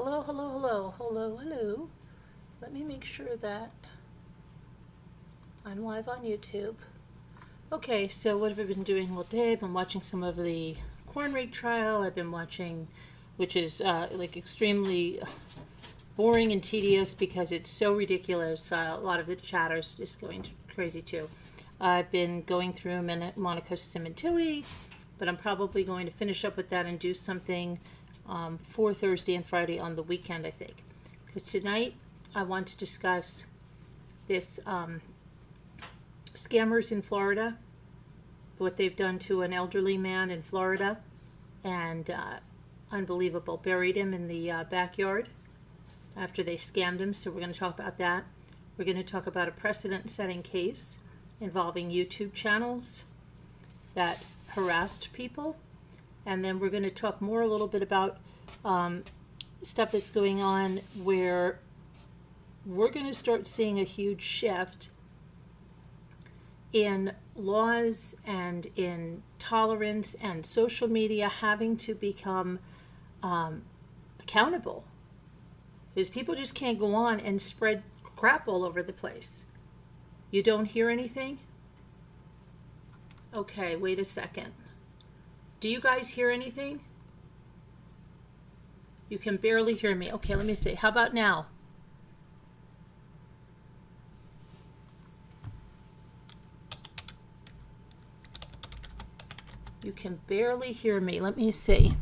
Hello, hello, hello, hello, hello. Let me make sure that I'm live on YouTube. Okay, so what have I been doing all day? I've been watching some of the corn rate trial. I've been watching, which is like extremely boring and tedious because it's so ridiculous. A lot of the chatter's just going crazy too. I've been going through Monica Simontilli, but I'm probably going to finish up with that and do something for Thursday and Friday on the weekend, I think. Because tonight I want to discuss this scammers in Florida, what they've done to an elderly man in Florida, and unbelievable, buried him in the backyard after they scammed him. So we're going to talk about that. We're going to talk about a precedent-setting case involving YouTube channels that harassed people. And then we're going to talk more a little bit about stuff that's going on where we're going to start seeing a huge shift in laws and in tolerance and social media having to become accountable. Because people just can't go on and spread crap all over the place. You don't hear anything? Okay, wait a second. Do you guys hear anything? You can barely hear me. Okay, let me see. How about now? You can barely hear me. Let me see.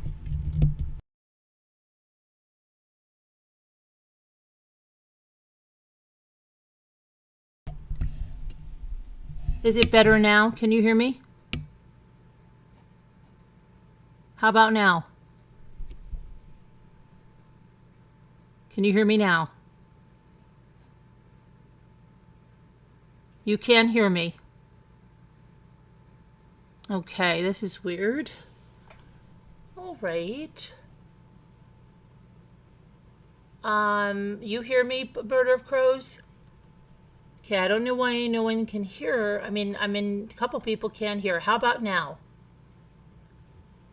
Is it better now? Can you hear me? How about now? Can you hear me now? You can hear me. Okay, this is weird. All right. You hear me, bird of crows? Okay, I don't know why no one can hear. I mean, a couple people can hear. How about now?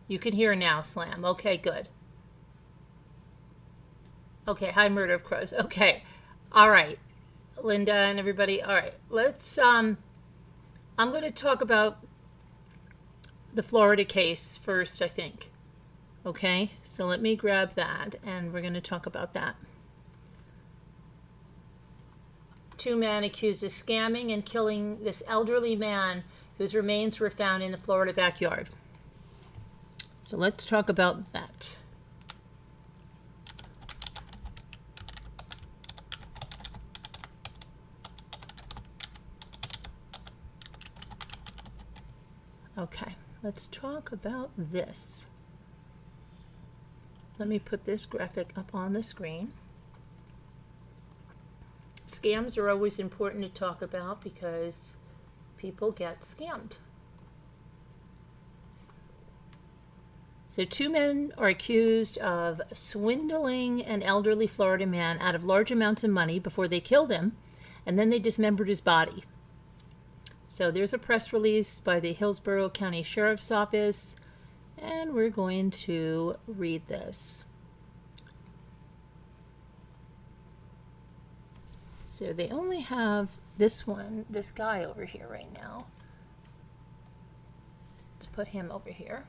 You can hear now, Slam. Okay, good. Okay, hi, Murder of Crows. Okay, all right, Linda and everybody. All right, let's, I'm going to talk about the Florida case first, I think. Okay, so let me grab that, and we're going to talk about that. 2 men accused of scamming and killing this elderly man whose remains were found in the Florida backyard. So let's talk about that. Okay, let's talk about this. Let me put this graphic up on the screen. Scams are always important to talk about because people get scammed. So 2 men are accused of swindling an elderly Florida man out of large amounts of money before they killed him, and then they dismembered his body. So there's a press release by the Hillsborough County Sheriff's Office, and we're going to read this. So they only have this guy over here right now. Let's put him over here.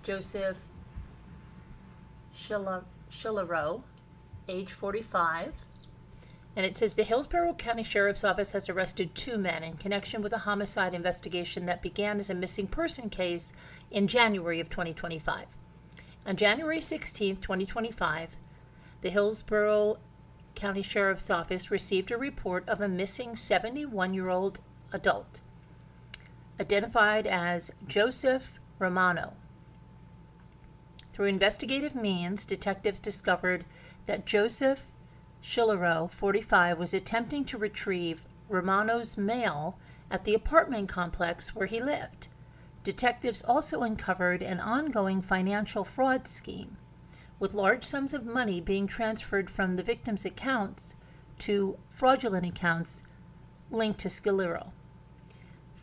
Joseph Shillerow, age 45. And it says the Hillsborough County Sheriff's Office has arrested 2 men in connection with a homicide investigation that began as a missing person case in January of 2025. On January 16, 2025, the Hillsborough County Sheriff's Office received a report of a missing 71-year-old adult, identified as Joseph Romano. Through investigative means, detectives discovered that Joseph Shillerow, 45, was attempting to retrieve Romano's mail at the apartment complex where he lived. Detectives also uncovered an ongoing financial fraud scheme, with large sums of money being transferred from the victim's accounts to fraudulent accounts linked to Shillerow.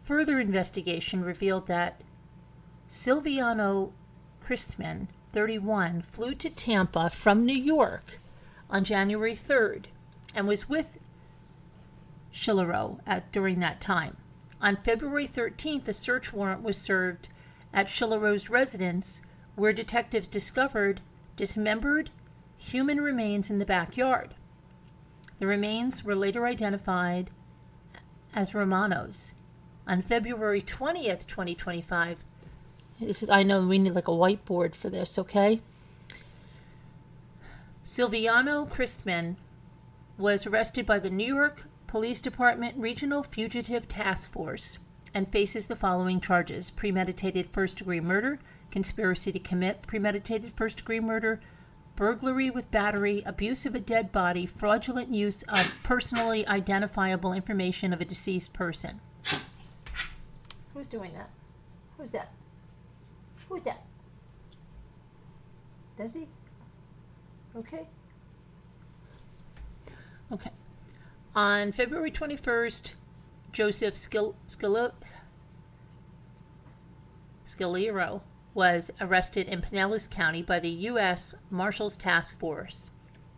Further investigation revealed that Silviano Christman, 31, flew to Tampa from New York on January 3rd and was with Schillerow during that time. On February 13th, a search warrant was served at Schillerow's residence, where detectives discovered dismembered human remains in the backyard. The remains were later identified as Romano's. On February 20th, 2025, I know we need like a whiteboard for this, okay? Silviano Christman was arrested by the New York Police Department Regional Fugitive Task Force and faces the following charges: premeditated first-degree murder, conspiracy to commit premeditated first-degree murder, burglary with battery, abuse of a dead body, fraudulent use of personally identifiable information of a deceased person. Who's doing that? Who's that? Who's that? Does he? Okay. Okay. On February 21st, Joseph Scalero was arrested in Pinellas County by the U.S. Marshals Task Force.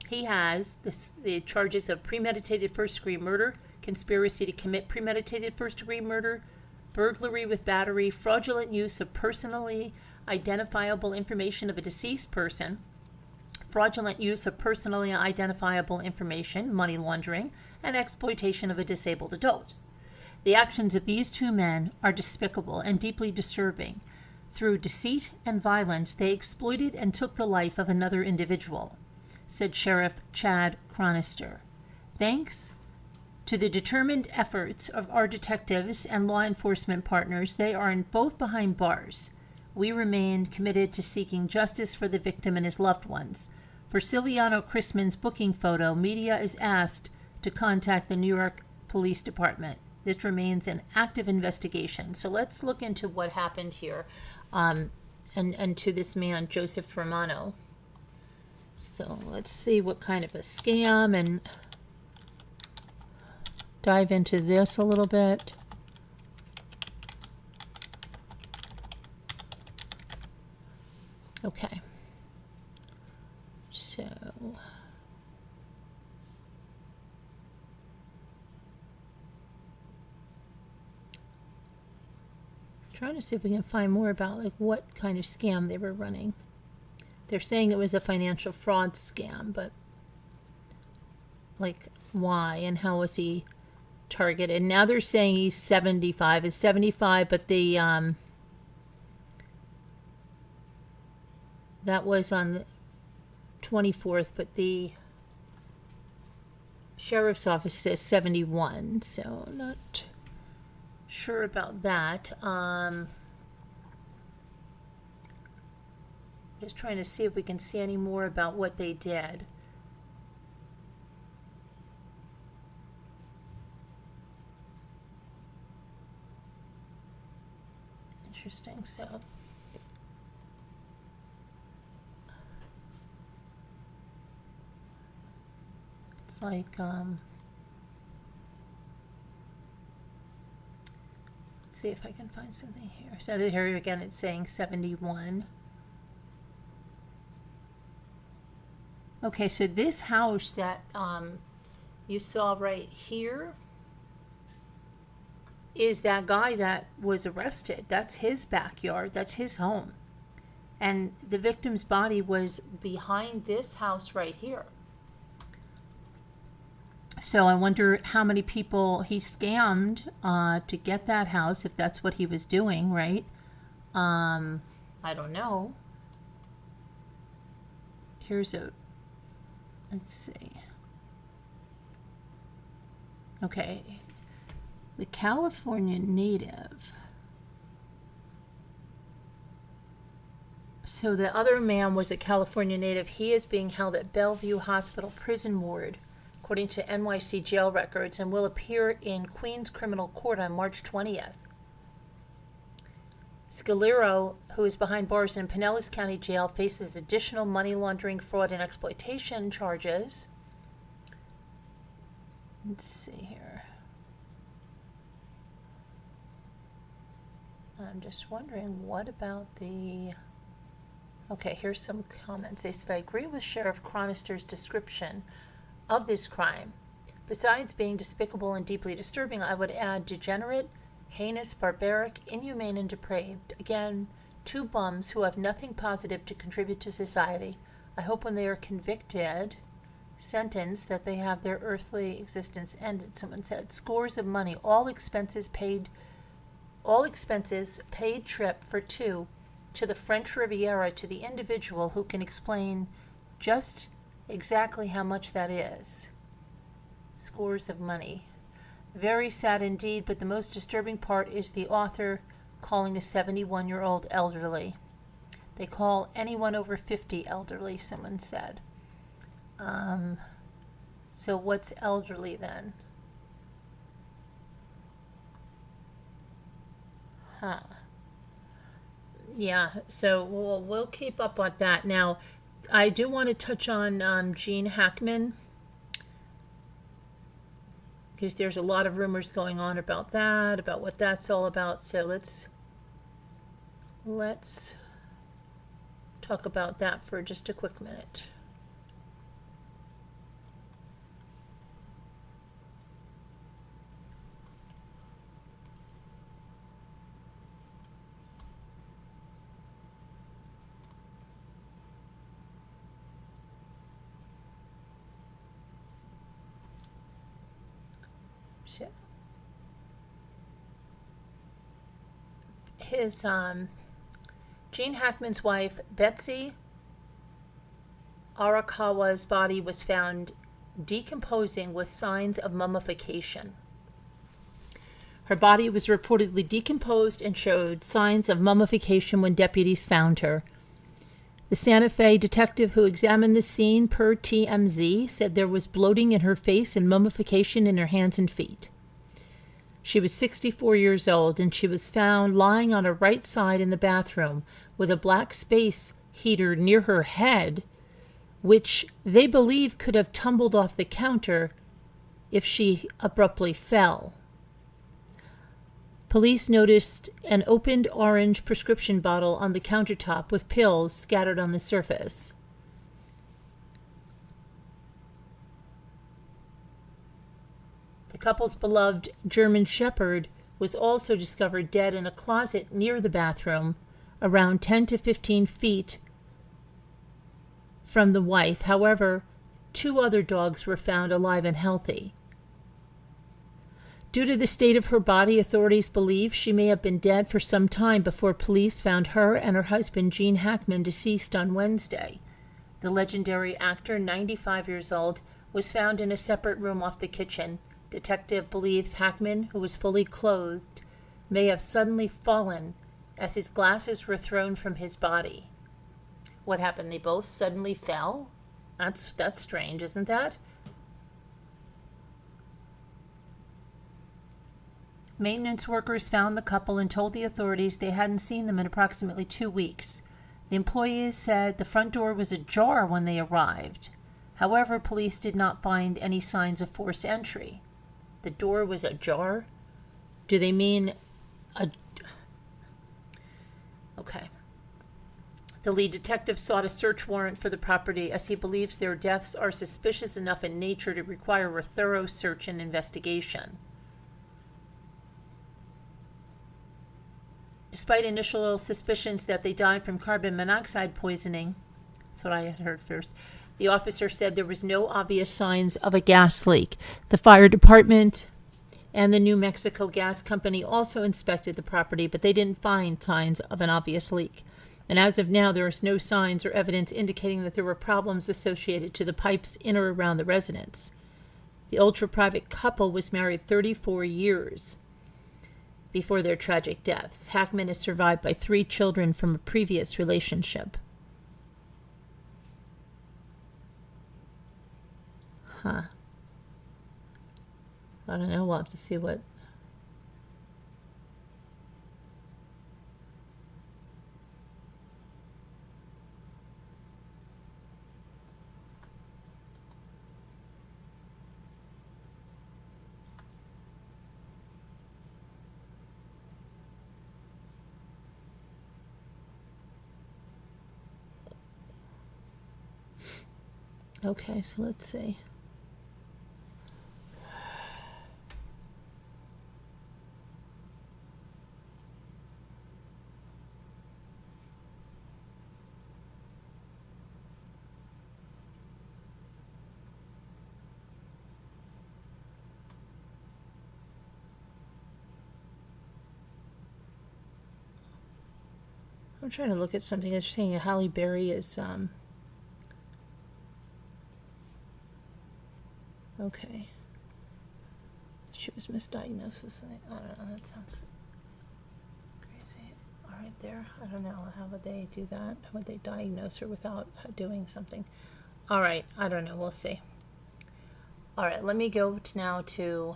He has the charges of premeditated first-degree murder, conspiracy to commit premeditated first-degree murder, burglary with battery, fraudulent use of personally identifiable information of a deceased person, fraudulent use of personally identifiable information, money laundering, and exploitation of a disabled adult. The actions of these two men are despicable and deeply disturbing. Through deceit and violence, they exploited and took the life of another individual, said Sheriff Chad Chronister. Thanks to the determined efforts of our detectives and law enforcement partners, they are both behind bars. We remain committed to seeking justice for the victim and his loved ones. For Silviano Christman's booking photo, media is asked to contact the New York Police Department. This remains an active investigation. So let's look into what happened here. And to this man, Joseph Romano. So let's see what kind of a scam, and dive into this a little bit. Okay. So trying to see if we can find more about like what kind of scam they were running. They're saying it was a financial fraud scam, but like why and how was he targeted? Now they're saying he's 75. It's 75, but the that was on the 24th, but the sheriff's office says 71, so not sure about that. Just trying to see if we can see any more about what they did. Interesting. So it's like let's see if I can find something here. So here again it's saying 71. Okay, so this house that you saw right here is that guy that was arrested. That's his backyard. That's his home. And the victim's body was behind this house right here. So I wonder how many people he scammed to get that house, if that's what he was doing, right? I don't know. Let's see. Okay. The California native. So the other man was a California native. He is being held at Bellevue Hospital prison ward, according to NYC jail records, and will appear in Queens Criminal Court on March 20th. Scalero, who is behind bars in Pinellas County Jail, faces additional money laundering, fraud, and exploitation charges. Let's see here. I'm just wondering, what about the Okay, here's some comments. They said, I agree with Sheriff Chronister's description of this crime. Besides being despicable and deeply disturbing, I would add degenerate, heinous, barbaric, inhumane, and depraved. Again, two bums who have nothing positive to contribute to society. I hope when they are convicted, sentenced, that they have their earthly existence ended. Someone said, scores of money, all expenses paid trip for two to the French Riviera to the individual who can explain just exactly how much that is. Scores of money. Very sad indeed, but the most disturbing part is the author calling a 71-year-old elderly. They call anyone over 50 elderly, someone said. So what's elderly then? Huh. Yeah, so we'll keep up on that. Now, I do want to touch on Gene Hackman, because there's a lot of rumors going on about that, about what that's all about. So let's talk about that for just a quick minute. His Gene Hackman's wife, Betsy Arakawa's body was found decomposing with signs of mummification. Her body was reportedly decomposed and showed signs of mummification when deputies found her. The Santa Fe detective who examined the scene, per TMZ, said there was bloating in her face and mummification in her hands and feet. She was 64 years old, and she was found lying on her right side in the bathroom with a black space heater near her head, which they believe could have tumbled off the counter if she abruptly fell. Police noticed an opened orange prescription bottle on the countertop with pills scattered on the surface. The couple's beloved German Shepherd was also discovered dead in a closet near the bathroom, around 10 to 15 feet from the wife. However, two other dogs were found alive and healthy. Due to the state of her body, authorities believe she may have been dead for some time before police found her and her husband, Gene Hackman, deceased on Wednesday. The legendary actor, 95 years old, was found in a separate room off the kitchen. Detective believes Hackman, who was fully clothed, may have suddenly fallen as his glasses were thrown from his body. What happened? They both suddenly fell? That's strange, isn't that? Maintenance workers found the couple and told the authorities they hadn't seen them in approximately 2 weeks. The employees said the front door was ajar when they arrived. However, police did not find any signs of forced entry. The door was ajar? Do they mean a... Okay. The lead detective sought a search warrant for the property as he believes their deaths are suspicious enough in nature to require a thorough search and investigation. Despite initial suspicions that they died from carbon monoxide poisoning, that's what I had heard first, the officer said there was no obvious signs of a gas leak. The fire department and the New Mexico Gas Company also inspected the property, but they didn't find signs of an obvious leak. And as of now, there is no signs or evidence indicating that there were problems associated to the pipes in or around the residence. The ultra-private couple was married 34 years before their tragic deaths. Hackman is survived by 3 children from a previous relationship. Huh. I don't know. We'll have to see what... Okay, so let's see. I'm trying to look at something that's saying Halle Berry is, okay. She was misdiagnosed with something. I don't know, that sounds crazy. All right, there. I don't know. How would they do that? How would they diagnose her without doing something? All right, I don't know. We'll see. All right, let me go now to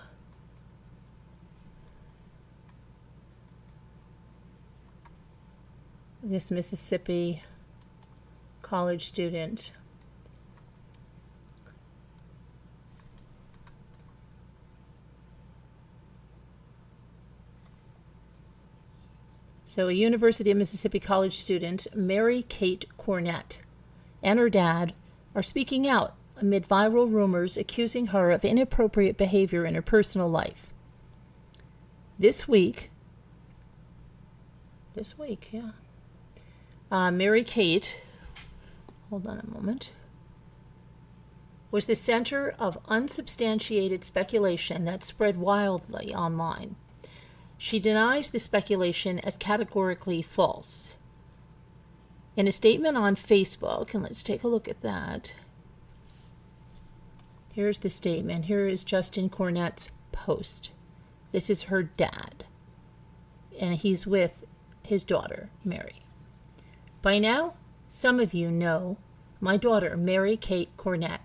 this Mississippi college student. So a University of Mississippi college student, Mary Kate Cornett, and her dad are speaking out amid viral rumors accusing her of inappropriate behavior in her personal life. This week, yeah. Mary Kate, hold on a moment, was the center of unsubstantiated speculation that spread wildly online. She denies the speculation as categorically false. In a statement on Facebook, and let's take a look at that. Here's the statement. Here is Justin Cornett's post. This is her dad, and he's with his daughter, Mary. By now, some of you know my daughter, Mary Kate Cornett,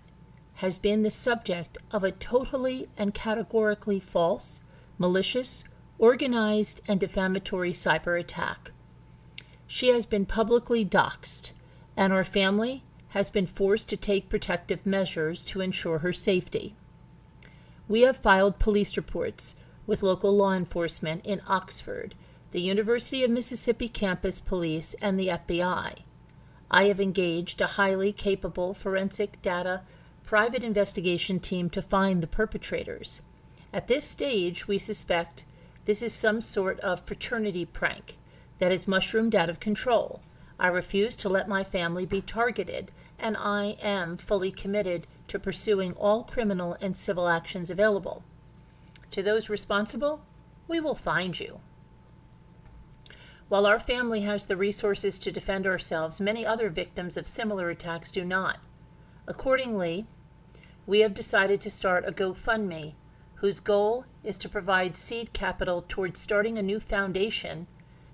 has been the subject of a totally and categorically false, malicious, organized, and defamatory cyber attack. She has been publicly doxxed, and our family has been forced to take protective measures to ensure her safety. We have filed police reports with local law enforcement in Oxford, the University of Mississippi campus police, and the FBI. I have engaged a highly capable forensic data private investigation team to find the perpetrators. At this stage, we suspect this is some sort of fraternity prank that has mushroomed out of control. I refuse to let my family be targeted, and I am fully committed to pursuing all criminal and civil actions available. To those responsible, we will find you. While our family has the resources to defend ourselves, many other victims of similar attacks do not. Accordingly, we have decided to start a GoFundMe, whose goal is to provide seed capital towards starting a new foundation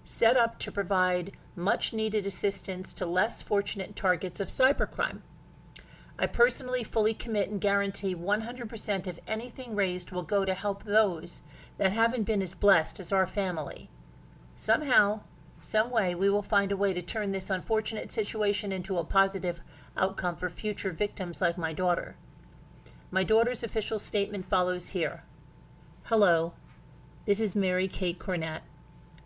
set up to provide much-needed assistance to less fortunate targets of cybercrime. I personally fully commit and guarantee 100% of anything raised will go to help those that haven't been as blessed as our family. Somehow, some way, we will find a way to turn this unfortunate situation into a positive outcome for future victims like my daughter. My daughter's official statement follows here. Hello, this is Mary Kate Cornett.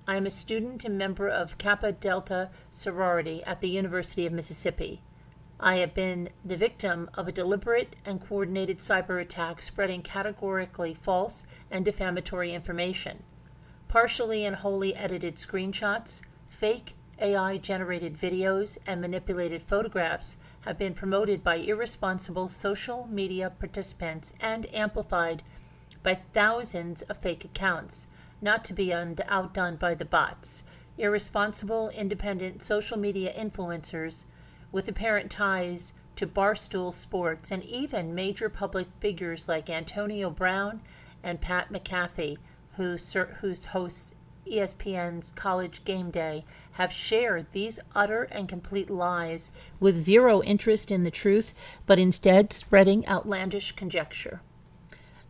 I am a student and member of Kappa Delta sorority at the University of Mississippi. I have been the victim of a deliberate and coordinated cyber attack spreading categorically false and defamatory information. Partially and wholly edited screenshots, fake AI-generated videos, and manipulated photographs have been promoted by irresponsible social media participants and amplified by thousands of fake accounts, not to be outdone by the bots. Irresponsible, independent social media influencers with apparent ties to Barstool Sports and even major public figures like Antonio Brown and Pat McAfee, who hosts ESPN's College Game Day, have shared these utter and complete lies with zero interest in the truth, but instead spreading outlandish conjecture.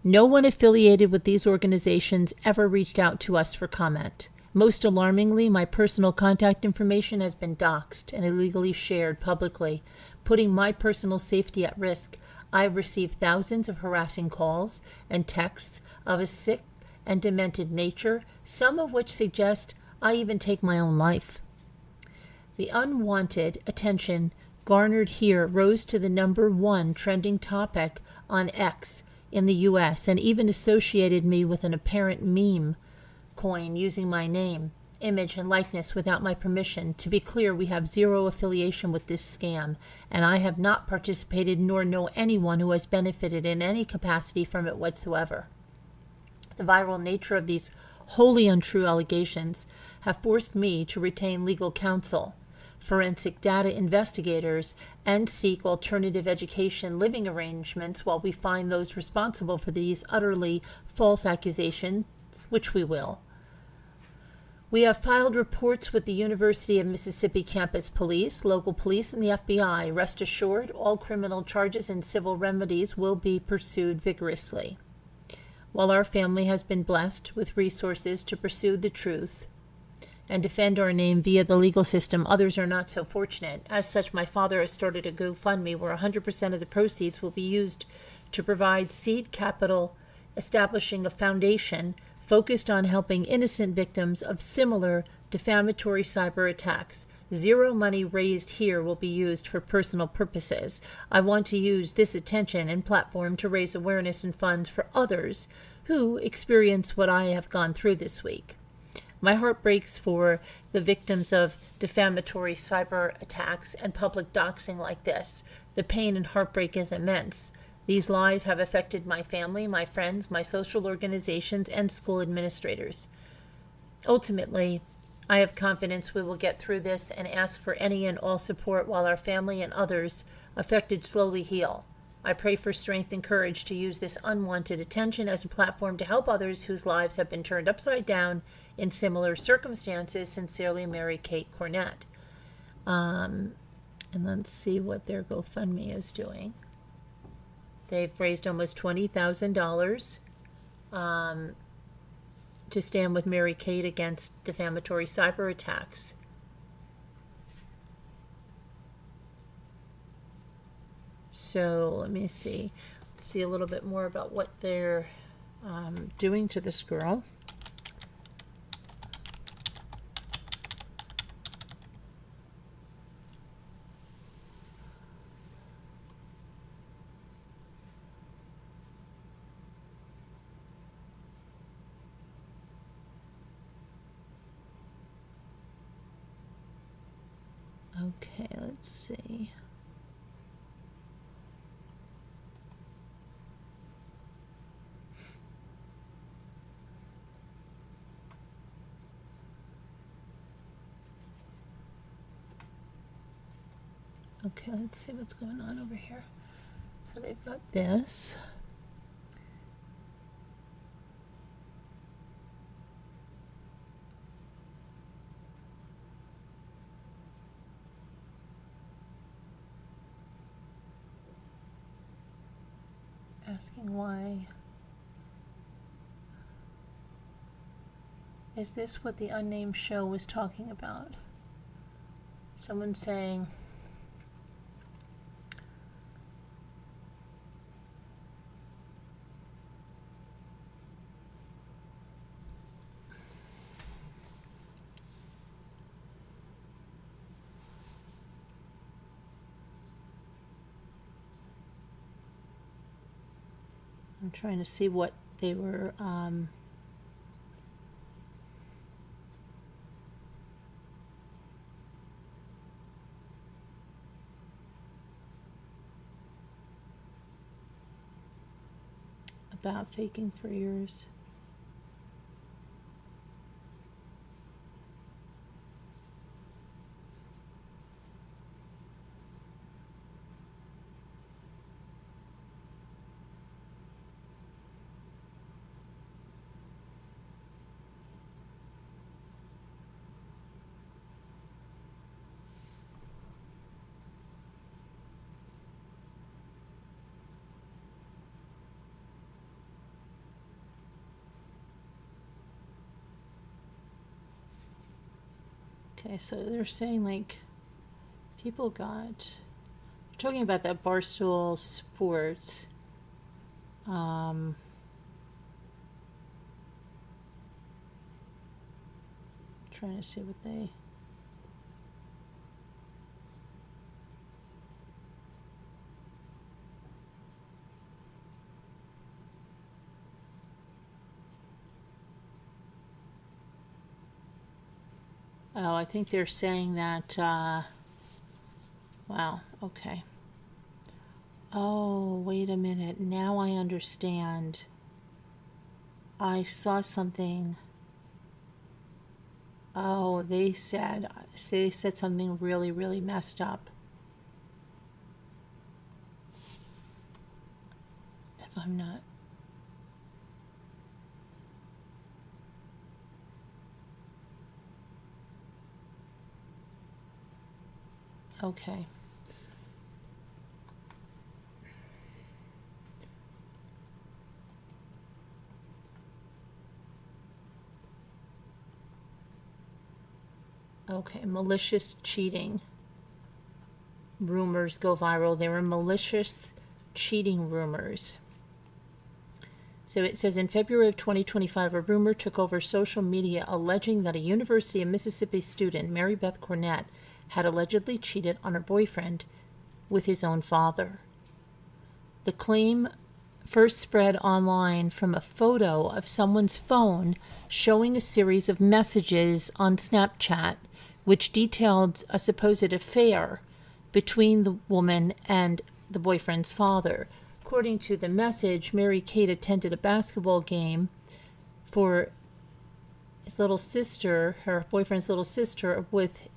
No one affiliated with these organizations ever reached out to us for comment. Most alarmingly, my personal contact information has been doxed and illegally shared publicly, putting my personal safety at risk. I have received thousands of harassing calls and texts of a sick and demented nature, some of which suggest I even take my own life. The unwanted attention garnered here rose to the #1 trending topic on X in the US and even associated me with an apparent meme coin using my name, image, and likeness without my permission. To be clear, we have zero affiliation with this scam, and I have not participated nor know anyone who has benefited in any capacity from it whatsoever. The viral nature of these wholly untrue allegations have forced me to retain legal counsel, forensic data investigators, and seek alternative education living arrangements while we find those responsible for these utterly false accusations, which we will. We have filed reports with the University of Mississippi campus police, local police, and the FBI. Rest assured, all criminal charges and civil remedies will be pursued vigorously. While our family has been blessed with resources to pursue the truth and defend our name via the legal system, others are not so fortunate. As such, my father has started a GoFundMe where 100% of the proceeds will be used to provide seed capital, establishing a foundation focused on helping innocent victims of similar defamatory cyber attacks. Zero money raised here will be used for personal purposes. I want to use this attention and platform to raise awareness and funds for others who experience what I have gone through this week. My heart breaks for the victims of defamatory cyber attacks and public doxing like this. The pain and heartbreak is immense. These lies have affected my family, my friends, my social organizations, and school administrators. Ultimately, I have confidence we will get through this and ask for any and all support while our family and others affected slowly heal. I pray for strength and courage to use this unwanted attention as a platform to help others whose lives have been turned upside down in similar circumstances. Sincerely, Mary Kate Cornett. And let's see what their GoFundMe is doing. They've raised almost $20,000 to stand with Mary Kate against defamatory cyber attacks. So let me see a little bit more about what they're doing to this girl. Okay, let's see. Okay, let's see what's going on over here. So they've got this. Asking why. Is this what the unnamed show was talking about? Someone saying, I'm trying to see what they were about faking for years. Okay, so they're saying like people got, they're talking about that Barstool Sports. Trying to see what they. Oh, I think they're saying that, wow, okay. Oh, wait a minute. Now I understand. I saw something. Oh, they said something really, really messed up. If I'm not. Okay. Okay, malicious cheating. Rumors go viral. There were malicious cheating rumors. So it says in February of 2025, a rumor took over social media alleging that a University of Mississippi student, Mary Beth Cornett, had allegedly cheated on her boyfriend with his own father. The claim first spread online from a photo of someone's phone showing a series of messages on Snapchat which detailed a supposed affair between the woman and the boyfriend's father. According to the message, Mary Kate attended a basketball game for his little sister, her boyfriend's little sister, with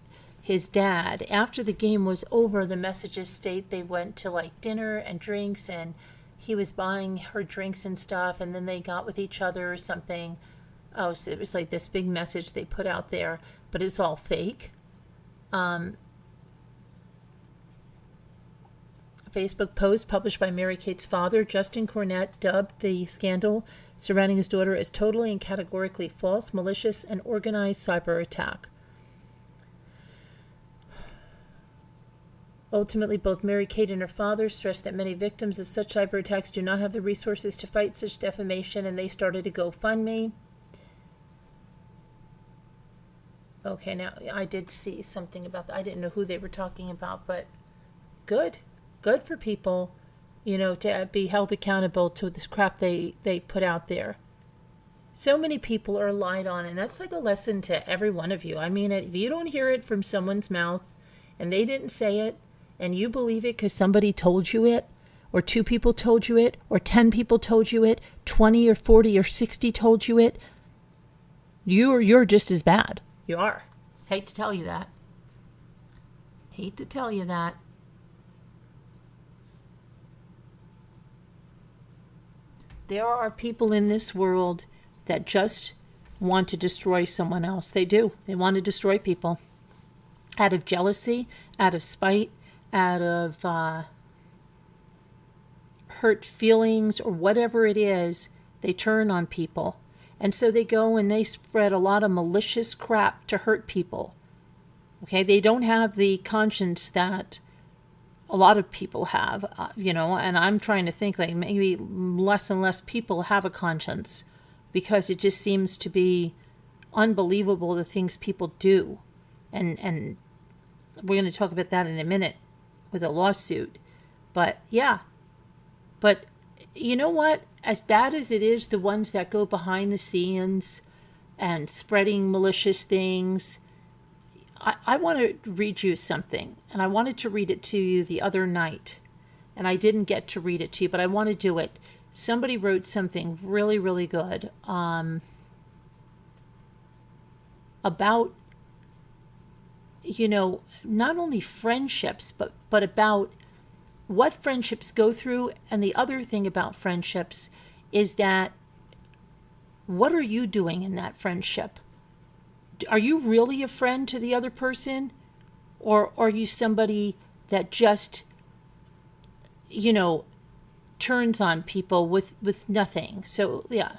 his dad. After the game was over, the messages state they went to like dinner and drinks, and he was buying her drinks and stuff, and then they got with each other or something. Oh, so it was like this big message they put out there, but it was all fake. Facebook post published by Mary Kate's father, Justin Cornett, dubbed the scandal surrounding his daughter as totally and categorically false, malicious, and organized cyber attack. Ultimately, both Mary Kate and her father stressed that many victims of such cyber attacks do not have the resources to fight such defamation, and they started a GoFundMe. Okay, now I did see something about that. I didn't know who they were talking about, but good for people, to be held accountable to this crap they put out there. So many people are lied on, and that's like a lesson to every one of you. I mean, if you don't hear it from someone's mouth and they didn't say it and you believe it because somebody told you it, or 2 people told you it, or 10 people told you it, 20 or 40 or 60 told you it, you're just as bad. You are. Hate to tell you that. Hate to tell you that. There are people in this world that just want to destroy someone else. They do. They want to destroy people. Out of jealousy, out of spite, out of hurt feelings, or whatever it is, they turn on people. And so they go and they spread a lot of malicious crap to hurt people. Okay, they don't have the conscience that a lot of people have, and I'm trying to think like maybe less and less people have a conscience, because it just seems to be unbelievable the things people do. And we're going to talk about that in a minute with a lawsuit. But yeah, but you know what? As bad as it is, the ones that go behind the scenes and spreading malicious things, I want to read you something, and I wanted to read it to you the other night, and I didn't get to read it to you, but I want to do it. Somebody wrote something really, really good about, not only friendships, but about what friendships go through. And the other thing about friendships is that, what are you doing in that friendship? Are you really a friend to the other person? Or are you somebody that just, turns on people with nothing? So, yeah.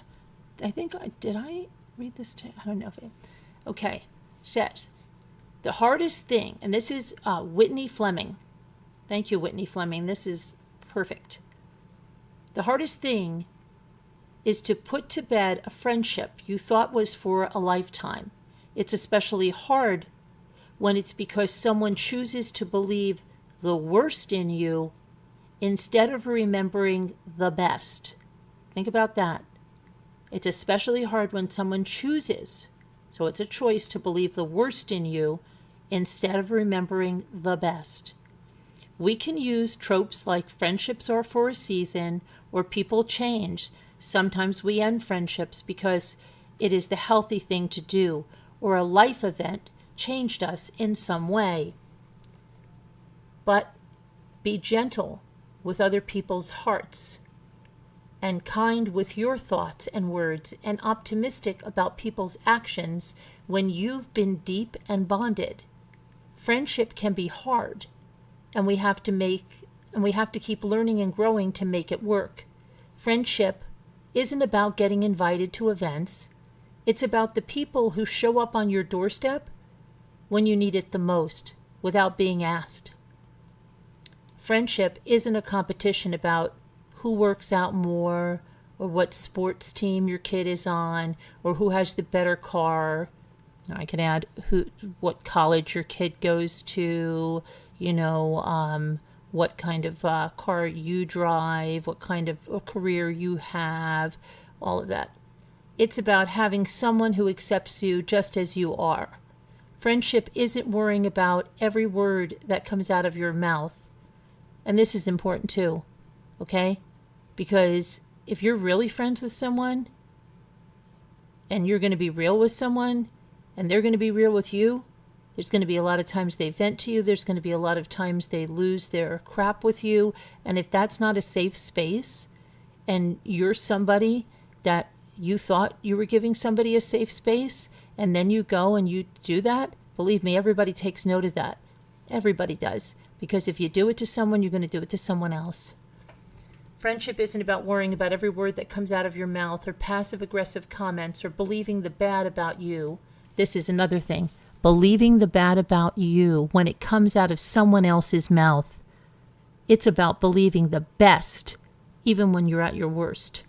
Did I read this? I don't know if it... Okay. Says, the hardest thing, and this is Whitney Fleming. Thank you, Whitney Fleming. This is perfect. The hardest thing is to put to bed a friendship you thought was for a lifetime. It's especially hard when it's because someone chooses to believe the worst in you instead of remembering the best. Think about that. It's especially hard when someone chooses So it's a choice to believe the worst in you instead of remembering the best. We can use tropes like friendships are for a season or people change. Sometimes we end friendships because it is the healthy thing to do, or a life event changed us in some way. But be gentle with other people's hearts, and kind with your thoughts and words, and optimistic about people's actions when you've been deep and bonded. Friendship can be hard, and we have to keep learning and growing to make it work. Friendship isn't about getting invited to events. It's about the people who show up on your doorstep when you need it the most, without being asked. Friendship isn't a competition about who works out more, or what sports team your kid is on, or who has the better car. I can add what college your kid goes to, what kind of car you drive, what kind of career you have, all of that. It's about having someone who accepts you just as you are. Friendship isn't worrying about every word that comes out of your mouth. And this is important too, okay? Because if you're really friends with someone, and you're going to be real with someone, and they're going to be real with you, there's going to be a lot of times they vent to you. There's going to be a lot of times they lose their crap with you. And if that's not a safe space, and you're somebody that you thought you were giving somebody a safe space, and then you go and you do that, believe me, everybody takes note of that. Everybody does. Because if you do it to someone, you're going to do it to someone else. Friendship isn't about worrying about every word that comes out of your mouth, or passive-aggressive comments, or believing the bad about you. This is another thing. Believing the bad about you when it comes out of someone else's mouth. It's about believing the best, even when you're at your worst.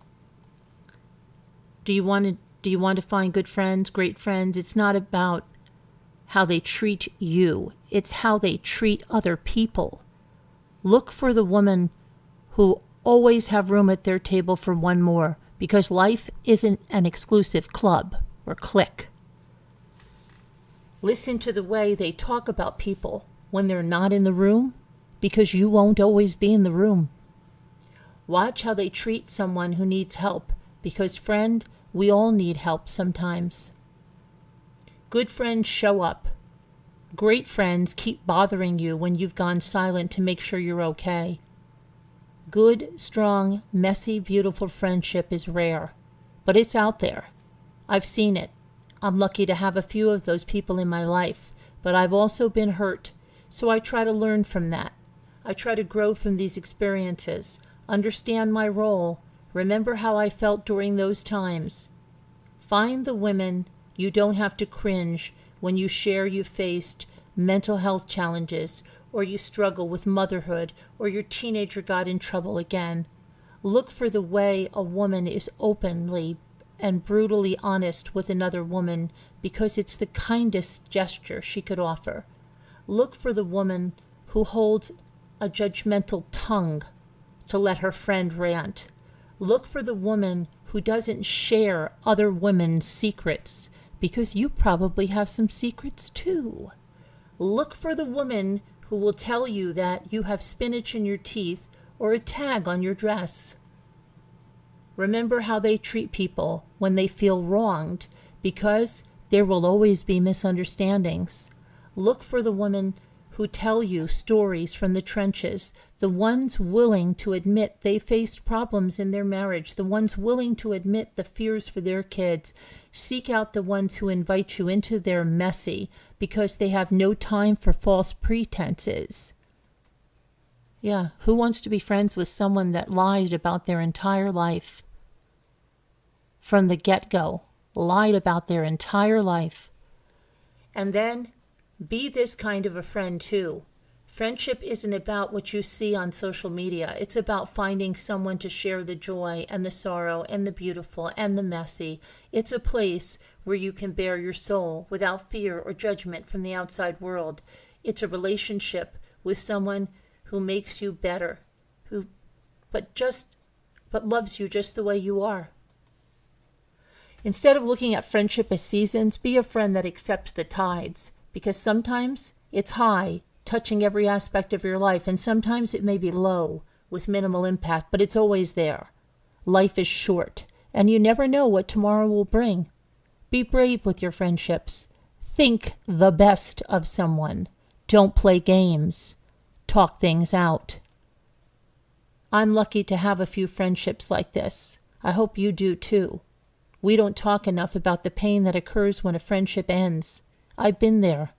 Do you want to find good friends, great friends? It's not about how they treat you. It's how they treat other people. Look for the woman who always have room at their table for one more, because life isn't an exclusive club or clique. Listen to the way they talk about people when they're not in the room, because you won't always be in the room. Watch how they treat someone who needs help, because, friend, we all need help sometimes. Good friends show up. Great friends keep bothering you when you've gone silent to make sure you're okay. Good, strong, messy, beautiful friendship is rare, but it's out there. I've seen it. I'm lucky to have a few of those people in my life, but I've also been hurt, so I try to learn from that. I try to grow from these experiences, understand my role, remember how I felt during those times. Find the women you don't have to cringe when you share you faced mental health challenges, or you struggle with motherhood, or your teenager got in trouble again. Look for the way a woman is openly and brutally honest with another woman, because it's the kindest gesture she could offer. Look for the woman who holds a judgmental tongue to let her friend rant. Look for the woman who doesn't share other women's secrets, because you probably have some secrets too. Look for the woman who will tell you that you have spinach in your teeth or a tag on your dress. Remember how they treat people when they feel wronged, because there will always be misunderstandings. Look for the women who tell you stories from the trenches, the ones willing to admit they faced problems in their marriage, the ones willing to admit the fears for their kids. Seek out the ones who invite you into their messy, because they have no time for false pretenses. Yeah, who wants to be friends with someone that lied about their entire life? From the get-go, lied about their entire life. And then be this kind of a friend too. Friendship isn't about what you see on social media. It's about finding someone to share the joy and the sorrow and the beautiful and the messy. It's a place where you can bare your soul without fear or judgment from the outside world. It's a relationship with someone who makes you better, but loves you just the way you are. Instead of looking at friendship as seasons, be a friend that accepts the tides, because sometimes it's high, touching every aspect of your life, and sometimes it may be low, with minimal impact, but it's always there. Life is short, and you never know what tomorrow will bring. Be brave with your friendships. Think the best of someone. Don't play games. Talk things out. I'm lucky to have a few friendships like this. I hope you do too. We don't talk enough about the pain that occurs when a friendship ends. I've been there.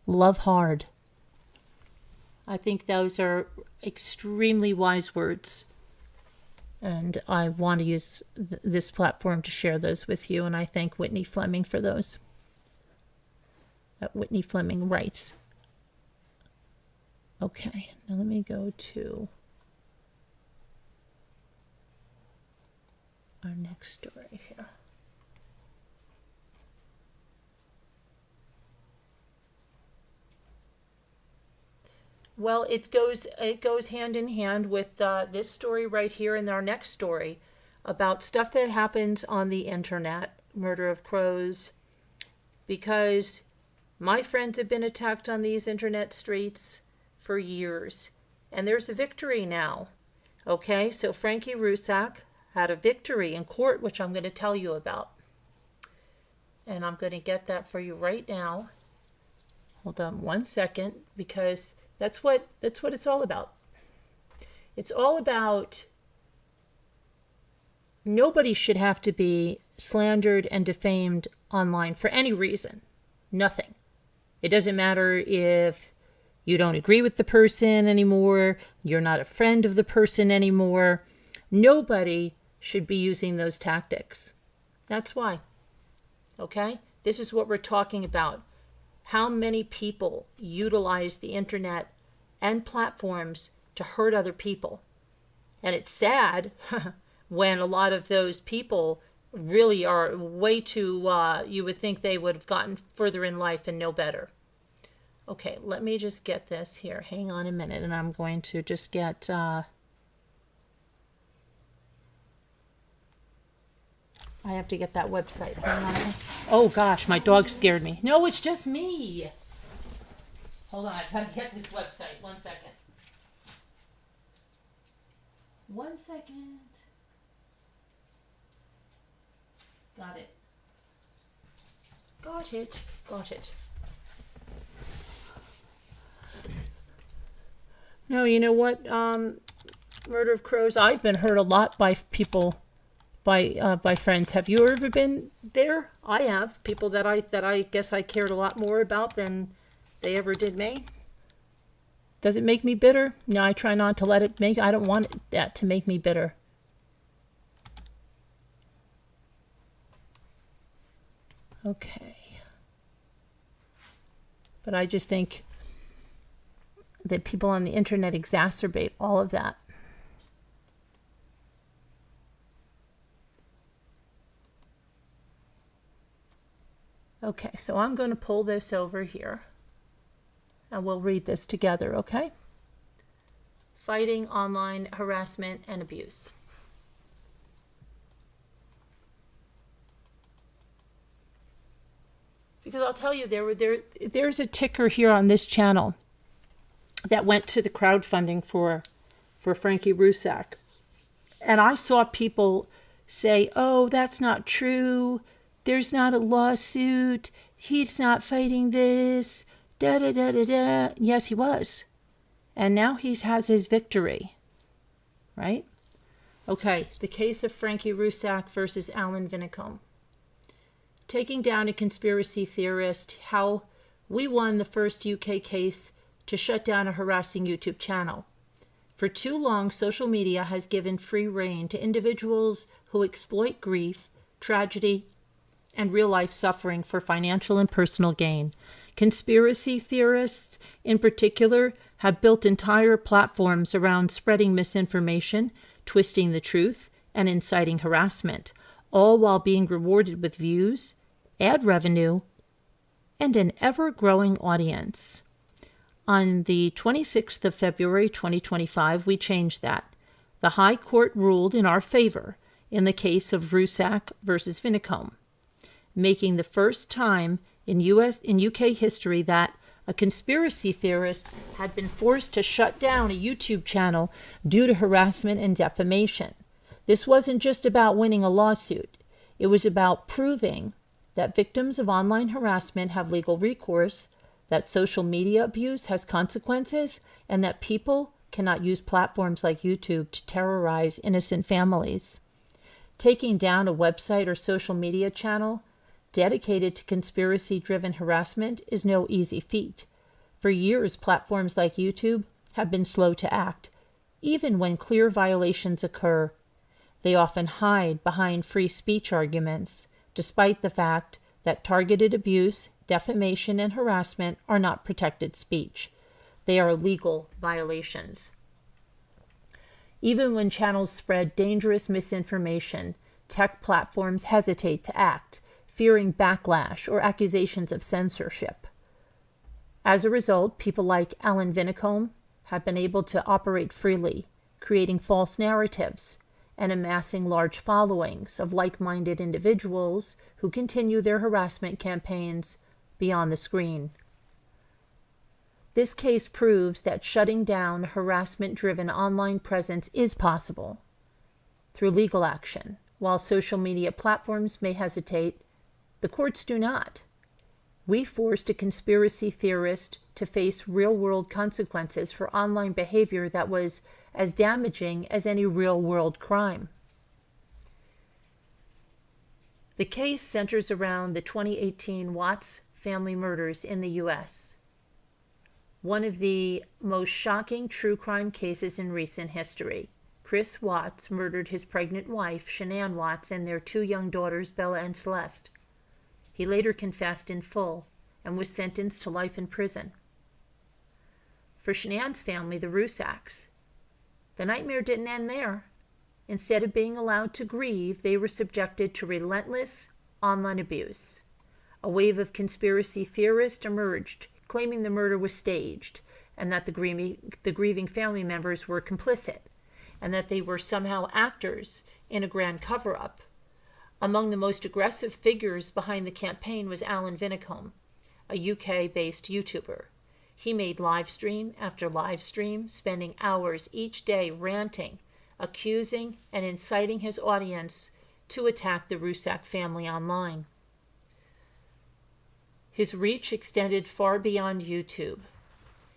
Love hard. I think those are extremely wise words. And I want to use this platform to share those with you. And I thank Whitney Fleming for those. Whitney Fleming writes. Okay, now let me go to our next story here. Well, it goes hand in hand with this story right here and our next story about stuff that happens on the internet, murder of crows, because my friends have been attacked on these internet streets for years, and there's a victory now. Okay, so Frankie Rusak had a victory in court, which I'm going to tell you about. And I'm going to get that for you right now. Hold on one second, because that's what it's all about. It's all about nobody should have to be slandered and defamed online for any reason. Nothing. It doesn't matter if you don't agree with the person anymore, you're not a friend of the person anymore. Nobody should be using those tactics. That's why. Okay? This is what we're talking about. How many people utilize the internet and platforms to hurt other people? And it's sad when a lot of those people really are way too, you would think they would have gotten further in life and know better. Okay, let me just get this here. Hang on a minute, and I'm going to just get... I have to get that website. Hang on. Oh gosh, my dog scared me. No, it's just me. Hold on, I've got to get this website. 1 second. 1 second. Got it. Got it. Got it. No, you know what? Murder of crows. I've been hurt a lot by people. By friends. Have you ever been there? I have. People that I guess I cared a lot more about than they ever did me. Does it make me bitter? No, I try not to let it make. I don't want that to make me bitter. Okay. But I just think that people on the internet exacerbate all of that. Okay, so I'm going to pull this over here, and we'll read this together, okay? Fighting online harassment and abuse. Because I'll tell you, there's a ticker here on this channel that went to the crowdfunding for Frankie Rusak. And I saw people say, oh, that's not true. There's not a lawsuit. He's not fighting this. Da da da da da. Yes, he was. And now he has his victory. Right? Okay, the case of Frankie Rusak versus Alan Vinicombe. Taking down a conspiracy theorist, how we won the first UK case to shut down a harassing YouTube channel. For too long, social media has given free rein to individuals who exploit grief, tragedy, and real-life suffering for financial and personal gain. Conspiracy theorists, in particular, have built entire platforms around spreading misinformation, twisting the truth, and inciting harassment, all while being rewarded with views, ad revenue, and an ever-growing audience. On the 26th of February 2025, we changed that. The High Court ruled in our favor in the case of Rusak versus Vinicombe. making the first time in UK history that a conspiracy theorist had been forced to shut down a YouTube channel due to harassment and defamation. This wasn't just about winning a lawsuit. It was about proving that victims of online harassment have legal recourse, that social media abuse has consequences, and that people cannot use platforms like YouTube to terrorize innocent families. Taking down a website or social media channel dedicated to conspiracy-driven harassment is no easy feat. For years, platforms like YouTube have been slow to act, even when clear violations occur. They often hide behind free speech arguments, despite the fact that targeted abuse, defamation, and harassment are not protected speech. They are legal violations. Even when channels spread dangerous misinformation, tech platforms hesitate to act, fearing backlash or accusations of censorship. As a result, people like Alan Vinicombe have been able to operate freely, creating false narratives and amassing large followings of like-minded individuals who continue their harassment campaigns beyond the screen. This case proves that shutting down harassment-driven online presence is possible through legal action. While social media platforms may hesitate, the courts do not. We forced a conspiracy theorist to face real-world consequences for online behavior that was as damaging as any real-world crime. The case centers around the 2018 Watts family murders in the U.S., one of the most shocking true crime cases in recent history. Chris Watts murdered his pregnant wife, Shanann Watts, and their 2 young daughters, Bella and Celeste. He later confessed in full and was sentenced to life in prison. For Shanann's family, the Rusacks, the nightmare didn't end there. Instead of being allowed to grieve, they were subjected to relentless online abuse. A wave of conspiracy theorists emerged, claiming the murder was staged, and that the grieving family members were complicit, and that they were somehow actors in a grand cover-up. Among the most aggressive figures behind the campaign was Alan Vinicombe, a UK-based YouTuber. He made live stream after live stream, spending hours each day ranting, accusing, and inciting his audience to attack the Rusak family online. His reach extended far beyond YouTube.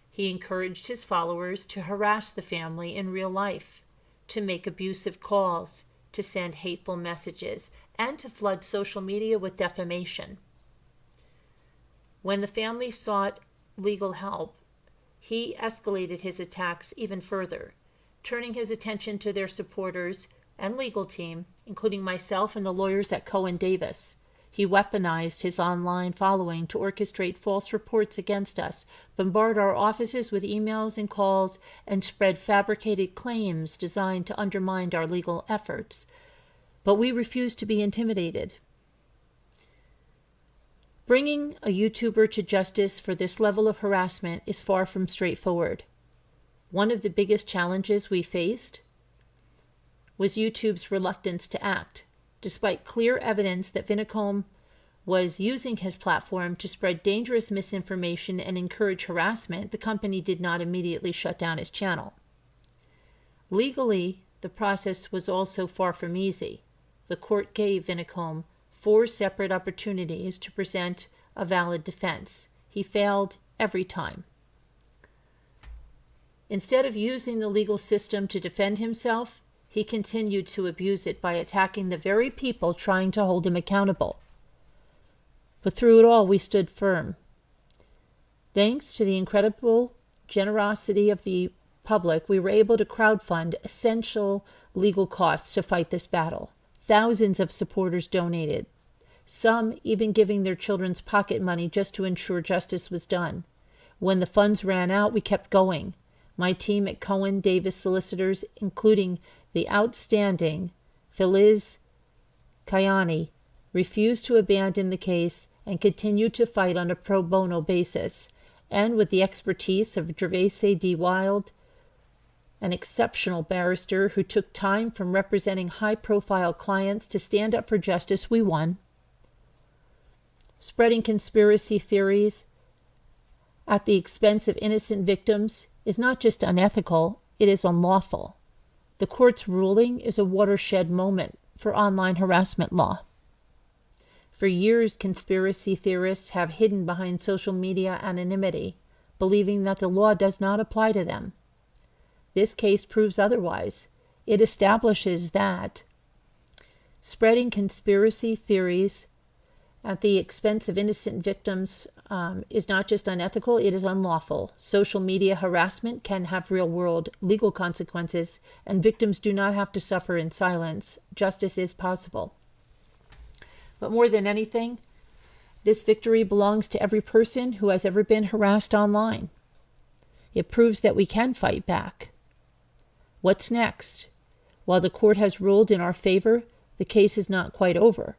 He encouraged his followers to harass the family in real life, to make abusive calls, to send hateful messages, and to flood social media with defamation. When the family sought legal help, he escalated his attacks even further, turning his attention to their supporters and legal team, including myself and the lawyers at Cohen Davis. He weaponized his online following to orchestrate false reports against us, bombard our offices with emails and calls, and spread fabricated claims designed to undermine our legal efforts. But we refused to be intimidated. Bringing a YouTuber to justice for this level of harassment is far from straightforward. One of the biggest challenges we faced was YouTube's reluctance to act. Despite clear evidence that Vinicombe was using his platform to spread dangerous misinformation and encourage harassment, the company did not immediately shut down his channel. Legally, the process was also far from easy. The court gave Vinicombe 4 separate opportunities to present a valid defense. He failed every time. Instead of using the legal system to defend himself, he continued to abuse it by attacking the very people trying to hold him accountable. But through it all, we stood firm. Thanks to the incredible generosity of the public, we were able to crowdfund essential legal costs to fight this battle. Thousands of supporters donated, some even giving their children's pocket money just to ensure justice was done. When the funds ran out, we kept going. My team at Cohen Davis Solicitors, including the outstanding Feliz Kayani, refused to abandon the case and continued to fight on a pro bono basis, and with the expertise of Gervais D. Wild, an exceptional barrister who took time from representing high-profile clients to stand up for justice, we won. Spreading conspiracy theories at the expense of innocent victims is not just unethical, it is unlawful. The court's ruling is a watershed moment for online harassment law. For years, conspiracy theorists have hidden behind social media anonymity, believing that the law does not apply to them. This case proves otherwise. It establishes that spreading conspiracy theories at the expense of innocent victims is not just unethical, it is unlawful. Social media harassment can have real-world legal consequences, and victims do not have to suffer in silence. Justice is possible. But more than anything, this victory belongs to every person who has ever been harassed online. It proves that we can fight back. What's next? While the court has ruled in our favor, the case is not quite over.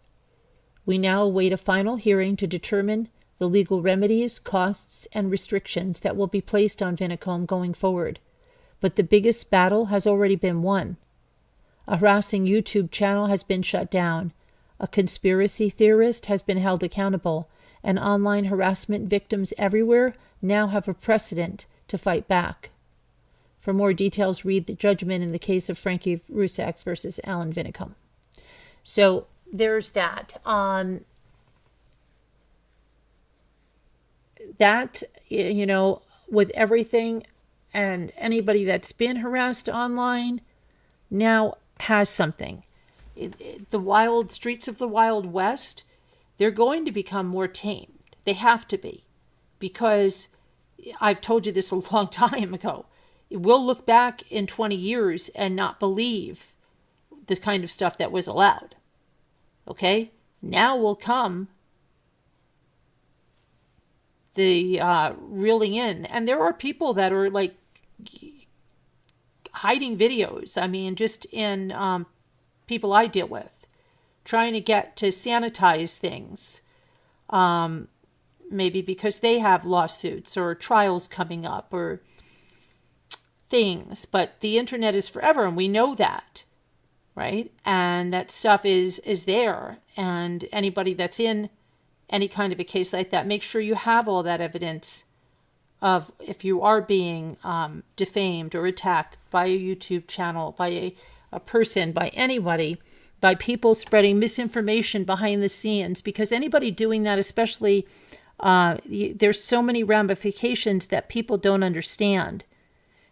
We now await a final hearing to determine the legal remedies, costs, and restrictions that will be placed on Vinicom going forward. But the biggest battle has already been won. A harassing YouTube channel has been shut down. A conspiracy theorist has been held accountable, and online harassment victims everywhere now have a precedent to fight back. For more details, read the judgment in the case of Frankie Rusak versus Alan Vinicom. So there's that. That, with everything, and anybody that's been harassed online now has something. The wild streets of the Wild West, they're going to become more tamed. They have to be, because I've told you this a long time ago. We'll look back in 20 years and not believe the kind of stuff that was allowed. Okay? Now will come the reeling in. And there are people that are like hiding videos. I mean, just in people I deal with, trying to get to sanitize things. Maybe because they have lawsuits or trials coming up or things. But the internet is forever, and we know that, right? And that stuff is there. And anybody that's in any kind of a case like that, make sure you have all that evidence of if you are being defamed or attacked by a YouTube channel, by a person, by anybody, by people spreading misinformation behind the scenes. Because anybody doing that, especially, there's so many ramifications that people don't understand.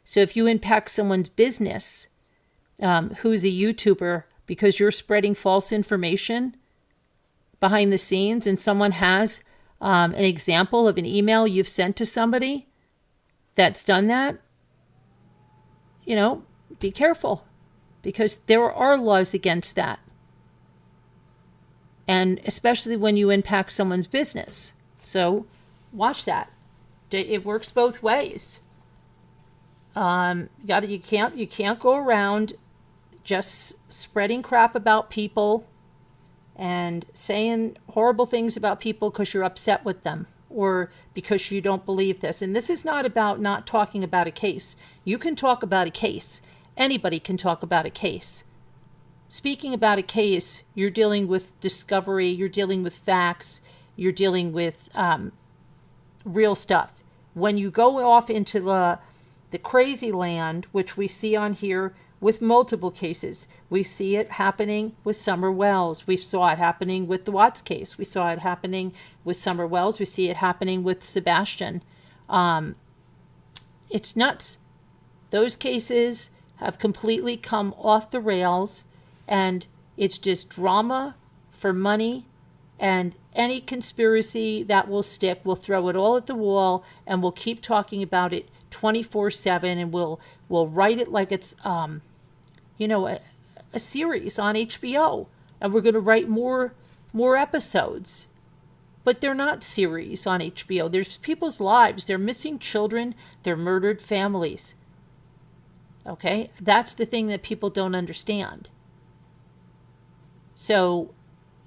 So if you impact someone's business, who's a YouTuber, because you're spreading false information behind the scenes, and someone has an example of an email you've sent to somebody that's done that, be careful, because there are laws against that. And especially when you impact someone's business. So watch that. It works both ways. You can't go around just spreading crap about people and saying horrible things about people because you're upset with them or because you don't believe this. And this is not about not talking about a case. You can talk about a case. Anybody can talk about a case. Speaking about a case, you're dealing with discovery, you're dealing with facts, you're dealing with real stuff. When you go off into the crazy land, which we see on here with multiple cases, we see it happening with Summer Wells. We saw it happening with the Watts case. We saw it happening with Summer Wells. We see it happening with Sebastian. It's nuts. Those cases have completely come off the rails, and it's just drama for money, and any conspiracy that will stick, we'll throw it all at the wall, and we'll keep talking about it 24/7, and we'll write it like it's a series on HBO, and we're going to write more episodes. But they're not series on HBO. There's people's lives. They're missing children. They're murdered families. Okay? That's the thing that people don't understand. So,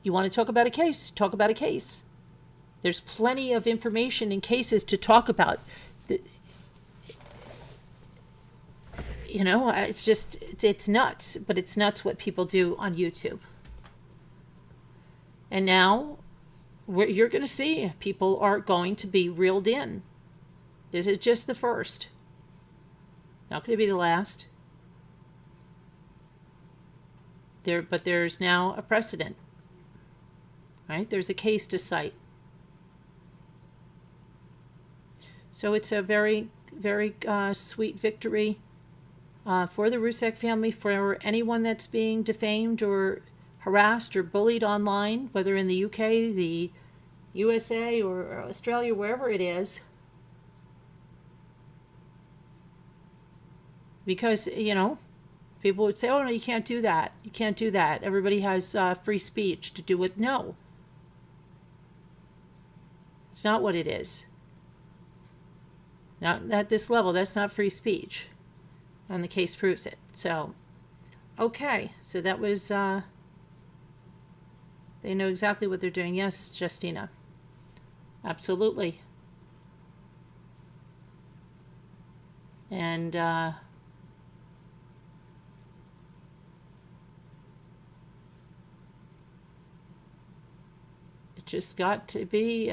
you want to talk about a case? Talk about a case. There's plenty of information in cases to talk about. It's nuts, but it's nuts what people do on YouTube. And now, you're going to see people are going to be reeled in. This is just the first. Not going to be the last. But there's now a precedent. Right? There's a case to cite. So it's a very, very sweet victory for the Rusak family, for anyone that's being defamed or harassed or bullied online, whether in the UK, the USA, or Australia, wherever it is. Because, people would say, oh, no, you can't do that. You can't do that. Everybody has free speech to do it. No. It's not what it is. Not at this level. That's not free speech. And the case proves it. So, okay. So that was, they know exactly what they're doing. Yes, Justina. Absolutely. And, just got to be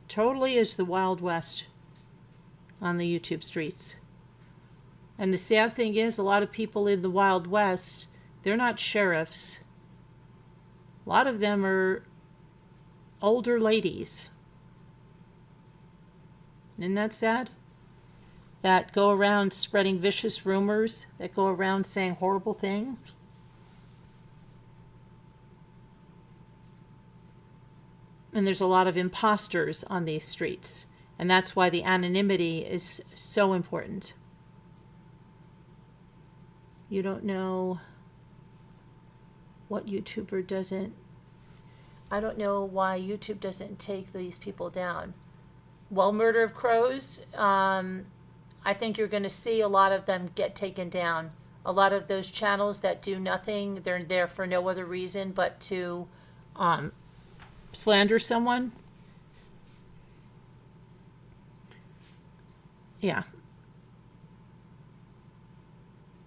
totally is the Wild West on the YouTube streets. And the sad thing is, a lot of people in the Wild West, they're not sheriffs. A lot of them are older ladies. Isn't that sad? That go around spreading vicious rumors, that go around saying horrible things. And there's a lot of imposters on these streets. And that's why the anonymity is so important. You don't know what YouTuber doesn't. I don't know why YouTube doesn't take these people down. Well, Murder of Crows, I think you're going to see a lot of them get taken down. A lot of those channels that do nothing, they're there for no other reason but to slander someone. Yeah.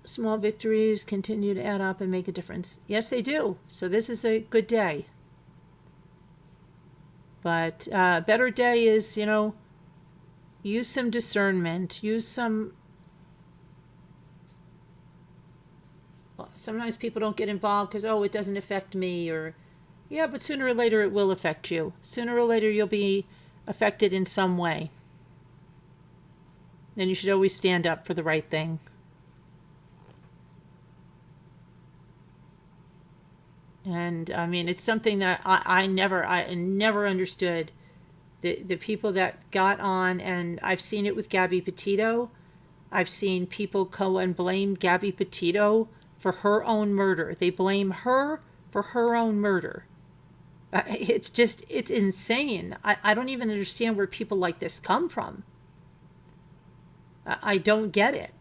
Small victories continue to add up and make a difference. Yes, they do. So this is a good day. But a better day is, use some discernment. Use some... Sometimes people don't get involved because, it doesn't affect me, or... Yeah, but sooner or later it will affect you. Sooner or later you'll be affected in some way. And you should always stand up for the right thing. And it's something that I never understood. The people that got on, and I've seen it with Gabby Petito. I've seen people go and blame Gabby Petito for her own murder. They blame her for her own murder. It's insane. I don't even understand where people like this come from. I don't get it.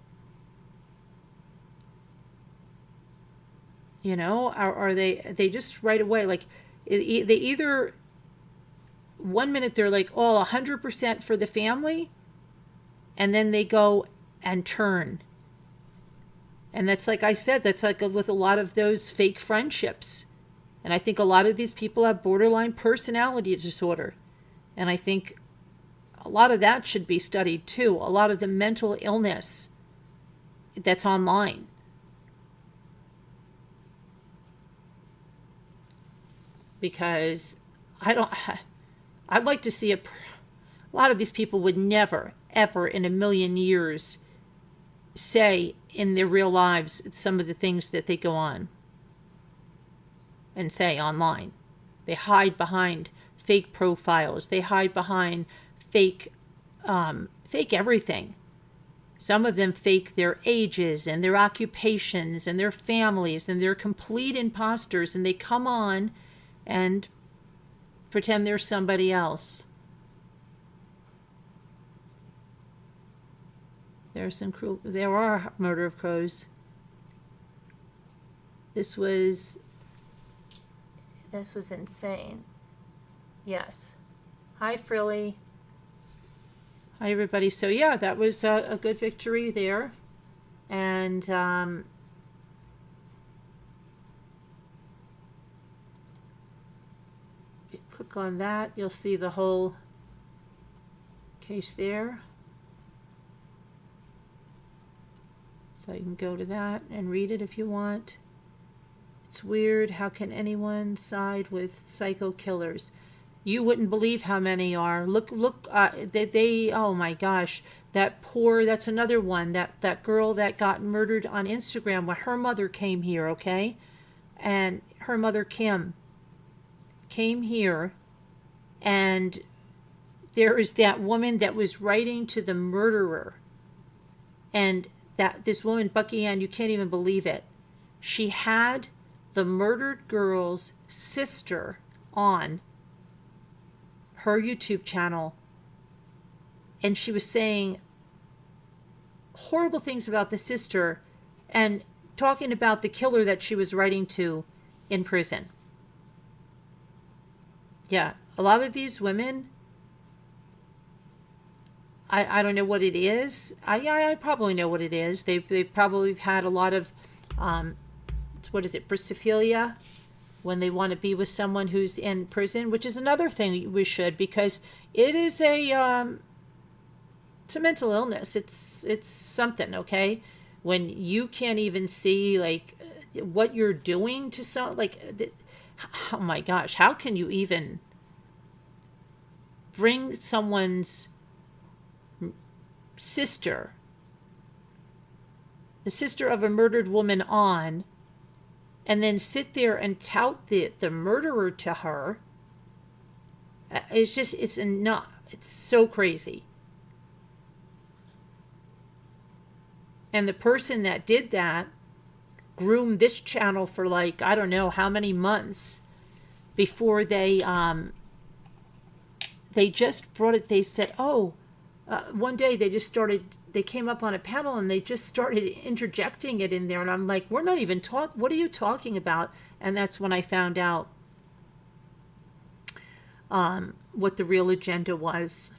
Are they just right away, like, they either, 1 minute they're like, 100% for the family, and then they go and turn. And that's, like I said, that's like with a lot of those fake friendships. And I think a lot of these people have borderline personality disorder. And I think a lot of that should be studied too. A lot of the mental illness that's online. Because I'd like to see a lot of these people would never, ever in a million years say in their real lives some of the things that they go on and say online. They hide behind fake profiles. They hide behind fake everything. Some of them fake their ages and their occupations and their families, and they're complete imposters, and they come on and pretend they're somebody else. There are Murder of Crows. This was insane. Yes. Hi, Frilly. Hi, everybody. So yeah, that was a good victory there. And click on that, you'll see the whole case there. So you can go to that and read it if you want. It's weird. How can anyone side with psycho killers? You wouldn't believe how many are. Look, oh my gosh. That's another one. That girl that got murdered on Instagram when her mother came here, okay? And her mother, Kim, came here, and there is that woman that was writing to the murderer. And this woman, Bucky Ann, you can't even believe it. She had the murdered girl's sister on her YouTube channel, and she was saying horrible things about the sister and talking about the killer that she was writing to in prison. Yeah, a lot of these women, I don't know what it is. I probably know what it is. They probably had a lot of, what is it, bristophilia, when they want to be with someone who's in prison, which is another thing we should, because it is it's a mental illness. It's something, okay? When you can't even see, like, what you're doing to oh my gosh, how can you even bring someone's sister, the sister of a murdered woman, on, and then sit there and tout the murderer to her? It's enough. It's so crazy. And the person that did that groomed this channel for, like, I don't know how many months before they just brought it. They said, one day they came up on a panel and they just started interjecting it in there. And I'm like, we're not even what are you talking about? And that's when I found out what the real agenda was.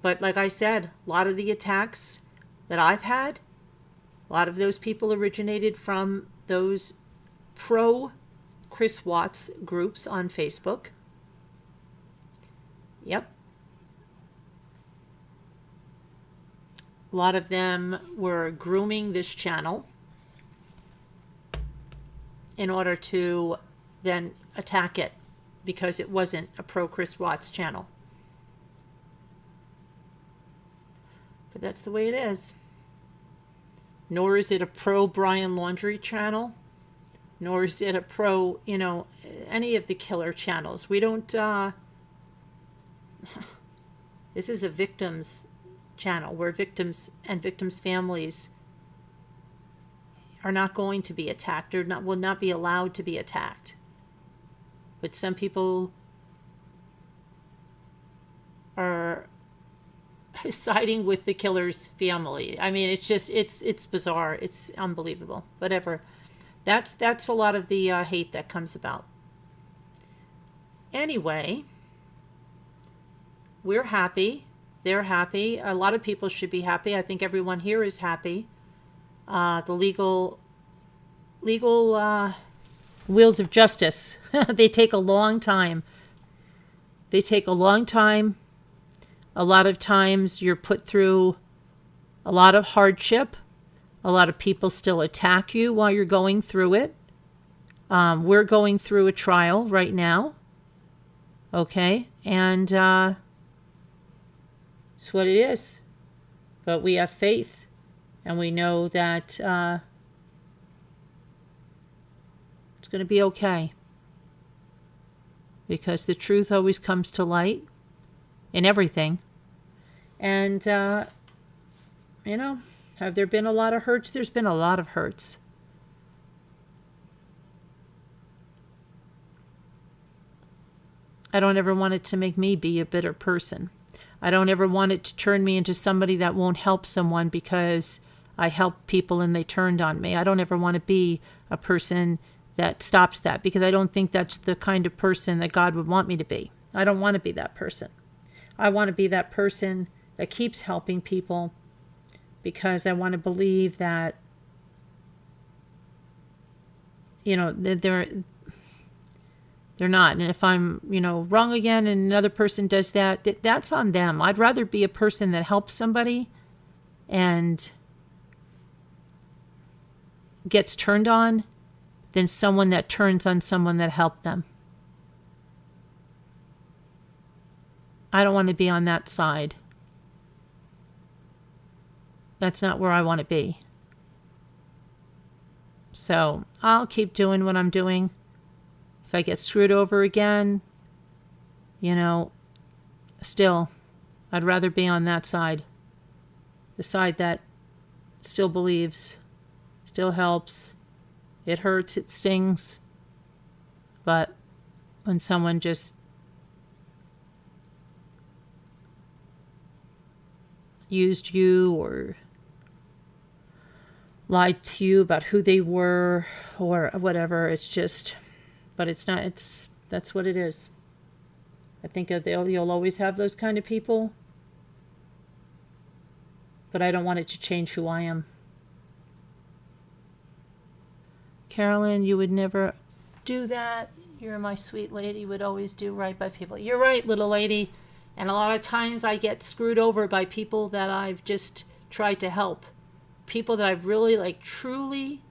But like I said, a lot of the attacks that I've had, a lot of those people originated from those pro Chris Watts groups on Facebook. Yep. A lot of them were grooming this channel in order to then attack it, because it wasn't a pro Chris Watts channel. But that's the way it is. Nor is it a pro Brian Laundrie channel, nor is it a pro, any of the killer channels. We don't, this is a victims channel where victims and victims' families are not going to be attacked, or will not be allowed to be attacked. But some people are siding with the killer's family. I mean, it's bizarre. It's unbelievable. Whatever. That's a lot of the hate that comes about. Anyway, we're happy. They're happy. A lot of people should be happy. I think everyone here is happy. The legal wheels of justice, they take a long time. They take a long time. A lot of times you're put through a lot of hardship. A lot of people still attack you while you're going through it. We're going through a trial right now. Okay? And it's what it is. But we have faith. And we know that it's going to be okay. Because the truth always comes to light in everything. And, have there been a lot of hurts? There's been a lot of hurts. I don't ever want it to make me be a bitter person. I don't ever want it to turn me into somebody that won't help someone because I helped people and they turned on me. I don't ever want to be a person that stops that, because I don't think that's the kind of person that God would want me to be. I don't want to be that person. I want to be that person that keeps helping people, because I want to believe that, there They're not. And if I'm, wrong again and another person does that, that's on them. I'd rather be a person that helps somebody and gets turned on than someone that turns on someone that helped them. I don't want to be on that side. That's not where I want to be. So I'll keep doing what I'm doing. If I get screwed over again, still, I'd rather be on that side. The side that still believes, still helps. It hurts, it stings. But when someone just used you or lied to you about who they were or whatever, it's just, but it's not, that's what it is. I think you'll always have those kind of people, but I don't want it to change who I am. Carolyn, you would never do that. You're my sweet lady, would always do right by people. You're right, little lady. And a lot of times I get screwed over by people that I've just tried to help. People that I've really, truly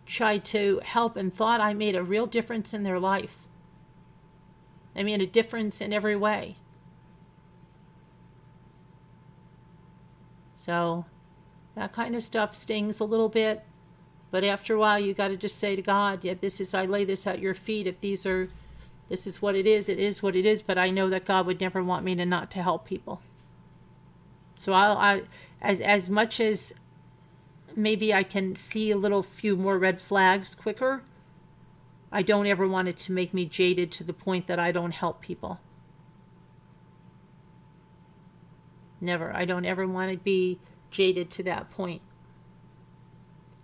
tried to help and thought I made a real difference in their life. I mean, a difference in every way. So that kind of stuff stings a little bit. But after a while, you got to just say to God, yeah, I lay this at your feet. If this is what it is what it is. But I know that God would never want me not to help people. So as much as maybe I can see a few more red flags quicker, I don't ever want it to make me jaded to the point that I don't help people. Never. I don't ever want to be jaded to that point.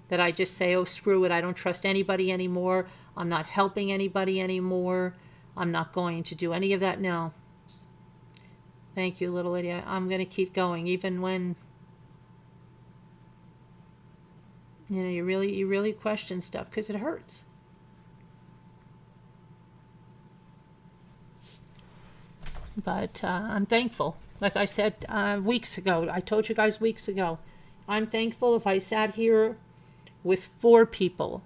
That I just say, oh, screw it. I don't trust anybody anymore. I'm not helping anybody anymore. I'm not going to do any of that. No. Thank you, little lady. I'm going to keep going, even when, you really question stuff because it hurts. But I'm thankful. Like I said weeks ago, I told you guys weeks ago, I'm thankful if I sat here with 4 people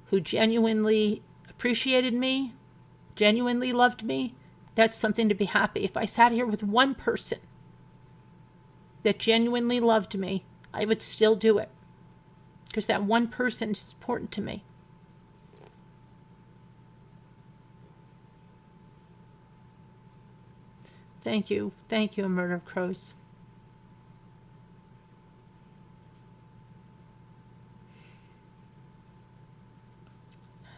who genuinely appreciated me, genuinely loved me. That's something to be happy. If I sat here with 1 person that genuinely loved me, I would still do it. Because that 1 person is important to me. Thank you. Thank you, Murder of Crows.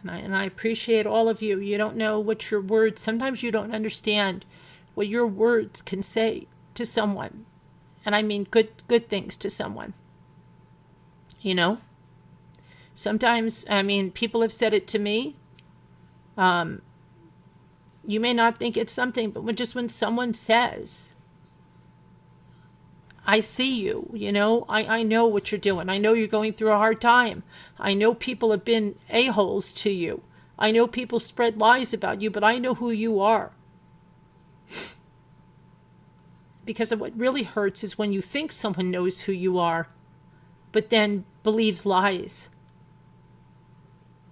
And I appreciate all of you. You don't know what your words, sometimes you don't understand what your words can say to someone. And I mean good things to someone. Sometimes, people have said it to me. You may not think it's something, but when someone says, I see you, I know what you're doing. I know you're going through a hard time. I know people have been a-holes to you. I know people spread lies about you, but I know who you are. Because what really hurts is when you think someone knows who you are, but then believes lies.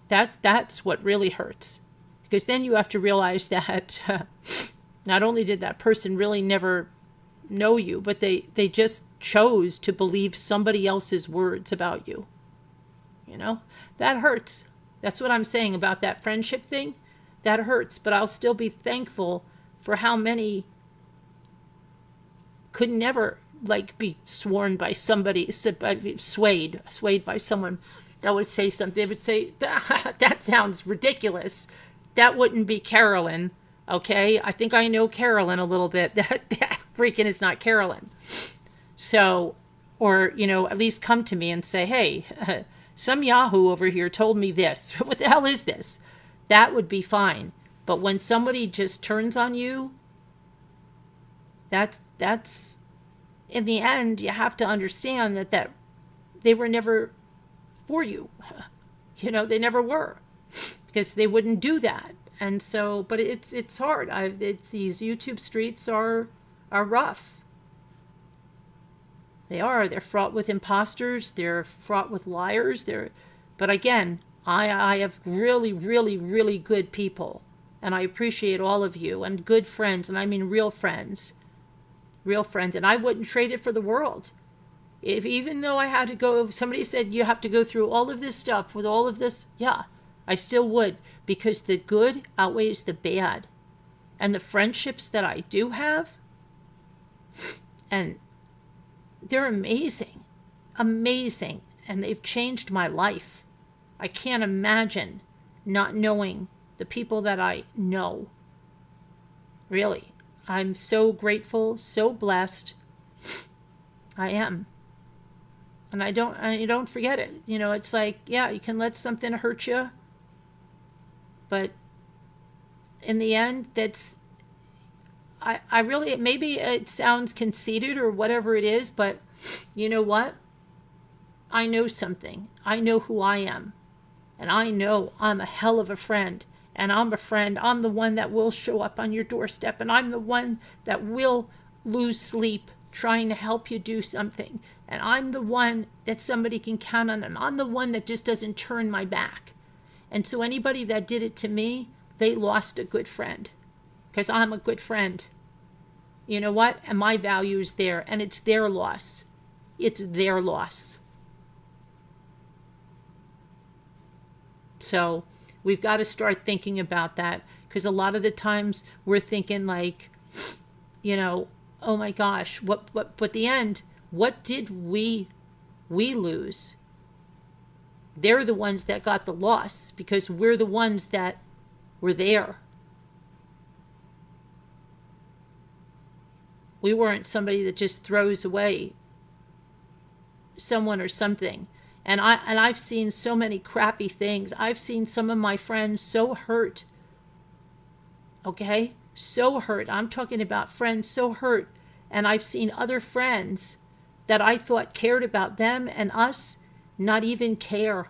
That's what really hurts. Because then you have to realize that not only did that person really never know you, but they just chose to believe somebody else's words about you. That hurts. That's what I'm saying about that friendship thing. That hurts, but I'll still be thankful for how many could never be sworn by somebody, swayed by someone that would say something. They would say, that sounds ridiculous. That wouldn't be Carolyn. Okay, I think I know Carolyn a little bit. That freaking is not Carolyn. So, or, at least come to me and say, hey, some Yahoo over here told me this. What the hell is this? That would be fine. But when somebody just turns on you, that's in the end, you have to understand that they were never for you. They never were. Because they wouldn't do that. And so, but it's hard. It's these YouTube streets are rough. They are. They're fraught with imposters. They're fraught with liars. But again, I have really, really, really good people, and I appreciate all of you, and good friends, and I mean real friends, and I wouldn't trade it for the world. Even though I had to go, somebody said you have to go through all of this stuff with all of this, yeah, I still would, because the good outweighs the bad, and the friendships that I do have, and they're amazing, and they've changed my life. I can't imagine not knowing the people that I know. Really, I'm so grateful, so blessed. I am. And I don't forget it. It's like, yeah, you can let something hurt you, but in the end, I really, maybe it sounds conceited or whatever it is, but you know what? I know something. I know who I am. And I know I'm a hell of a friend. And I'm a friend. I'm the one that will show up on your doorstep. And I'm the one that will lose sleep trying to help you do something. And I'm the one that somebody can count on. And I'm the one that just doesn't turn my back. And so anybody that did it to me, they lost a good friend. Because I'm a good friend. You know what? And my value is there. And it's their loss. It's their loss. So we've got to start thinking about that, because a lot of the times we're thinking like, oh my gosh, but the end, what did we lose? They're the ones that got the loss, because we're the ones that were there. We weren't somebody that just throws away someone or something. And I've seen so many crappy things. I've seen some of my friends so hurt. Okay? So hurt. I'm talking about friends so hurt. And I've seen other friends that I thought cared about them and us not even care.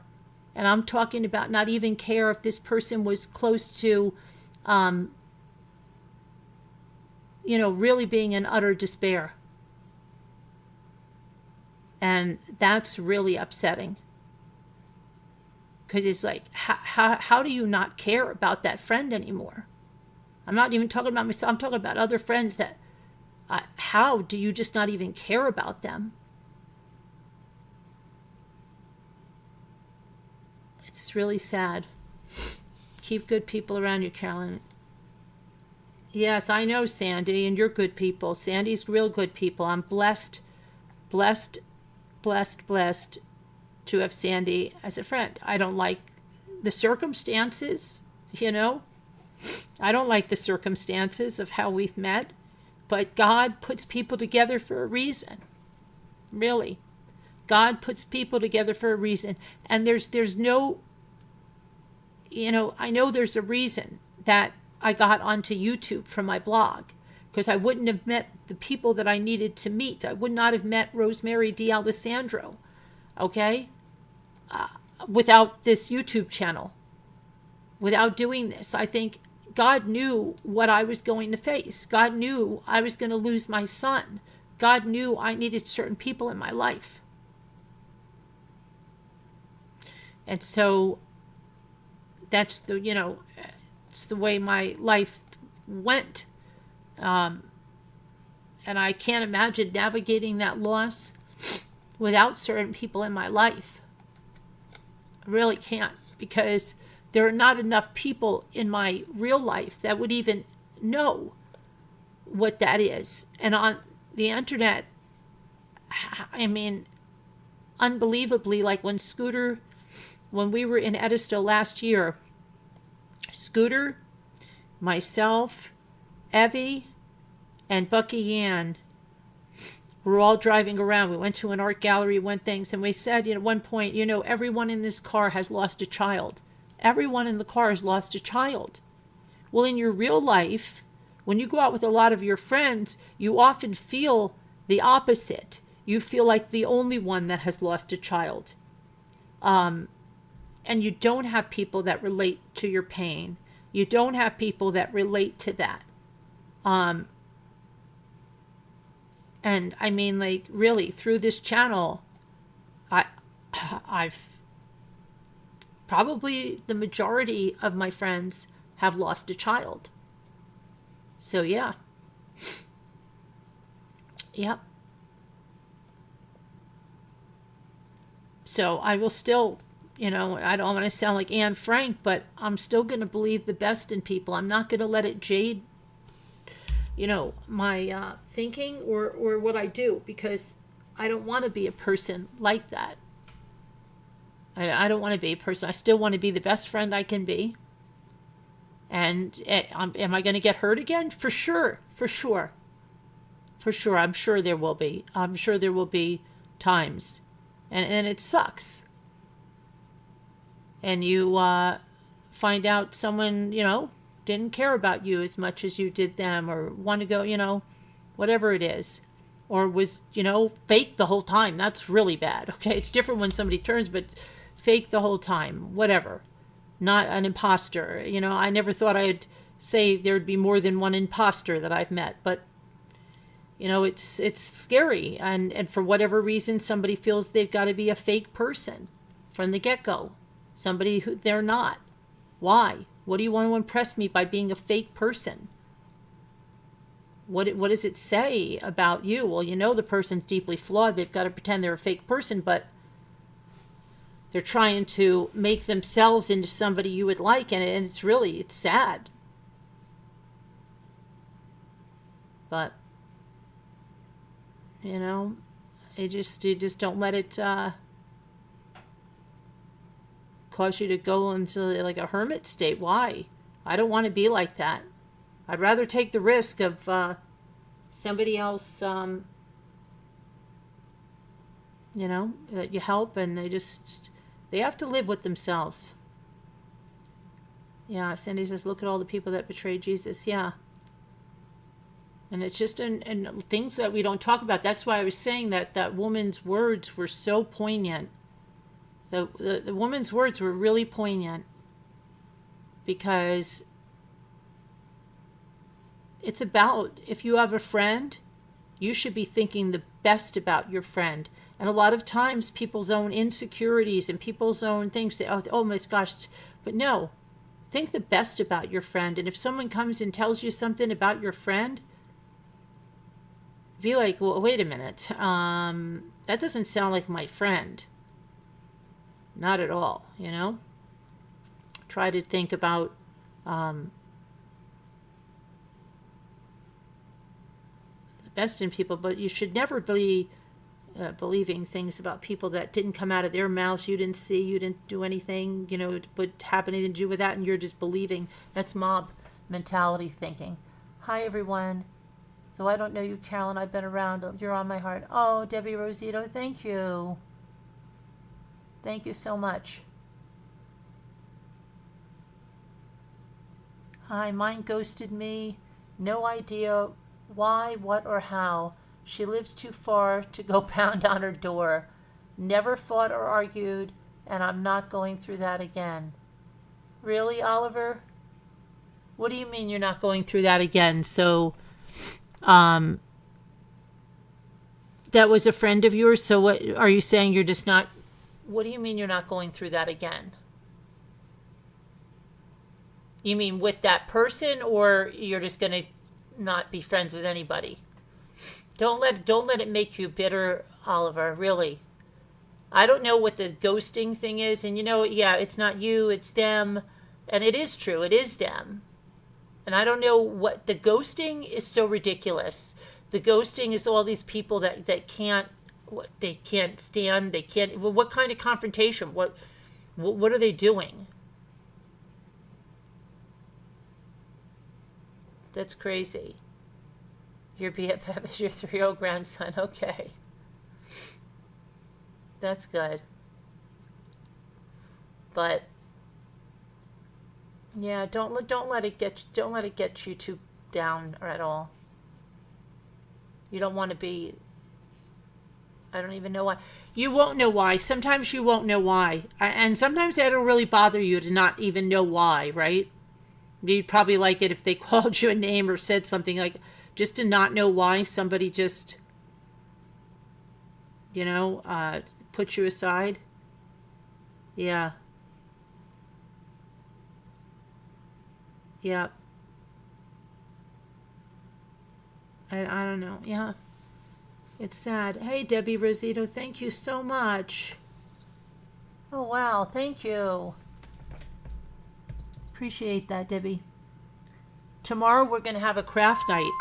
And I'm talking about not even care if this person was close to, really being in utter despair. And that's really upsetting. Because it's like, how do you not care about that friend anymore? I'm not even talking about myself. I'm talking about other friends that, how do you just not even care about them? It's really sad. Keep good people around you, Carolyn. Yes, I know, Sandy, and you're good people. Sandy's real good people. I'm blessed to have Sandy as a friend. I don't like the circumstances, I don't like the circumstances of how we've met, but God puts people together for a reason. Really. God puts people together for a reason. And there's no, I know there's a reason that I got onto YouTube from my blog, because I wouldn't have met the people that I needed to meet. I would not have met Rosemary D'Alessandro, okay, without this YouTube channel, without doing this. I think God knew what I was going to face. God knew I was going to lose my son. God knew I needed certain people in my life. And so that's it's the way my life went. And I can't imagine navigating that loss without certain people in my life. I really can't, because there are not enough people in my real life that would even know what that is. And on the internet, I mean, unbelievably, like when we were in Edisto last year, Scooter, myself, Evie, and Bucky Yan were all driving around. We went to an art gallery, went things, and we said, at one point, everyone in this car has lost a child. Everyone in the car has lost a child. Well, in your real life, when you go out with a lot of your friends, you often feel the opposite. You feel like the only one that has lost a child. And you don't have people that relate to your pain. You don't have people that relate to that. And I mean, like, really, through this channel, I've probably the majority of my friends have lost a child. So yeah. Yep. So I will still, I don't want to sound like Anne Frank, but I'm still going to believe the best in people. I'm not going to let it jade, my thinking or what I do, because I don't want to be a person like that. I don't want to be a person. I still want to be the best friend I can be. And am I going to get hurt again? For sure. I'm sure there will be. I'm sure there will be times. And it sucks. And you find out someone, didn't care about you as much as you did them, or want to go, whatever it is. Or was, fake the whole time. That's really bad. Okay, it's different when somebody turns, but fake the whole time. Whatever. Not an imposter. I never thought I'd say there'd be more than one imposter that I've met, but it's scary, and for whatever reason, somebody feels they've got to be a fake person from the get-go. Somebody who they're not. Why? What do you want to impress me by being a fake person? What does it say about you? Well, the person's deeply flawed. They've got to pretend they're a fake person, but they're trying to make themselves into somebody you would like, and it's sad. But you just don't let it cause you to go into like a hermit state. Why? I don't want to be like that. I'd rather take the risk of somebody else, that you help, and they have to live with themselves. Yeah, Cindy says, look at all the people that betrayed Jesus. Yeah. And it's just and things that we don't talk about. That's why I was saying that woman's words were so poignant. The woman's words were really poignant, because it's about, if you have a friend, you should be thinking the best about your friend. And a lot of times people's own insecurities and people's own things say, oh my gosh, but no, think the best about your friend. And if someone comes and tells you something about your friend, be like, well, wait a minute. That doesn't sound like my friend. Not at all, Try to think about the best in people, but you should never be believing things about people that didn't come out of their mouths. You didn't see, you didn't do anything, would have anything to do with that, and you're just believing. That's mob mentality thinking. Hi, everyone. Though I don't know you, Carolyn, I've been around. You're on my heart. Oh, Debbie Rosito, thank you. Thank you so much. Hi, mine ghosted me. No idea why, what, or how. She lives too far to go pound on her door. Never fought or argued, and I'm not going through that again. Really, Oliver? What do you mean you're not going through that again? So, that was a friend of yours, so what are you saying? You're just not, what do you mean you're not going through that again? You mean with that person, or you're just going to not be friends with anybody? Don't let it make you bitter, Oliver, really. I don't know what the ghosting thing is, and yeah, it's not you, it's them, and it is true, it is them. And I don't know what the ghosting is. So ridiculous. The ghosting is all these people that can't, they can't stand, they can't, well, what kind of confrontation? What are they doing? That's crazy. Your BFF is your 3-year-old grandson. Okay. That's good. But yeah, don't let it get you too down or at all. You don't want to be, I don't even know why. You won't know why. Sometimes you won't know why. And sometimes that'll really bother you to not even know why, right? You'd probably like it if they called you a name or said something like, just to not know why somebody just, put you aside. Yeah. Yeah. I don't know. Yeah. It's sad. Hey, Debbie Rosito, thank you so much. Oh, wow. Thank you. Appreciate that, Debbie. Tomorrow we're going to have a craft night.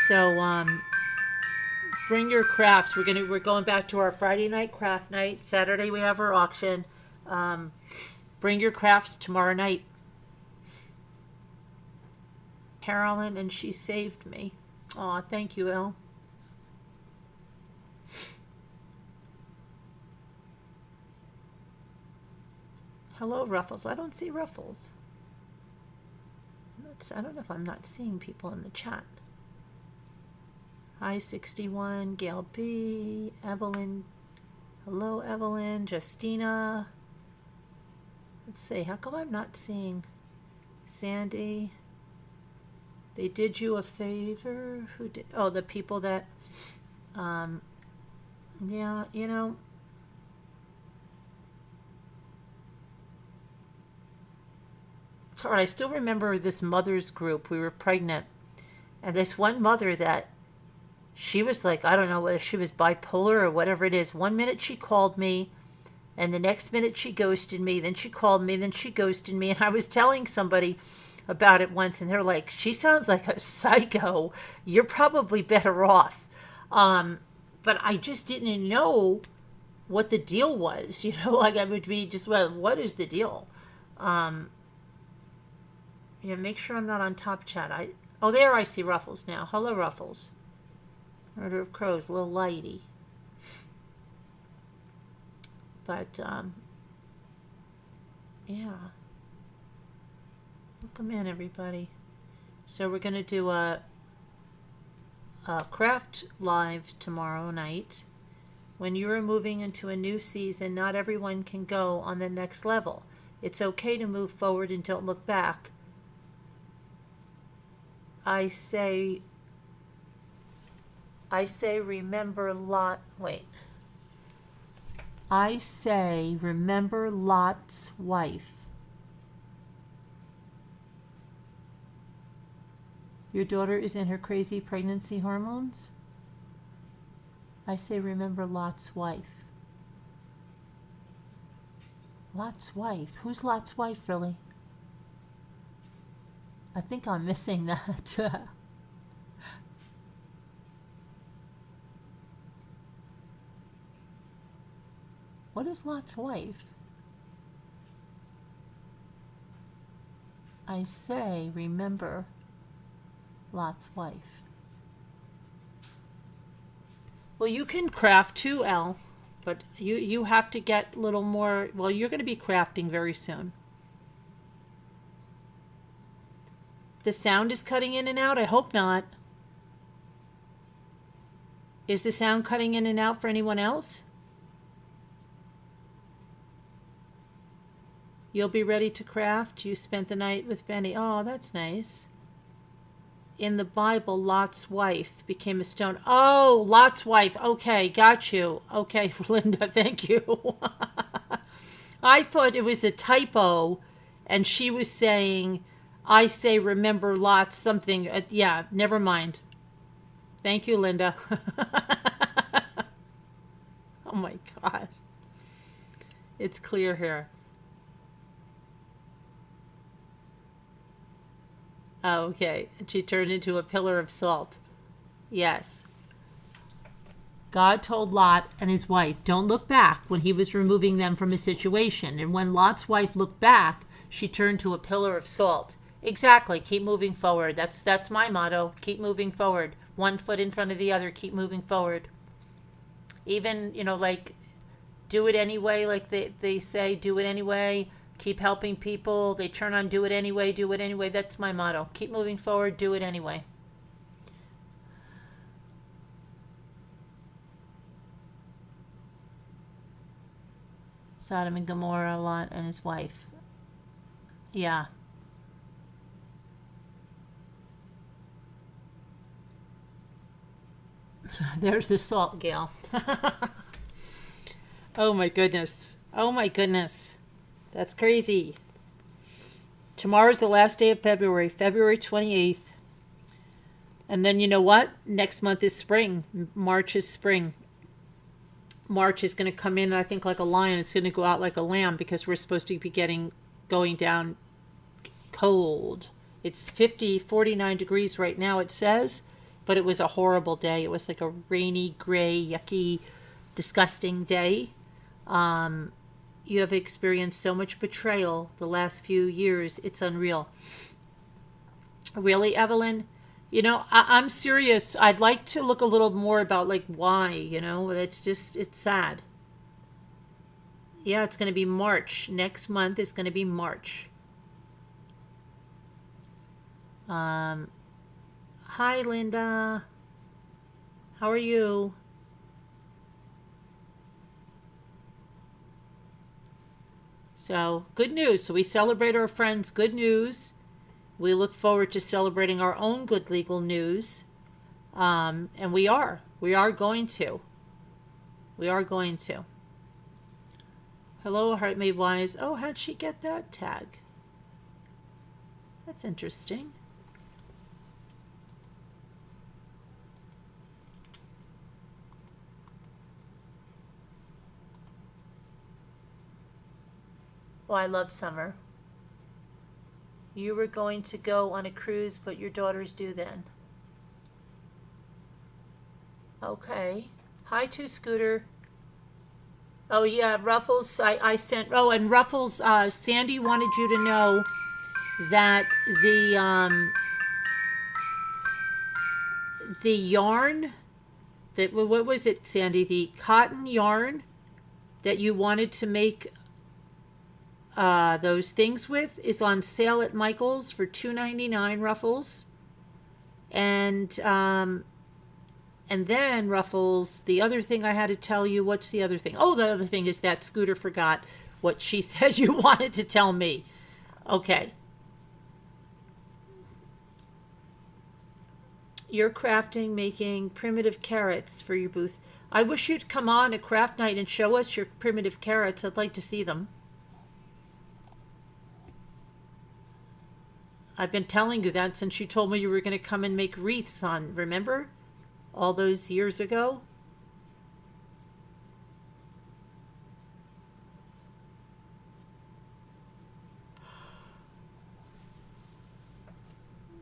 So, bring your crafts. We're going back to our Friday night craft night. Saturday we have our auction. Bring your crafts tomorrow night. Carolyn, and she saved me. Aw, thank you, Elle. Hello, Ruffles. I don't see Ruffles. I don't know if I'm not seeing people in the chat. Hi, 61, Gail B, Evelyn. Hello, Evelyn, Justina. Let's see, how come I'm not seeing Sandy? They did you a favor? Who did? Oh, the people that, yeah, It's hard. I still remember this mother's group. We were pregnant. And this one mother that, she was like, I don't know whether she was bipolar or whatever it is. One minute she called me, and the next minute she ghosted me. Then she called me, then she ghosted me. And I was telling somebody about it once, and they're like, she sounds like a psycho. You're probably better off. But I just didn't know what the deal was. Like I would be just, well, what is the deal? Make sure I'm not on top chat. Oh, there I see Ruffles now. Hello, Ruffles. Murder of Crows, a little lighty. But, yeah. Welcome in, everybody. So we're going to do a craft live tomorrow night. When you are moving into a new season, not everyone can go on the next level. It's okay to move forward and don't look back. I say remember remember Lot's wife. Your daughter is in her crazy pregnancy hormones? I say remember Lot's wife. Lot's wife? Who's Lot's wife, really? I think I'm missing that. What is Lot's wife? I say, remember Lot's wife. Well, you can craft too, Elle, but you have to get a little more. Well, you're going to be crafting very soon. The sound is cutting in and out? I hope not. Is the sound cutting in and out for anyone else? You'll be ready to craft? You spent the night with Benny. Oh, that's nice. In the Bible, Lot's wife became a stone. Oh, Lot's wife. Okay, got you. Okay, Linda, thank you. I thought it was a typo, and she was saying, I say remember Lot's something. Yeah, never mind. Thank you, Linda. Oh my gosh. It's clear here. Oh, okay. She turned into a pillar of salt. Yes. God told Lot and his wife, don't look back when he was removing them from a situation. And when Lot's wife looked back, she turned to a pillar of salt. Exactly. Keep moving forward. That's my motto. Keep moving forward. One foot in front of the other. Keep moving forward. Even, like, do it anyway. Like they say, do it anyway. Keep helping people. They turn on do it anyway, do it anyway. That's my motto. Keep moving forward. Do it anyway. Sodom and Gomorrah, Lot and his wife. Yeah. There's the salt, Gail. Oh my goodness. Oh my goodness. That's crazy. Tomorrow's the last day of February, February 28th. And then you know what? Next month is spring. March is spring. March is going to come in, I think, like a lion. It's going to go out like a lamb because we're supposed to be going down cold. It's 49 degrees right now, it says, but it was a horrible day. It was like a rainy, gray, yucky, disgusting day. You have experienced so much betrayal the last few years. It's unreal. Really, Evelyn? You know, I'm serious. I'd like to look a little more about, like, why, you know? It's sad. Yeah, it's going to be March. Next month is going to be March. Hi, Linda. How are you? So, good news. So we celebrate our friends' good news. We look forward to celebrating our own good legal news. And we are. We are going to. We are going to. Hello, Heart Made Wise. Oh, how'd she get that tag? That's interesting. Oh, I love summer. You were going to go on a cruise, but your daughters do then. Okay. Hi, to Scooter. Oh, yeah, Ruffles, I sent... Oh, and Ruffles, Sandy wanted you to know that the yarn, what was it, Sandy? The cotton yarn that you wanted to make those things with is on sale at Michael's for $2.99, Ruffles. And then, Ruffles, the other thing I had to tell you, what's the other thing? Oh, the other thing is that Scooter forgot what she said you wanted to tell me. Okay. You're crafting, making primitive carrots for your booth. I wish you'd come on a craft night and show us your primitive carrots. I'd like to see them. I've been telling you that since you told me you were going to come and make wreaths on, remember? All those years ago?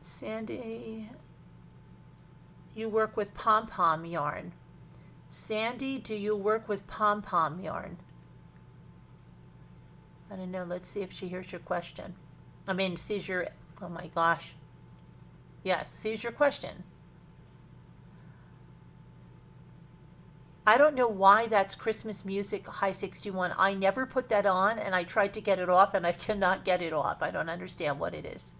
Sandy, you work with pom-pom yarn. Sandy, do you work with pom-pom yarn? I don't know. Let's see if she hears your question. I mean, sees your... Oh my gosh. Yes, sees your question. I don't know why that's Christmas music, High 61. I never put that on, and I tried to get it off, and I cannot get it off. I don't understand what it is.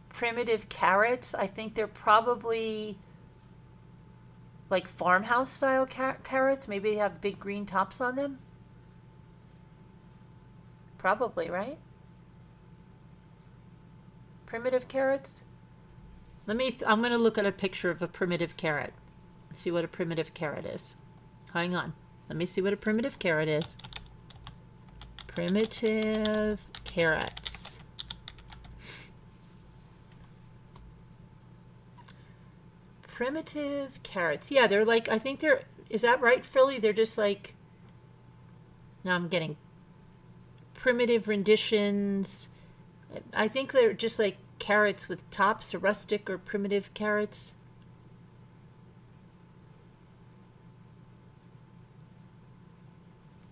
Primitive carrots, I think they're probably like farmhouse style carrots. Maybe they have big green tops on them. Probably, right? Primitive carrots? I'm going to look at a picture of a primitive carrot. See what a primitive carrot is. Hang on. Let me see what a primitive carrot is. Primitive carrots. Primitive carrots. Yeah, they're like, I think they're, is that right, Philly? They're just like, now I'm getting primitive renditions. I think they're just like carrots with tops, or rustic or primitive carrots.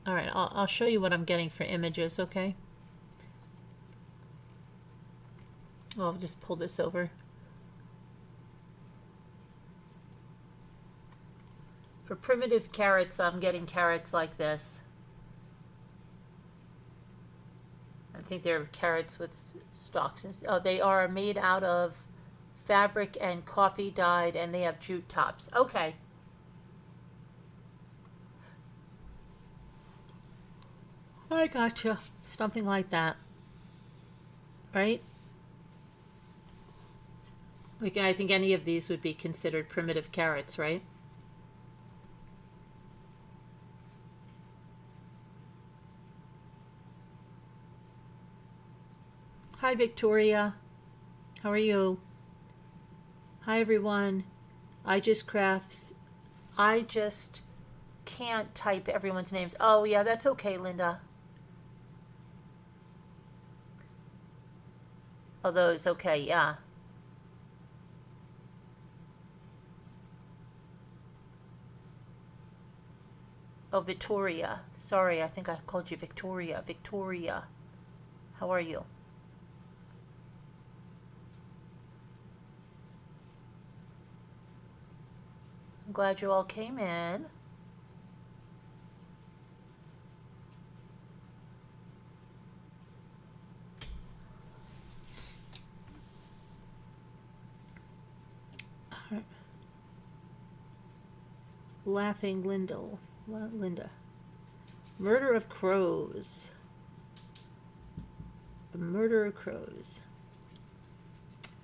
All right, I'll show you what I'm getting for images, okay? I'll just pull this over. For primitive carrots, I'm getting carrots like this. I think they're carrots with stalks. Oh, they are made out of fabric and coffee dyed, and they have jute tops. Okay. I gotcha. Something like that. Right? Like, I think any of these would be considered primitive carrots, right? Hi, Victoria. How are you? Hi, everyone. I just can't type everyone's names. Oh, yeah, that's okay, Linda. Oh, those, okay, yeah. Oh, Victoria. Sorry, I think I called you Victoria. Victoria. How are you? I'm glad you all came in. Laughing Lindell. Linda. Murder of crows. A murder of crows.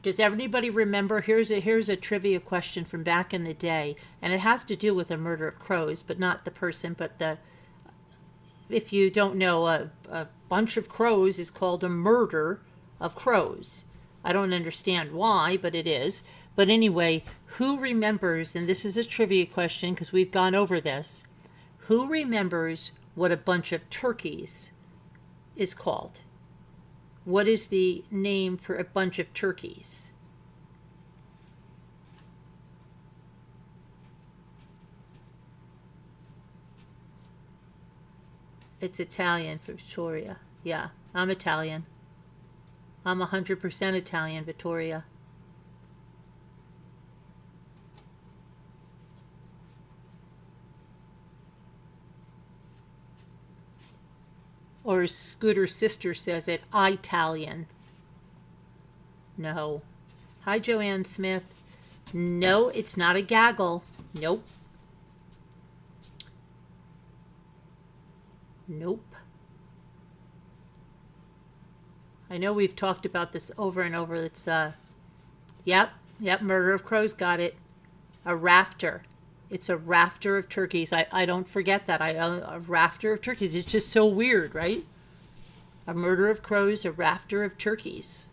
Does everybody remember? Here's a trivia question from back in the day, and it has to do with a murder of crows, but not the person, but the. If you don't know, a bunch of crows is called a murder of crows. I don't understand why, but it is. But anyway, who remembers, and this is a trivia question because we've gone over this, who remembers what a bunch of turkeys is called? What is the name for a bunch of turkeys? It's Italian for Victoria. Yeah, I'm Italian. I'm 100% Italian, Victoria. Or as Scooter's sister says it, Italian. No. Hi, Joanne Smith. No, it's not a gaggle. Nope. Nope. I know we've talked about this over and over. It's, yep, Murder of Crows, got it. A rafter. It's a rafter of turkeys. I don't forget that. A rafter of turkeys. It's just so weird, right? A murder of crows, a rafter of turkeys.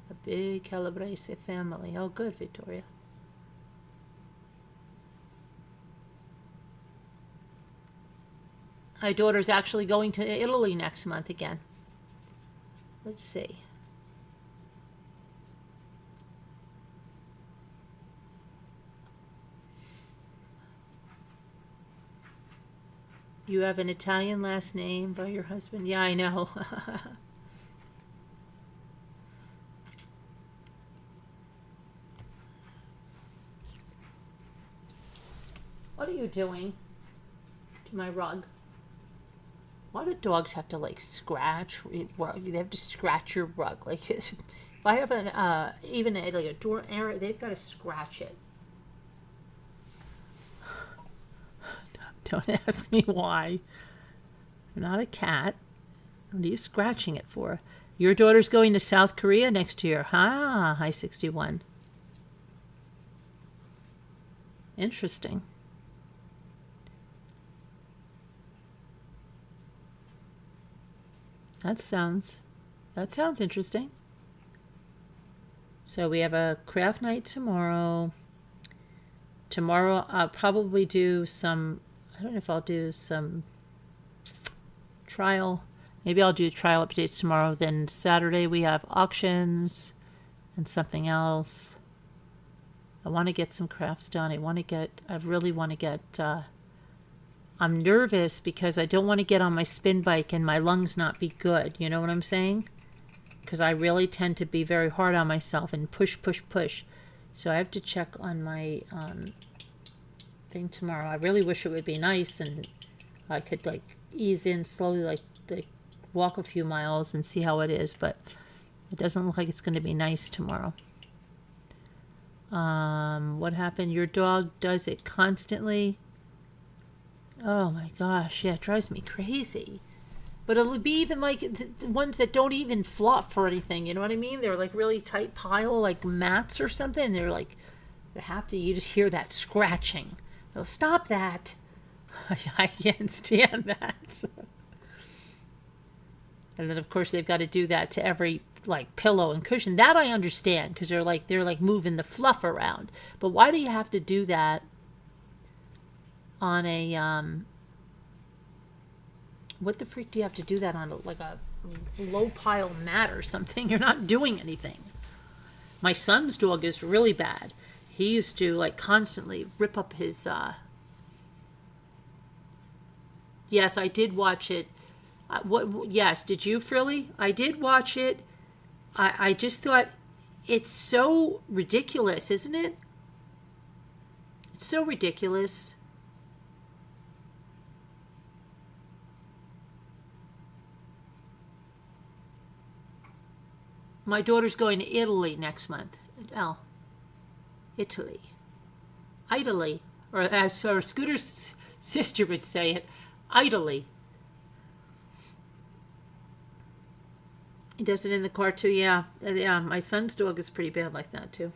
A big Calabrese family. Oh, good, Victoria. My daughter's actually going to Italy next month again. Let's see. You have an Italian last name by your husband? Yeah, I know. What are you doing to my rug? Why do dogs have to like scratch? They have to scratch your rug. Like if I have an even like a door area, they've got to scratch it. Don't ask me why. I'm not a cat. What are you scratching it for? Your daughter's going to South Korea next year. Hi 61. Interesting. That sounds interesting. So we have a craft night tomorrow. Tomorrow I'll probably do some, I don't know if I'll do some trial. Maybe I'll do trial updates tomorrow. Then Saturday we have auctions and something else. I want to get some crafts done. I really want to get, I'm nervous because I don't want to get on my spin bike and my lungs not be good. You know what I'm saying? Because I really tend to be very hard on myself and push. So I have to check on my thing tomorrow. I really wish it would be nice and I could like ease in slowly, like walk a few miles and see how it is. But it doesn't look like it's going to be nice tomorrow. What happened? Your dog does it constantly. Oh my gosh, yeah, it drives me crazy. But it'll be even like the ones that don't even fluff or anything, you know what I mean? They're like really tight pile, like mats or something. They're like, you just hear that scratching. Oh, stop that. I can't stand that. And then of course they've got to do that to every like pillow and cushion. That I understand because they're like moving the fluff around. But why do you have to do that on a what the freak do you have to do that on like a low pile mat or something? You're not doing anything. My son's dog is really bad. He used to like constantly rip up his Yes, I did watch it. Yes, did you, Frilly? I did watch it. I just thought it's so ridiculous, isn't it? It's so ridiculous. My daughter's going to Italy next month. Oh, Italy. Italy. Or as Scooter's sister would say it, Italy. He does it in the car too, yeah. Yeah, my son's dog is pretty bad like that too.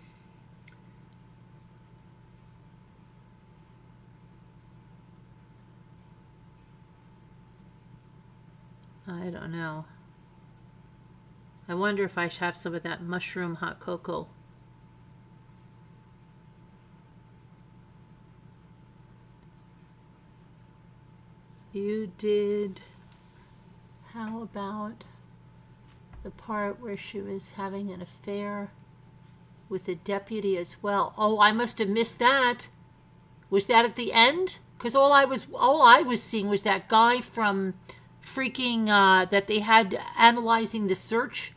I don't know. I wonder if I should have some of that mushroom hot cocoa. You did. How about the part where she was having an affair with a deputy as well? Oh, I must have missed that. Was that at the end? Because all I was seeing was that guy from freaking that they had analyzing the search.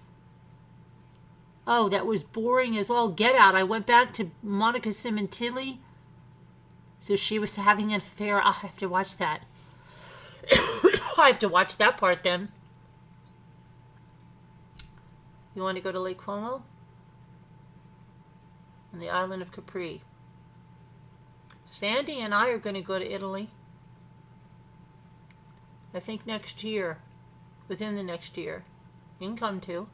Oh, that was boring as all get out. I went back to Monica Simontilli. So she was having an affair. I'll have to watch that. I have to watch that part then. You want to go to Lake Como? And the island of Capri. Sandy and I are going to go to Italy. I think next year. Within the next year. You can come too.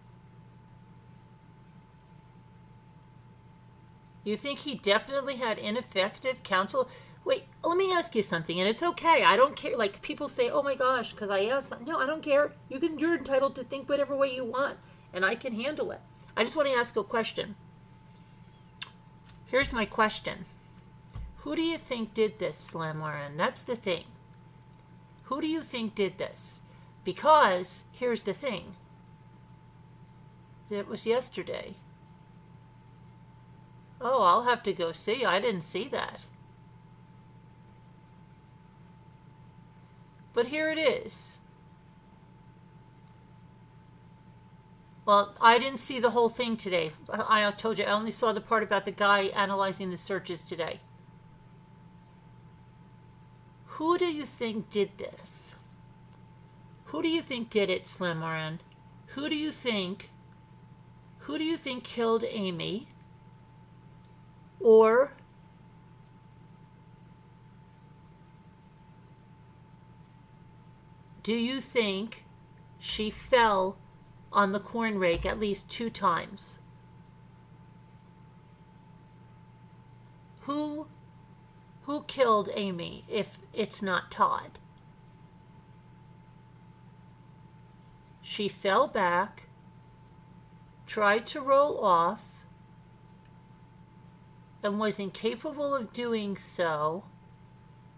You think he definitely had ineffective counsel? Wait, let me ask you something, and it's okay. I don't care. Like, people say, oh my gosh, because I asked. No, I don't care. You're entitled to think whatever way you want, and I can handle it. I just want to ask a question. Here's my question. Who do you think did this, Slam Lauren? That's the thing. Who do you think did this? Because, here's the thing. It was yesterday. Oh, I'll have to go see. I didn't see that. But here it is. Well, I didn't see the whole thing today. I told you, I only saw the part about the guy analyzing the searches today. Who do you think did this? Who do you think did it, Slim Moran? Who do you think killed Amy? Or do you think she fell on the corn rake at least 2 times? Who killed Amy if it's not Todd? She fell back, tried to roll off, and was incapable of doing so,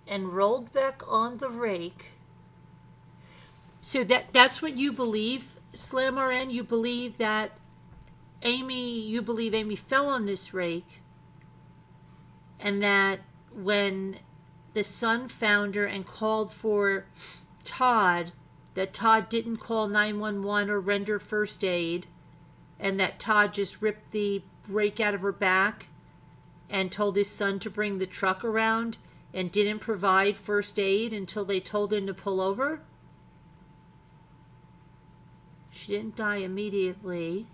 and rolled back on the rake. So that's what you believe, Slam RN? You believe that Amy fell on this rake, and that when the son found her and called for Todd, that Todd didn't call 911 or render first aid, and that Todd just ripped the rake out of her back and told his son to bring the truck around and didn't provide first aid until they told him to pull over? She didn't die immediately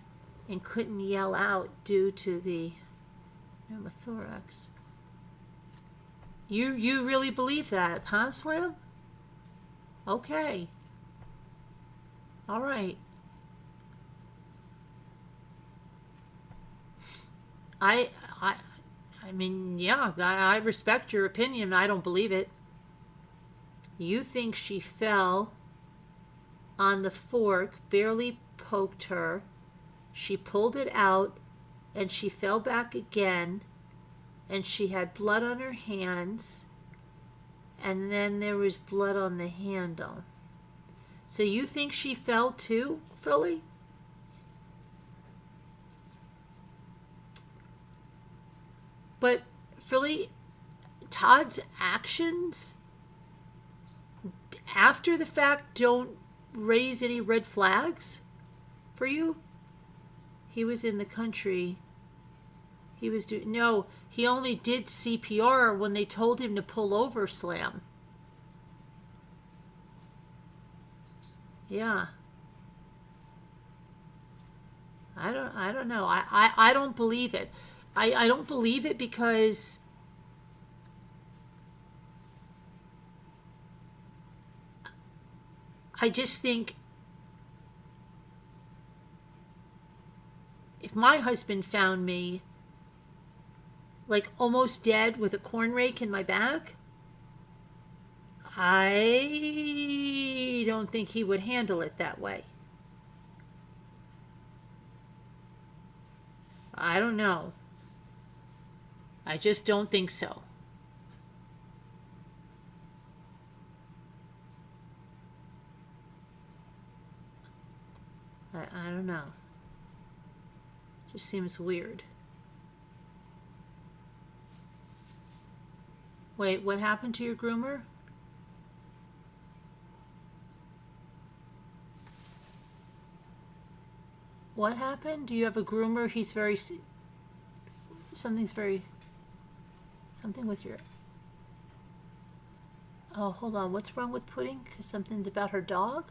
and couldn't yell out due to the pneumothorax. You really believe that, huh, Slam? Okay. All right. I I I mean, yeah, I respect your opinion. I don't believe it. You think she fell on the fork, barely poked her. She pulled it out and she fell back again and she had blood on her hands and then there was blood on the handle. So you think she fell too, Philly? But Philly, Todd's actions after the fact don't raise any red flags for you? He was in the country. He was doing, no, he only did CPR when they told him to pull over, Slam. Yeah. I don't know. I don't believe it. I don't believe it because I just think if my husband found me like almost dead with a corn rake in my back, I don't think he would handle it that way. I don't know. I just don't think so. I don't know. Just seems weird. Wait, what happened to your groomer? What happened? Do you have a groomer? He's very... Something with your... Oh, hold on. What's wrong with Pudding? Because something's about her dog?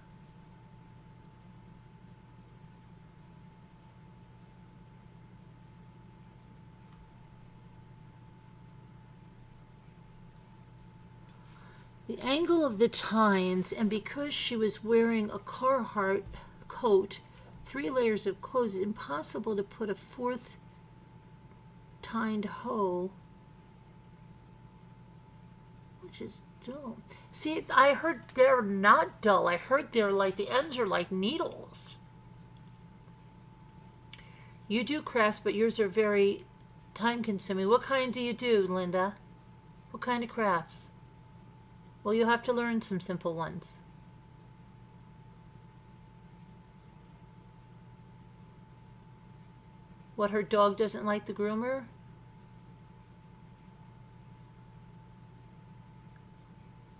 The angle of the tines, and because she was wearing a Carhartt coat, 3 layers of clothes, it's impossible to put a 4th tined hoe, which is dull. See, I heard they're not dull. I heard they're like, the ends are like needles. You do crafts, but yours are very time consuming. What kind do you do, Linda? What kind of crafts? Well, you'll have to learn some simple ones. What, her dog doesn't like the groomer?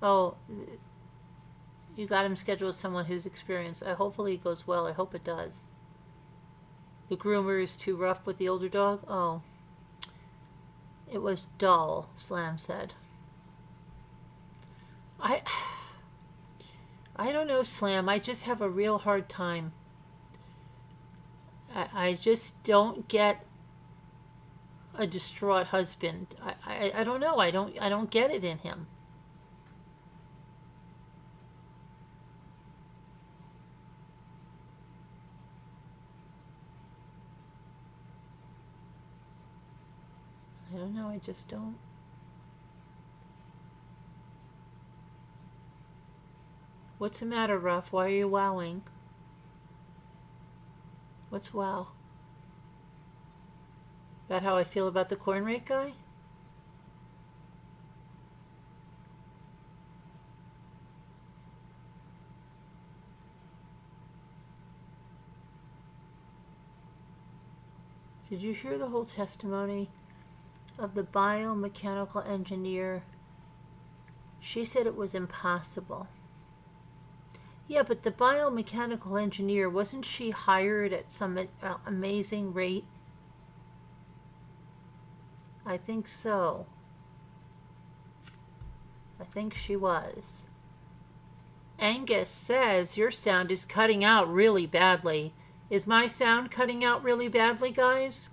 Oh, you got him scheduled with someone who's experienced. Hopefully it goes well. I hope it does. The groomer is too rough with the older dog? Oh. It was dull, Slam said. I don't know, Slam. I just have a real hard time. I just don't get a distraught husband. I don't know. I don't get it in him. I don't know. I just don't. What's the matter, Ruff? Why are you wowing? What's wow? About how I feel about the corn rake guy? Did you hear the whole testimony of the biomechanical engineer? She said it was impossible. Yeah, but the biomechanical engineer, wasn't she hired at some amazing rate? I think so. I think she was. Angus says your sound is cutting out really badly. Is my sound cutting out really badly, guys?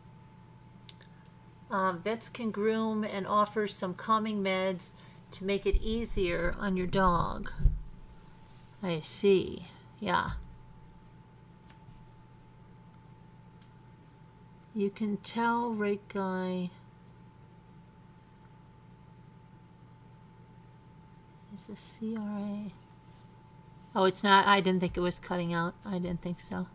Vets can groom and offer some calming meds to make it easier on your dog. I see. Yeah. You can tell rate guy is a CRA. Oh, it's not. I didn't think it was cutting out. I didn't think so.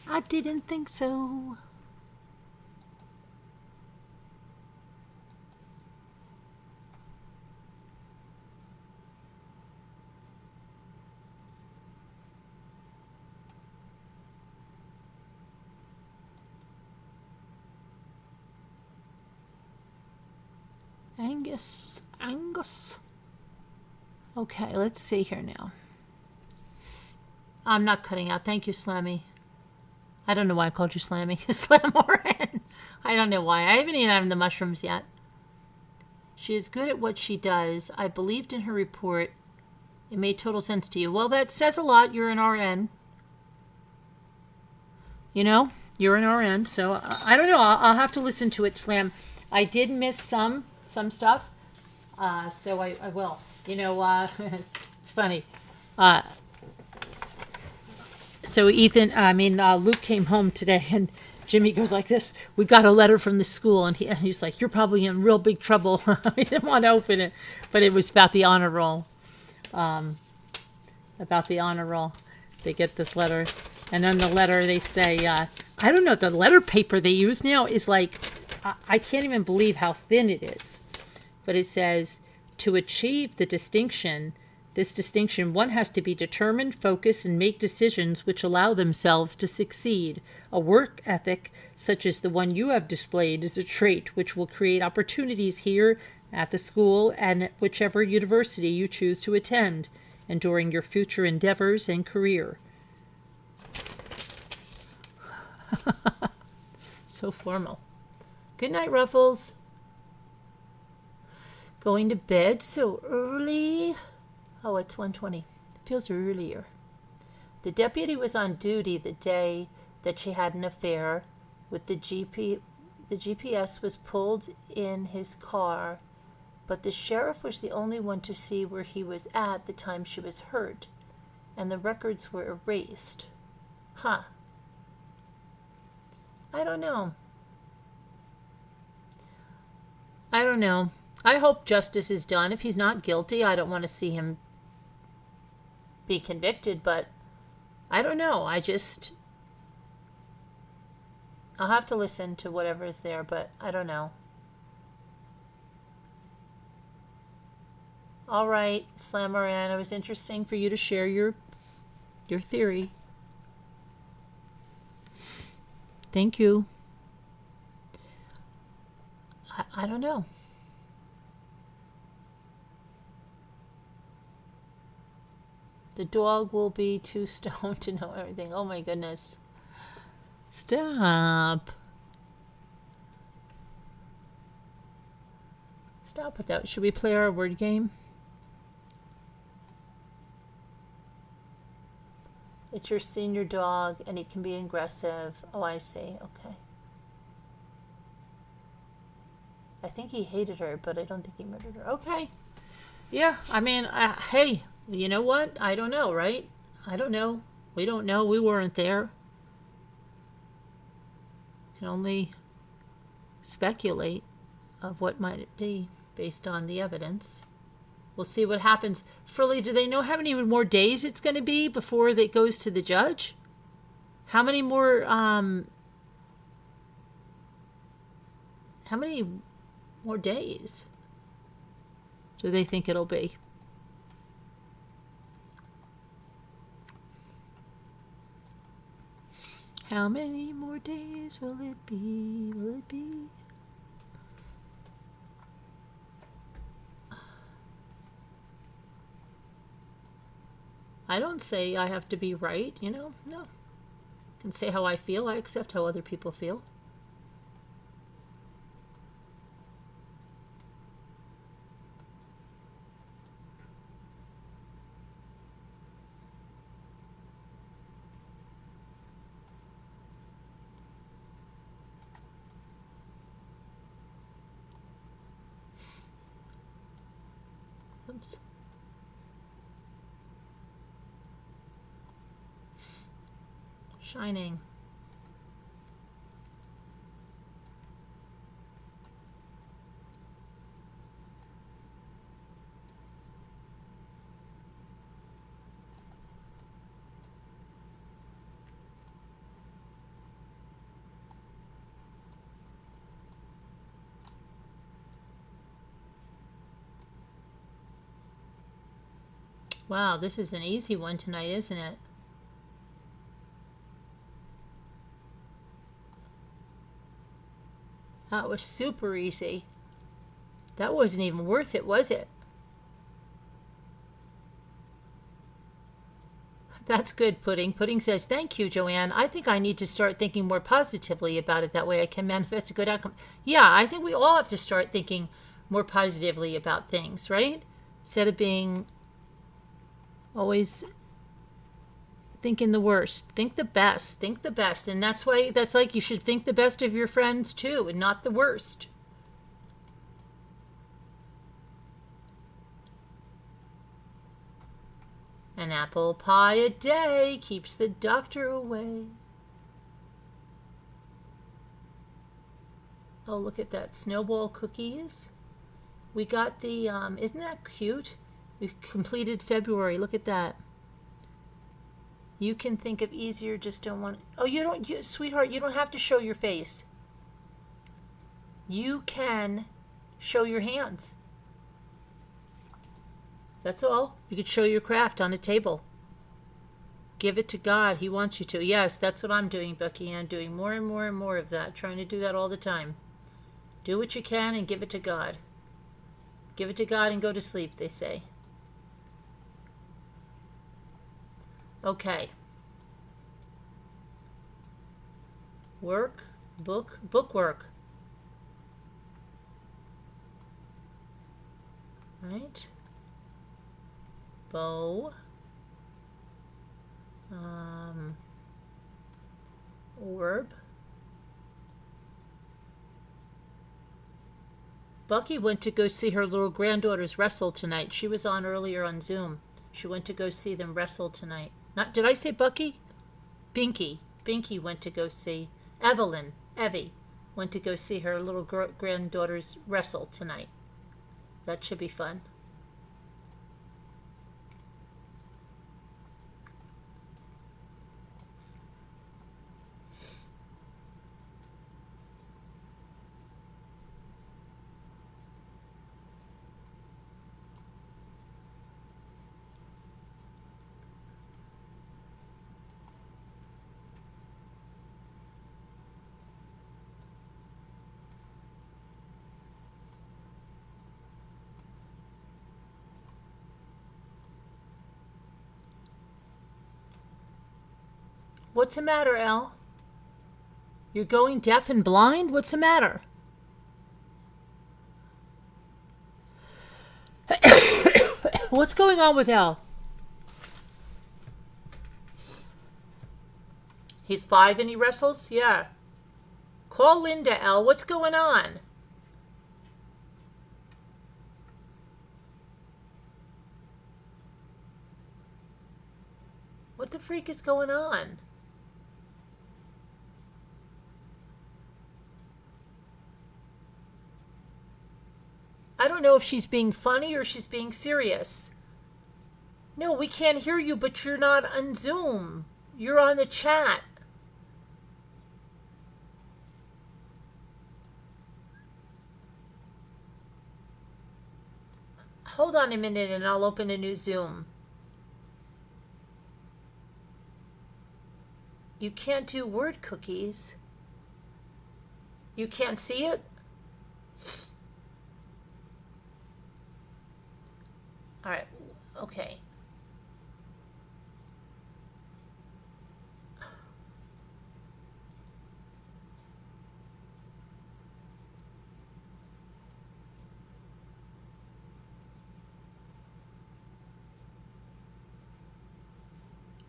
I didn't think so. Angus. Okay, let's see here now. I'm not cutting out. Thank you, Slammy. I don't know why I called you Slammy. Slamoran. I don't know why. I haven't even had the mushrooms yet. She is good at what she does. I believed in her report. It made total sense to you. Well, that says a lot. You're an RN. You know, you're an RN. So I don't know. I'll have to listen to it, Slam. I did miss some stuff. So I will. You know, it's funny. So Luke came home today, and Jimmy goes like this: "We got a letter from the school," and he's like, "You're probably in real big trouble." He didn't want to open it, but it was about the honor roll. They get this letter, and on the letter they say, I don't know, the letter paper they use now is like, I can't even believe how thin it is. But it says, to achieve this distinction, one has to be determined, focused, and make decisions which allow themselves to succeed. A work ethic such as the one you have displayed is a trait which will create opportunities here at the school and at whichever university you choose to attend, and during your future endeavors and career. So formal. Good night, Ruffles. Going to bed so early. Oh, it's 1:20. It feels earlier. The deputy was on duty the day that she had an affair with the GP. The GPS was pulled in his car, but the sheriff was the only one to see where he was at the time she was hurt, and the records were erased. Huh. I don't know. I hope justice is done. If he's not guilty, I don't want to see him be convicted, but I don't know. I'll have to listen to whatever is there, but I don't know. All right, Slamoran, it was interesting for you to share your theory. Thank you. I don't know. The dog will be too stoned to know everything. Oh my goodness. Stop. Stop with that. Should we play our word game? It's your senior dog and it can be aggressive. Oh, I see. Okay. I think he hated her, but I don't think he murdered her. Okay. Yeah, I mean, hey, you know what? I don't know, right? I don't know. We don't know. We weren't there. Can only speculate of what might it be based on the evidence. We'll see what happens. Frilly, do they know how many more days it's going to be before it goes to the judge? How many more days do they think it'll be? How many more days will it be? Will it be? I don't say I have to be right, you know? No. I can say how I feel. I accept how other people feel. sometimes. Shining. Wow, this is an easy one tonight, isn't it? That was super easy. That wasn't even worth it, was it? That's good, Pudding. Pudding says, thank you, Joanne. I think I need to start thinking more positively about it. That way I can manifest a good outcome. Yeah, I think we all have to start thinking more positively about things, right? Instead of being always thinking the worst. Think the best. Think the best. And that's why, that's like, you should think the best of your friends too, and not the worst. An apple pie a day keeps the doctor away. Oh, look at that. Snowball cookies. We got the, isn't that cute? We completed February. Look at that. You can think of easier, just don't want... Oh, you don't, sweetheart, you don't have to show your face. You can show your hands. That's all. You could show your craft on a table. Give it to God. He wants you to. Yes, that's what I'm doing, Becky. I'm doing more and more and more of that. Trying to do that all the time. Do what you can and give it to God. Give it to God and go to sleep, they say. Okay. Work, bookwork. Right. Bow. Orb. Bucky went to go see her little granddaughters wrestle tonight. She was on earlier on Zoom. She went to go see them wrestle tonight. Not, did I say Bucky? Binky. Binky went to go see Evelyn. Evie went to go see her little granddaughters wrestle tonight. That should be fun. What's the matter, Elle? You're going deaf and blind? What's the matter? What's going on with Elle? He's 5 and he wrestles? Yeah. Call Linda, Elle. What's going on? What the freak is going on? I don't know if she's being funny or she's being serious. No, we can't hear you, but you're not on Zoom. You're on the chat. Hold on a minute and I'll open a new Zoom. You can't do word cookies. You can't see it? All right, okay.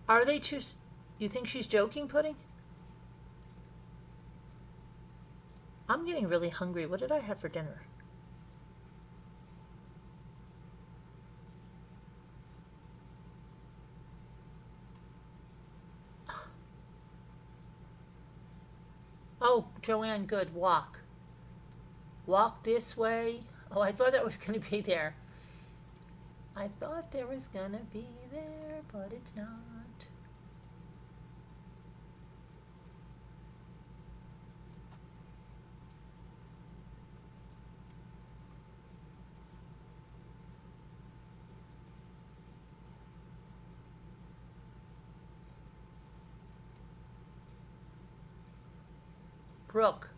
Are they too... You think she's joking, Pudding? I'm getting really hungry. What did I have for dinner? Joanne, good. Walk. Walk this way. Oh, I thought that was going to be there. I thought there was going to be there, but it's not. Brooke.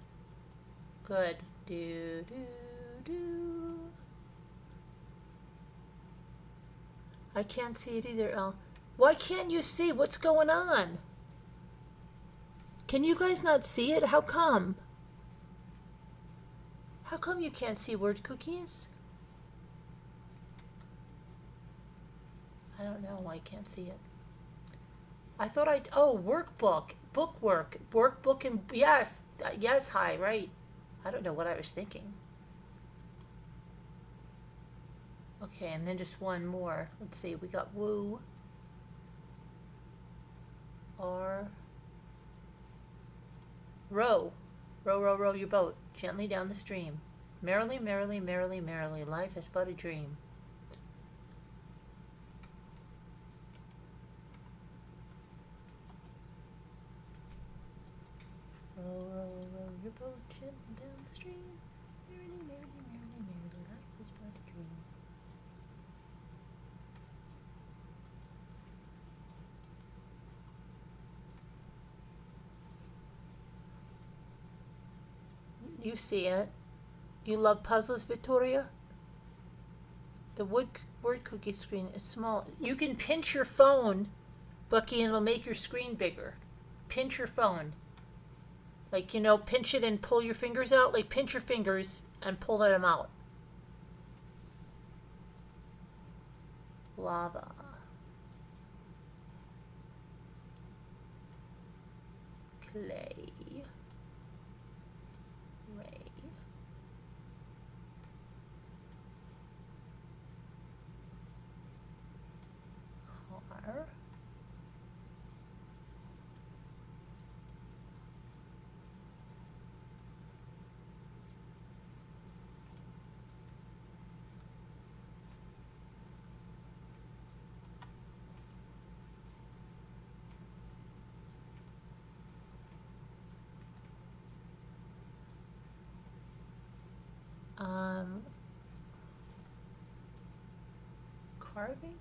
Good. Do, do, do. I can't see it either, Elle. Why can't you see? What's going on? Can you guys not see it? How come? How come you can't see word cookies? I don't know why I can't see it. I thought oh, workbook, bookwork, workbook, and yes, yes, hi, right. I don't know what I was thinking. Okay, and then just one more. Let's see, we got woo. Or row. Row, row, row your boat gently down the stream. Merrily, merrily, merrily, merrily, life is but a dream. Row, row, row your boat gently down the stream. Merrily, merrily, merrily, merrily, life is but a dream. You see it. You love puzzles, Victoria? The word cookie screen is small. You can pinch your phone, Bucky, and it'll make your screen bigger. Pinch your phone. Like, you know, pinch it and pull your fingers out. Like, pinch your fingers and pull them out. Lava. Clay. Ray. Car. Carving?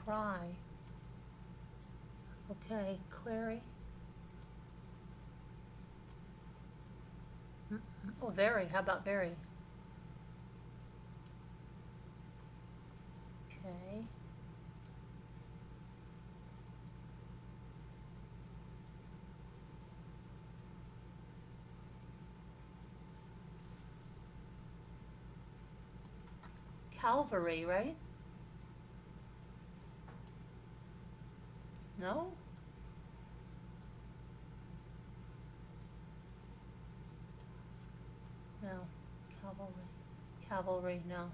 Cry. Okay, Clary. Oh, very. How about very? Okay. Calvary, right? No? No. Cavalry. Cavalry, no.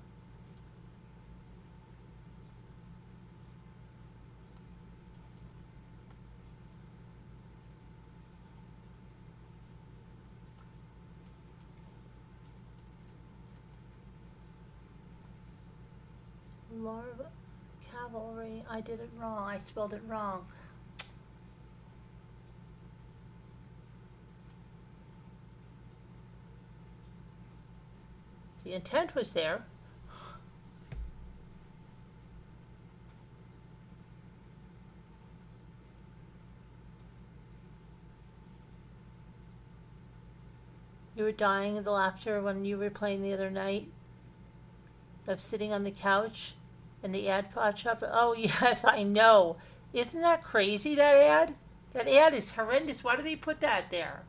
Larva. Cavalry. I did it wrong. I spelled it wrong. The intent was there. You were dying of the laughter when you were playing the other night of sitting on the couch and the ad popped up. Oh, yes, I know. Isn't that crazy, that ad? That ad is horrendous. Why do they put that there?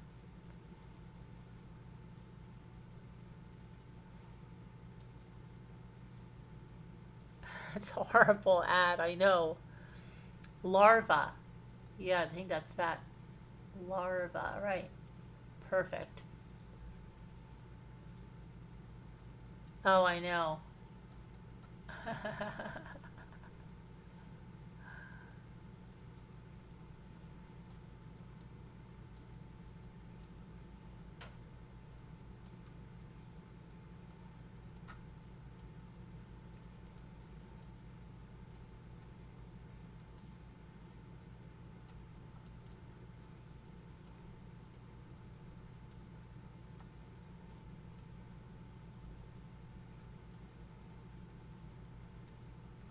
That's a horrible ad, I know. Larva. Yeah, I think that's that. Larva, right. Perfect. Oh, I know.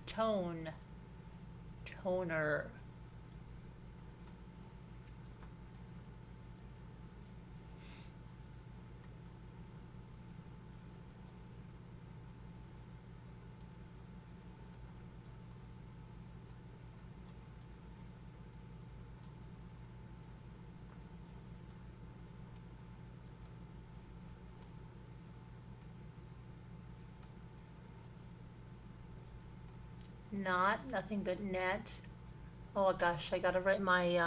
Tone. Toner. Not, nothing but net. Oh gosh, I gotta write my,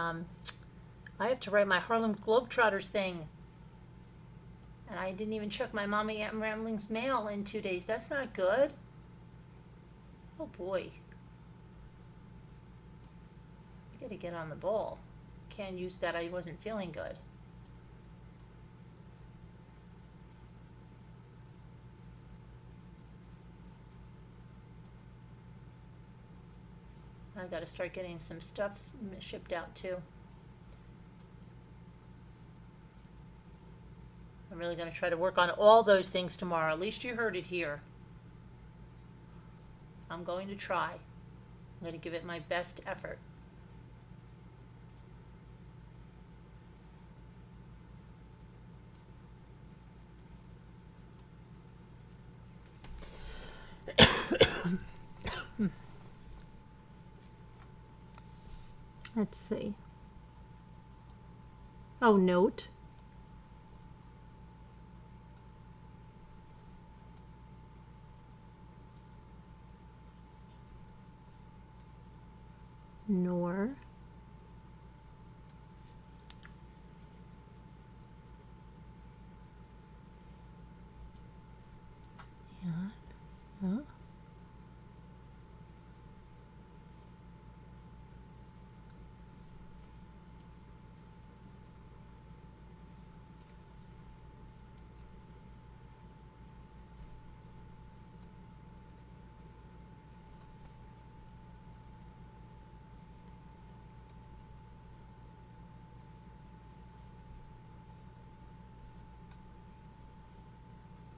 I have to write my Harlem Globetrotters thing. And I didn't even check my Mommy Aunt Rambling's mail in 2 days. That's not good. Oh boy. I gotta get on the ball. Can't use that, I wasn't feeling good. I gotta start getting some stuff shipped out too. I'm really gonna try to work on all those things tomorrow. At least you heard it here. I'm going to try. I'm gonna give it my best effort. Let's see. Oh, note. Nor. Yeah. Huh?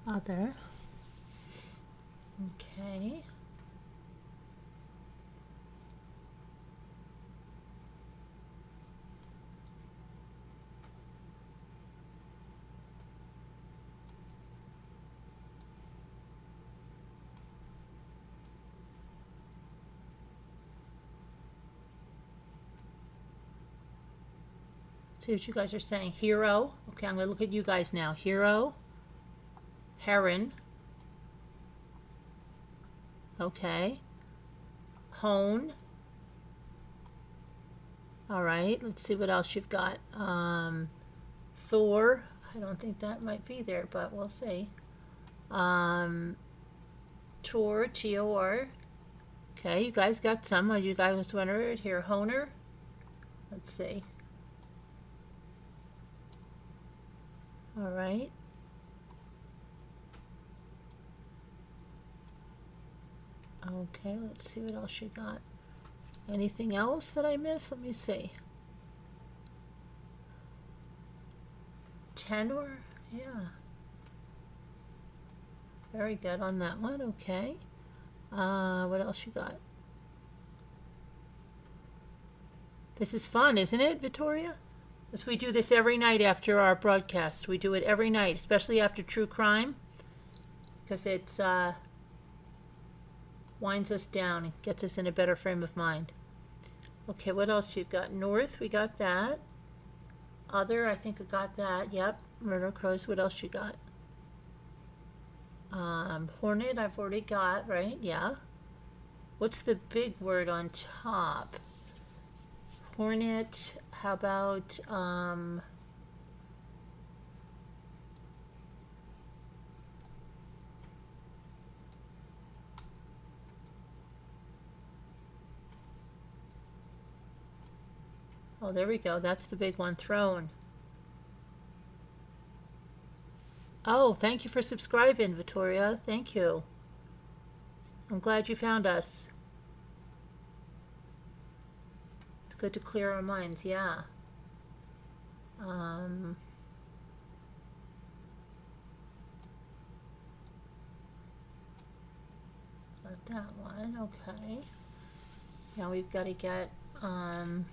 Other. Okay. See what you guys are saying. Hero. Okay, I'm going to look at you guys now. Hero. Heron. Okay. Hone. All right, let's see what else you've got. Thor. I don't think that might be there, but we'll see. Tor, T-O-R. Okay, you guys got some. You guys want to read here? Honer. Let's see. All right. Okay, let's see what else you got. Anything else that I missed? Let me see. Tenor? Yeah. Very good on that one. Okay. What else you got? This is fun, isn't it, Victoria? As we do this every night after our broadcast. We do it every night, especially after true crime, because it winds us down and gets us in a better frame of mind. Okay, what else you got? North, we got that. Other, I think I got that. Yep, murder crows. What else you got? Hornet, I've already got, right? Yeah. What's the big word on top? Hornet, how about, oh, there we go. That's the big one, throne. Oh, thank you for subscribing, Victoria. Thank you. I'm glad you found us. It's good to clear our minds, yeah. Got that one, okay. Now we've got to get, let's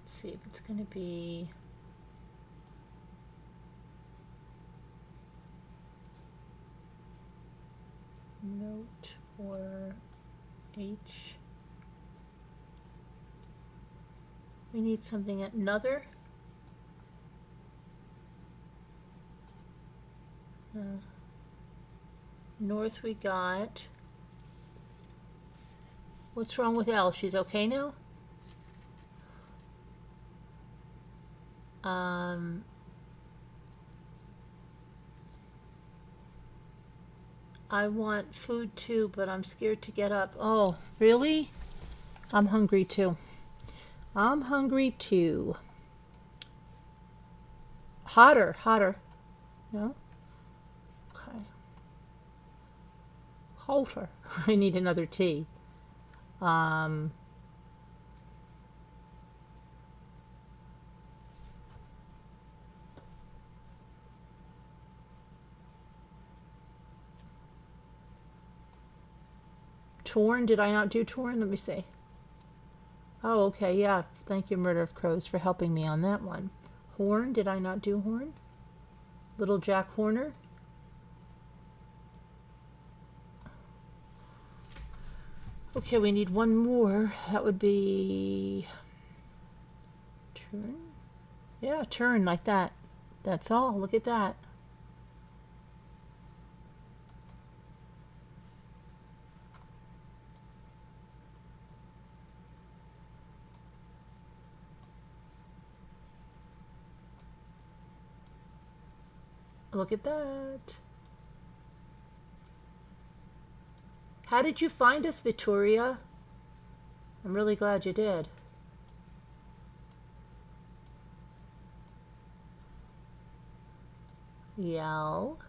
see if it's going to be... note or H. We need something at another. North we got. What's wrong with L? She's okay now? I want food too, but I'm scared to get up. Oh, really? I'm hungry too. I'm hungry too. Hotter, hotter. No? Okay. Hotter. I need another tea. Torn, did I not do torn? Let me see. Oh, okay, yeah. Thank you, Murder of Crows, for helping me on that one. Horn, did I not do horn? Little Jack Horner. Okay, we need one more. That would be... turn? Yeah, turn, like that. That's all. Look at that. Look at that. How did you find us, Victoria? I'm really glad you did. Yell.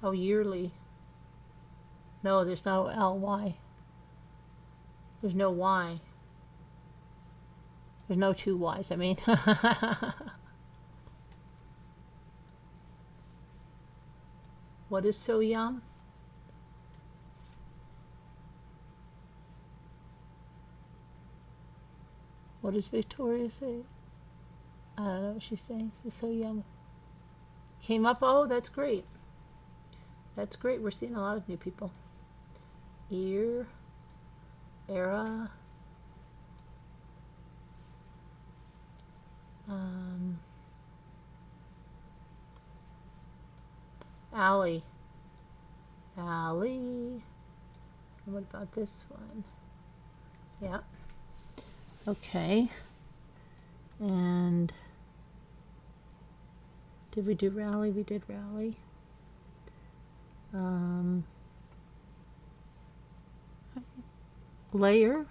Oh, yearly. No, there's no LY. There's no Y. There's no two Y's, I mean. What is so yum? What does Victoria say? I don't know what she's saying. It's so yum. Came up, oh, that's great. That's great. We're seeing a lot of new people. Ear, era, alley, alley. And what about this one? Yeah. Okay. And did we do rally? We did rally. Layer,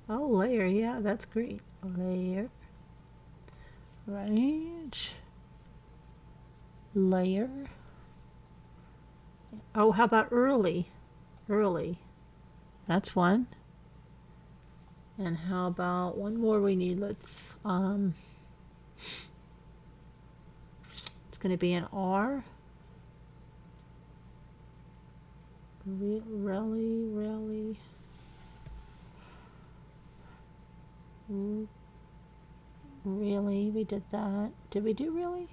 Oh, layer, yeah, that's great. Layer. Right. Layer. Oh, how about early? Early. That's one. And how about one more we need? Let's, it's going to be an R. Really. Really, we did that. Did we do really?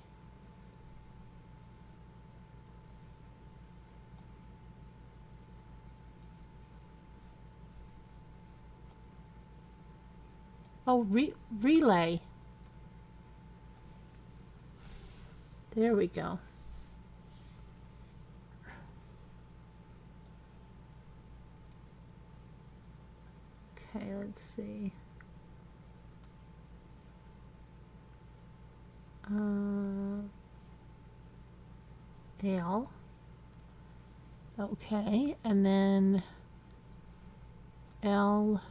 Oh, relay. There we go. Okay, let's see. L. Okay, and then L.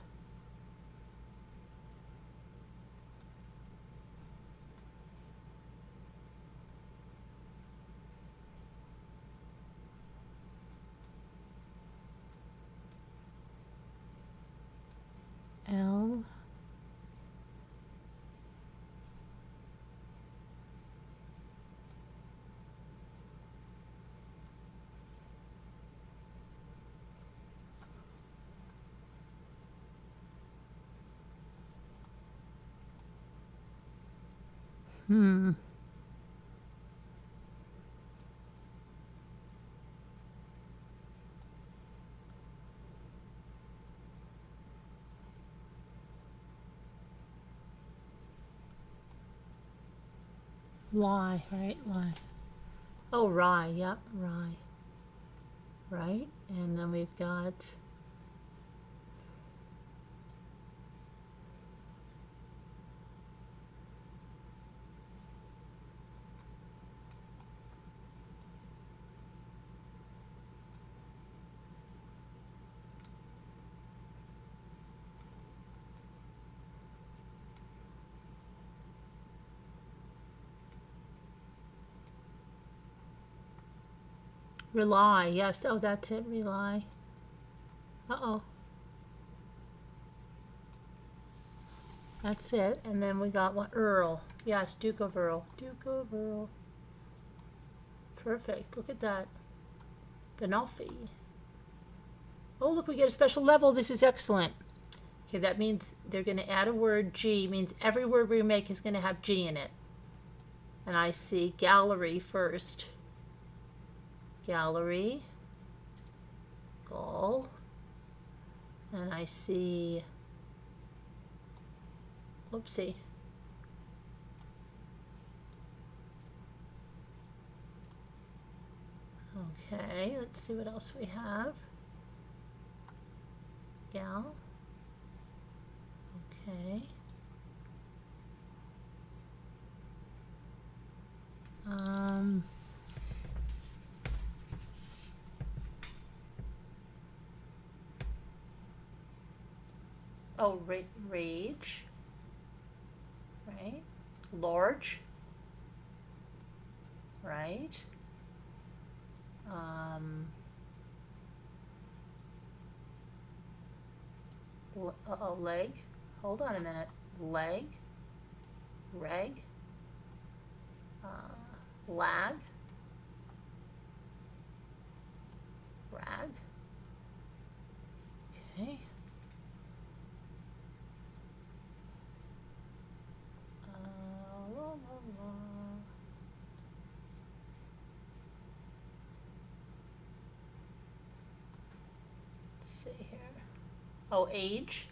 L. Y, right? Y. Oh, rye, yep, rye. Right? And then we've got rely, yes. Oh, that's it, rely. Uh-oh. That's it. And then we got what? Earl. Yes, Duke of Earl. Duke of Earl. Perfect. Look at that. Benalfi. Oh, look, we get a special level. This is excellent. Okay, that means they're going to add a word. G means every word we make is going to have G in it. And I see gallery first. Gallery. Gall. And I see, whoopsie. Okay, let's see what else we have. Gal. Okay. Oh, rage. Right. Large. Right. Uh-oh, leg. Hold on a minute. Leg. Reg. Lag. Rag. Okay. Let's see here. Oh, age.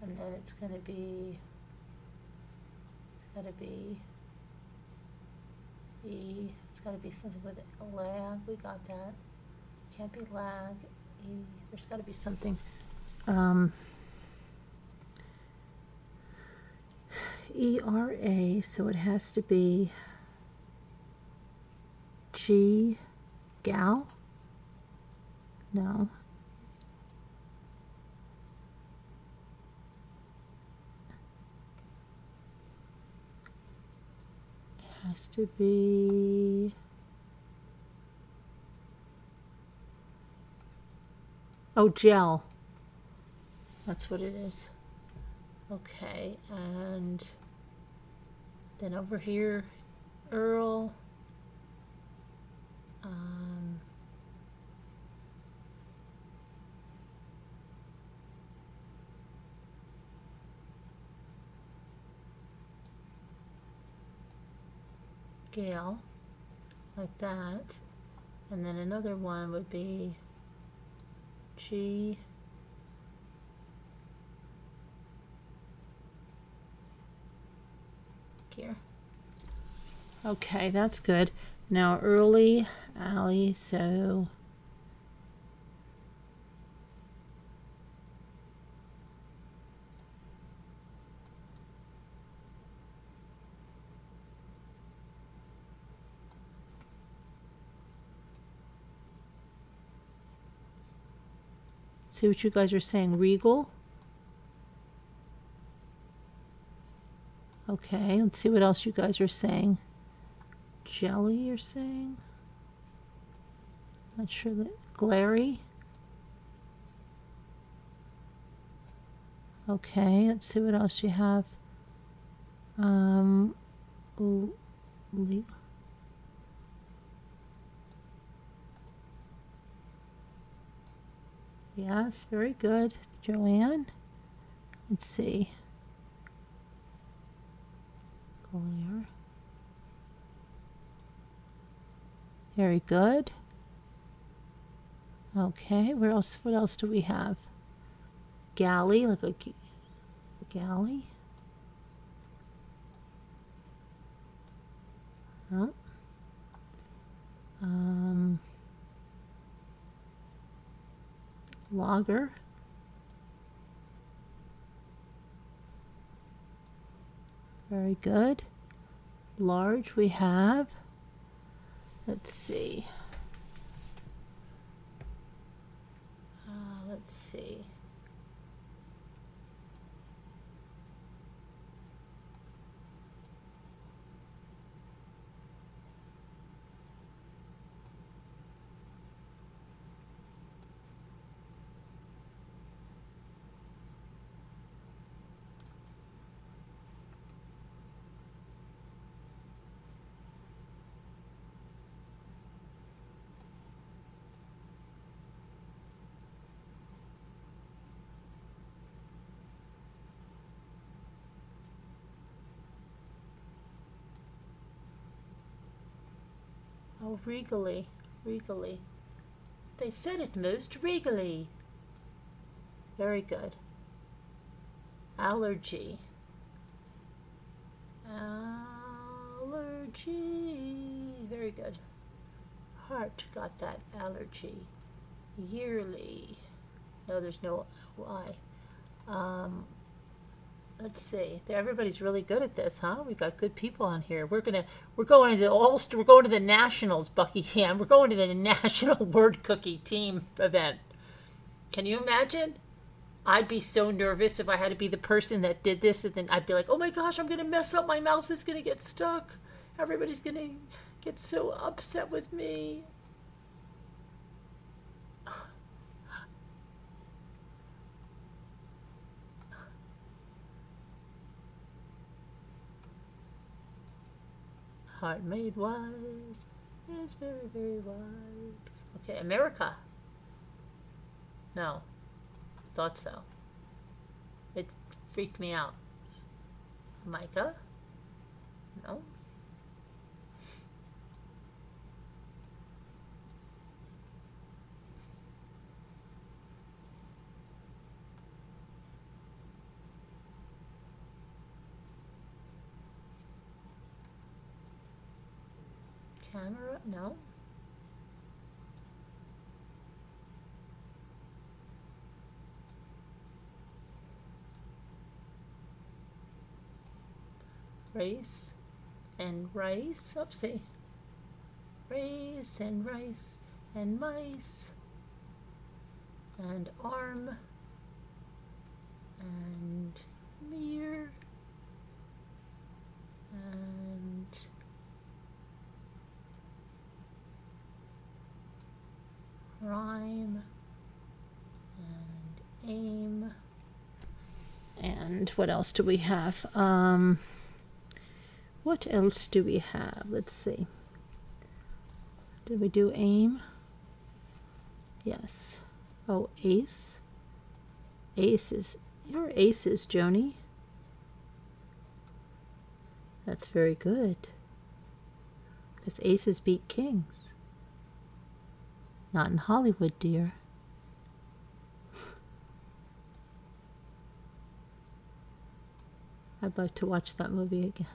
And then it's going to be, it's got to be E, it's got to be something with lag, we got that. Can't be lag, E, there's got to be something. ERA, so it has to be G, gal? No. has to be... Oh, gel. That's what it is. Okay, and then over here, Earl. Gail, like that. And then another one would be G. Here. Okay, that's good. Now early Allie, so see what you guys are saying. Regal. Okay, let's see what else you guys are saying. Jelly, you're saying? Not sure that. Glary. Okay, let's see what else you have. Yes, very good. Joanne. Let's see. Glare. Very good. Okay, where else? What else do we have? Galley, like a galley. Huh? Logger. Very good. Large we have. Let's see. Let's see. Oh, regally. Regally. They said it most regally. Very good. Allergy. Allergy. Very good. Heart got that. Allergy. Yearly. No, there's no Y. Let's see. Everybody's really good at this, huh? We've got good people on here. We're going to the All-Star. We're going to the Nationals, Buckingham. We're going to the National Word Cookie Team event. Can you imagine? I'd be so nervous if I had to be the person that did this, and then I'd be like, oh my gosh, I'm going to mess up. My mouse is going to get stuck. Everybody's going to get so upset with me. Heart made wise is very, very wise. Okay, America. No. Thought so. It freaked me out. Micah? No. Camera? No. Race and rice. Oopsie. Race and rice and mice and arm and mirror and time and aim. And what else do we have? What else do we have? Let's see. Did we do aim? Yes. Oh, ace. Aces. Your aces, Joni. That's very good. Because aces beat kings. Not in Hollywood, dear. I'd like to watch that movie again.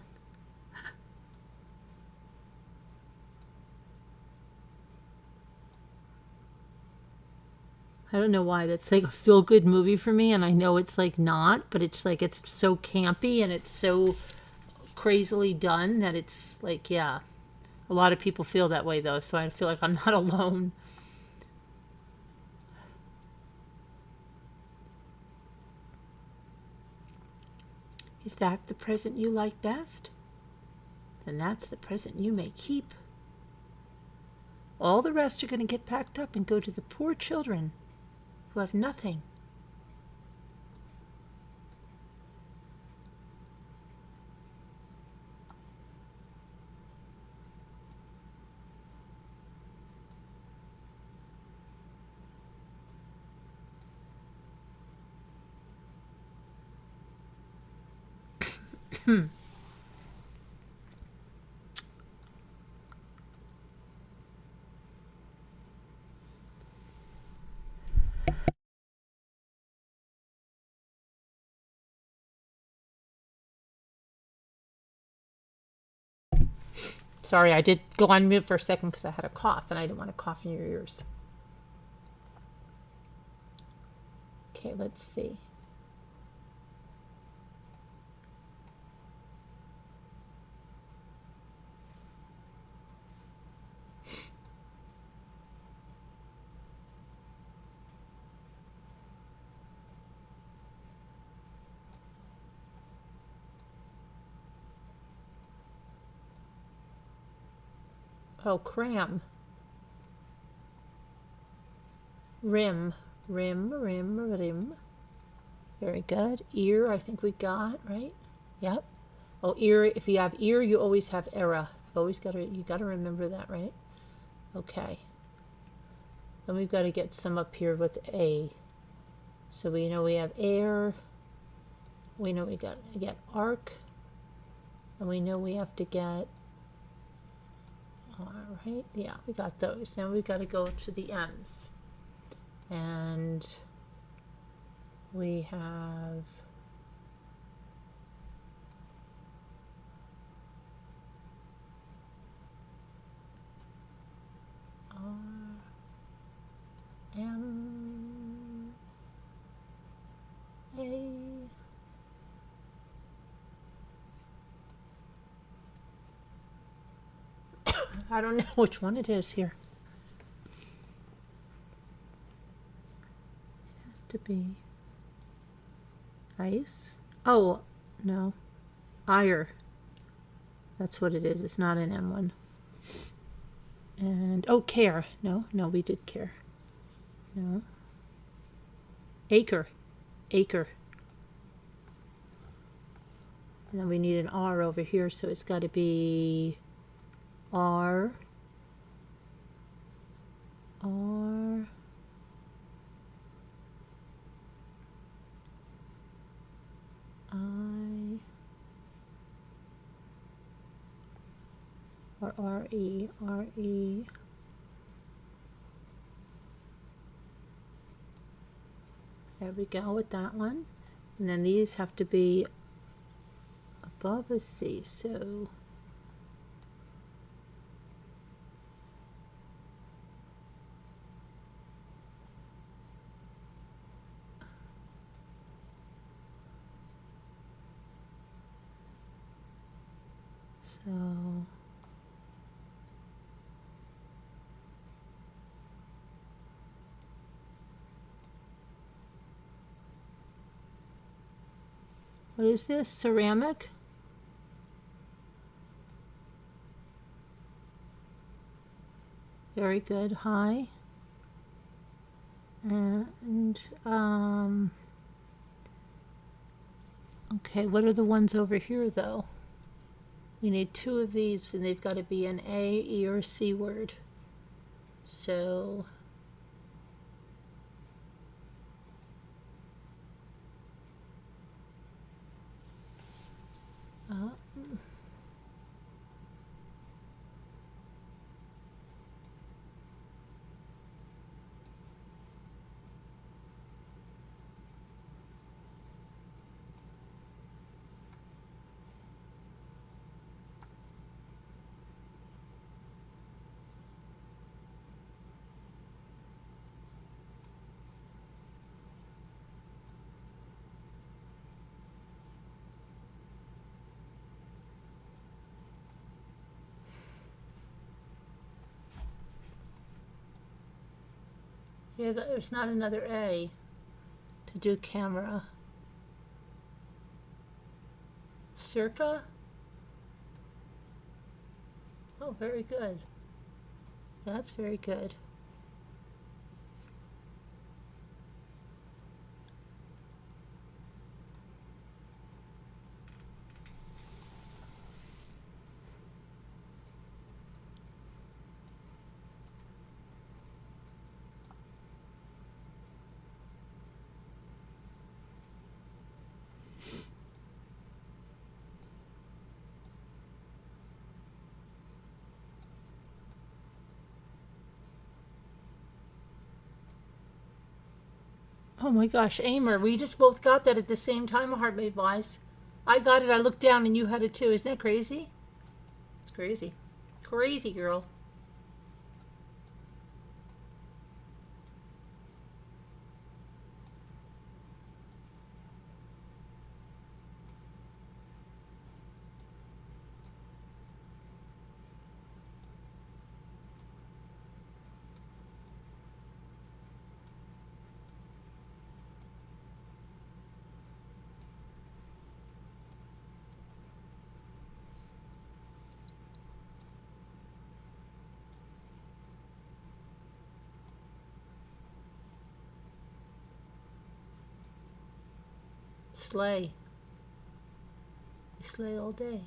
I don't know why that's like a feel-good movie for me, and I know it's like not, but it's like it's so campy and it's so crazily done that it's like, yeah. A lot of people feel that way though, so I feel like I'm not alone. Is that the present you like best? Then that's the present you may keep. All the rest are going to get packed up and go to the poor children who have nothing. Sorry, I did go on mute for a second because I had a cough and I didn't want to cough in your ears. Okay, let's see. Oh, cram. Rim. Rim. Very good. Ear, I think we got, right? Yep. Oh, ear, if you have ear, you always have era. You gotta remember that, right? Okay. Then we've got to get some up here with A. So we know we have air. We know we got to get arc. And we know we have to get, all right, yeah, we got those. Now we've got to go to the M's. And we have R, M, A, I don't know which one it is here. It has to be ice. Oh, no. Ire. That's what it is. It's not an M1. And, oh, care. No, we did care. No. Acre. And then we need an R over here, so it's got to be R, I, or R-E. There we go with that one. And then these have to be above a C, so what is this? Ceramic? Very good. High. And, okay, what are the ones over here, though? We need 2 of these, and they've got to be an A, E, or C word. So, yeah, there's not another A to do camera. Circa? Oh, very good. That's very good. Oh my gosh, Aimer, we just both got that at the same time, Heart Made Wise. I got it, I looked down, and you had it too. Isn't that crazy? It's crazy. Crazy, girl. Slay. We slay all day.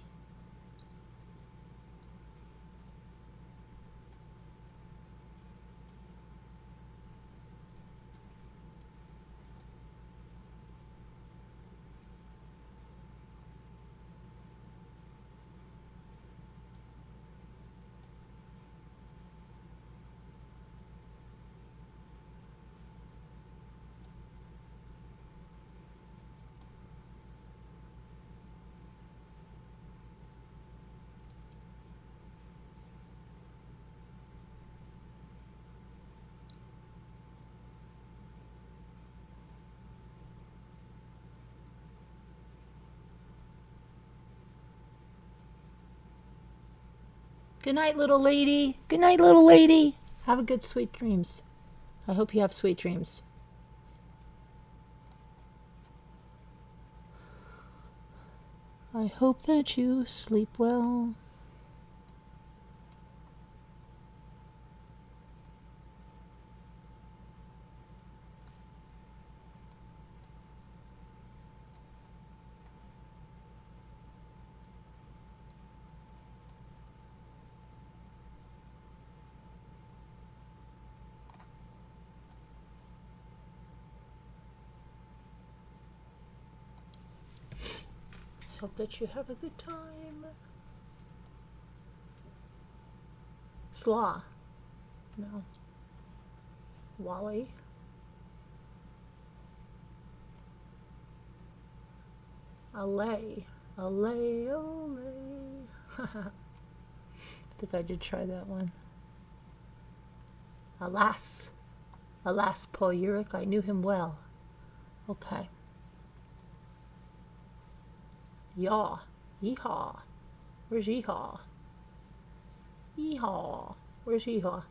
Good night, little lady. Good night, little lady. Have a good sweet dreams. I hope you have sweet dreams. I hope that you sleep well. Hope that you have a good time. Slaw. No. Wally. Allay. Allay, olay. I think I did try that one. Alas. Alas, Paul Uric, I knew him well. Okay. Yaw. Yeehaw. Where's yeehaw? Yeehaw. Where's yeehaw?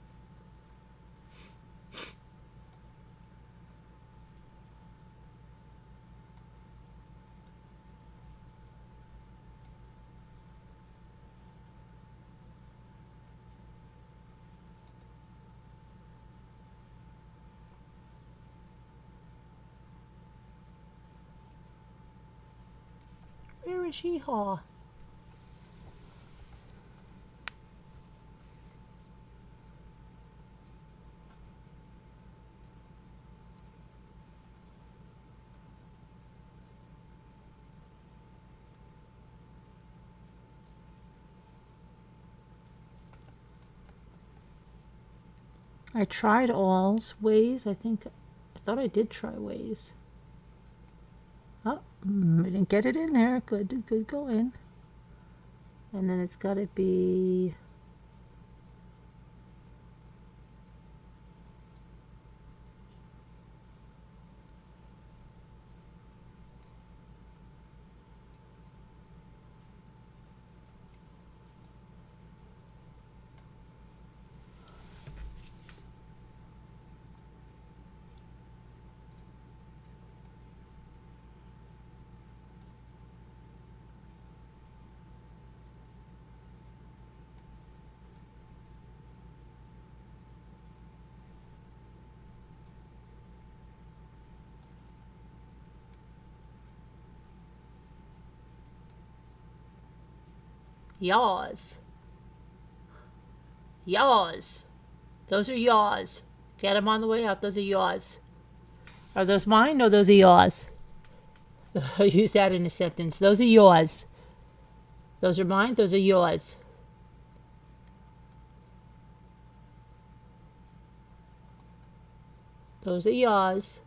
Bearish hee-haw. I tried alls, ways. I thought I did try ways. Oh, I didn't get it in there. Good going. And then it's got to be yaws. Yaws. Those are yaws. Get them on the way out. Those are yaws. Are those mine? No, those are yaws. Use that in a sentence. Those are yours. Those are mine. Those are yours. Those are yours.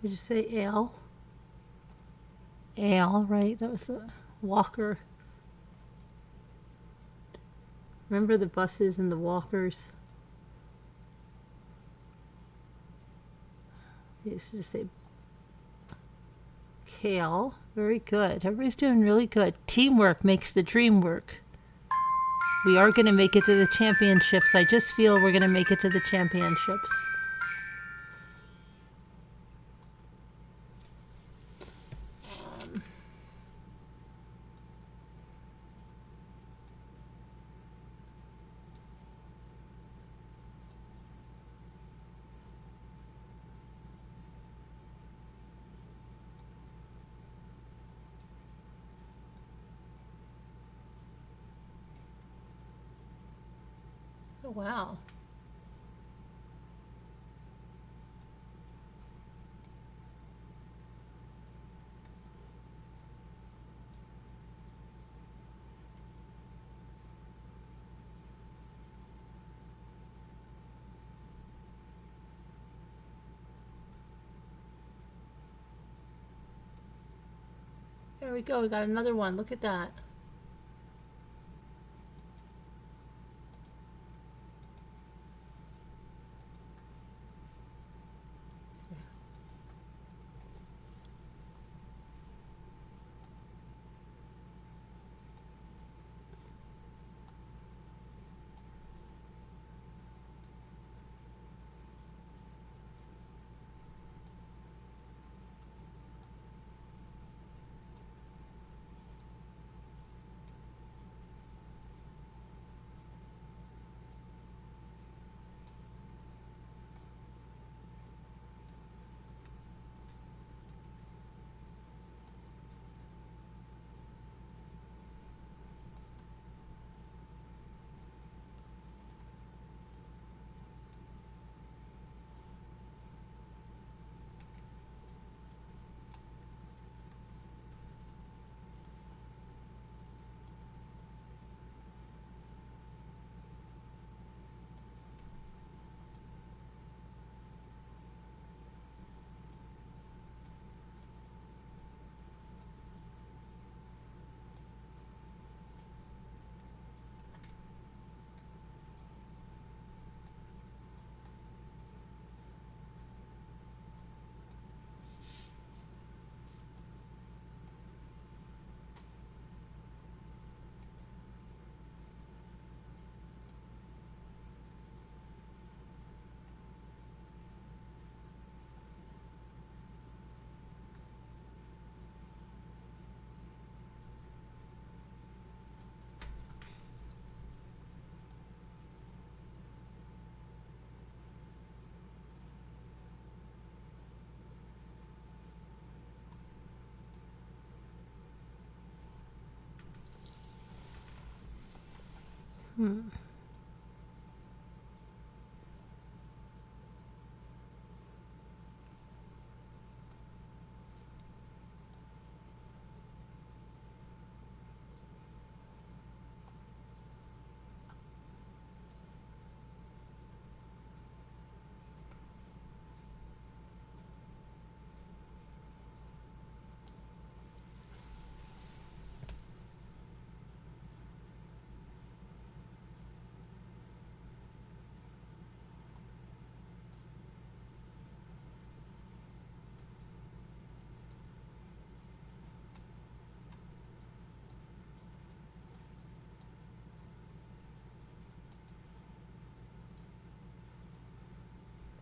Did you say ale? Ale, right? That was the walker. Remember the buses and the walkers? You used to just say kale. Very good. Everybody's doing really good. Teamwork makes the dream work. We are going to make it to the championships. I just feel we're going to make it to the championships. Oh, wow. There we go. We got another one. Look at that.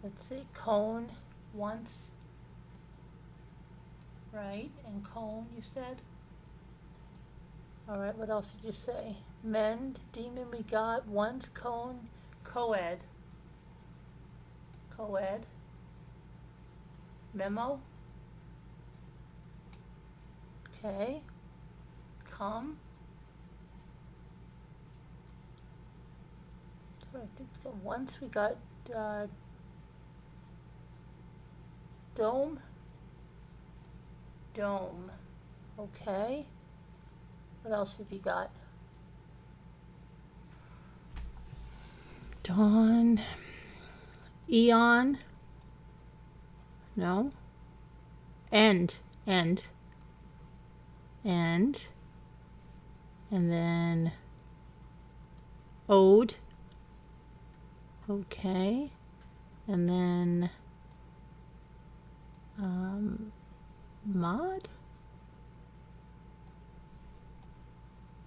Let's see, cone once, right? And cone, you said? All right, what else did you say? Mend, demon we got, once, cone, co-ed. Co-ed. Memo. Okay. Come. So I think for once we got dome. Dome. Okay. What else have you got? Dawn. Eon. No. End. End. End. And then ode. Okay. And then mod.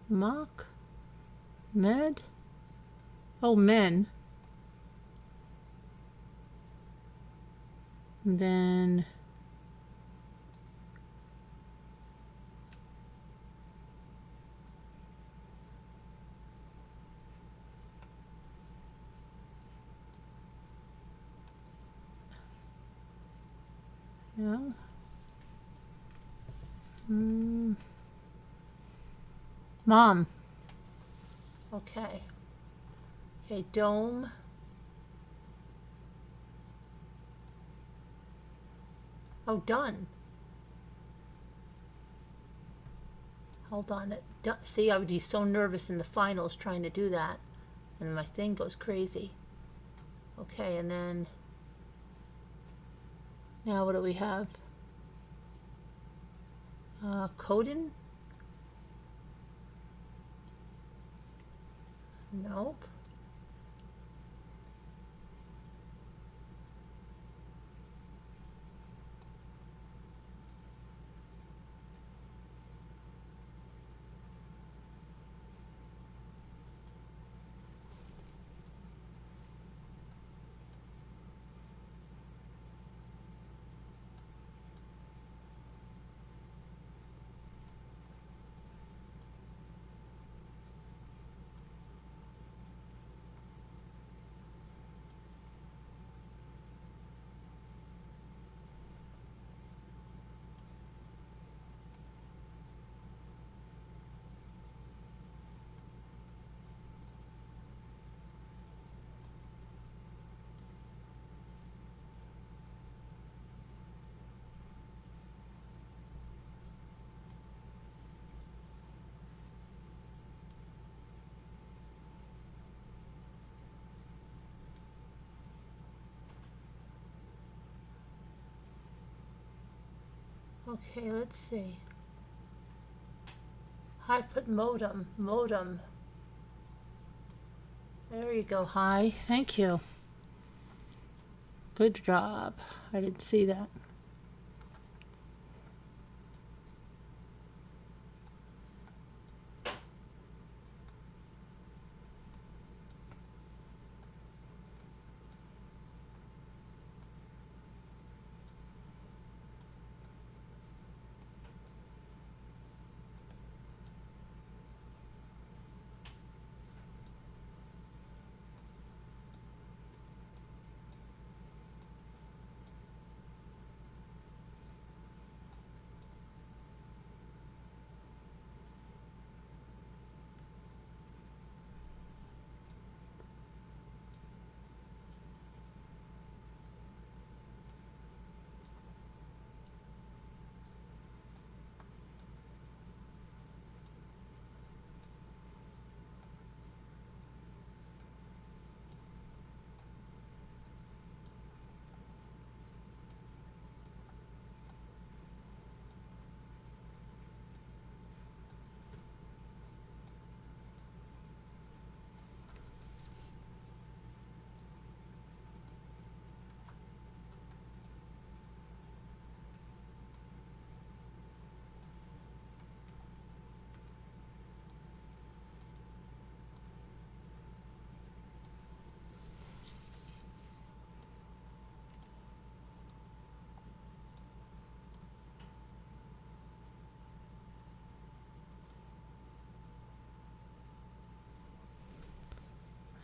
Mock. Med. Oh, men. And then no. Mom. Okay. Okay, dome. Oh, done. Hold on. See, I would be so nervous in the finals trying to do that. And my thing goes crazy. Okay, and then now what do we have? Coden? Nope. Okay, let's see. High-foot modem. There you go, Hi. Thank you. Good job. I didn't see that.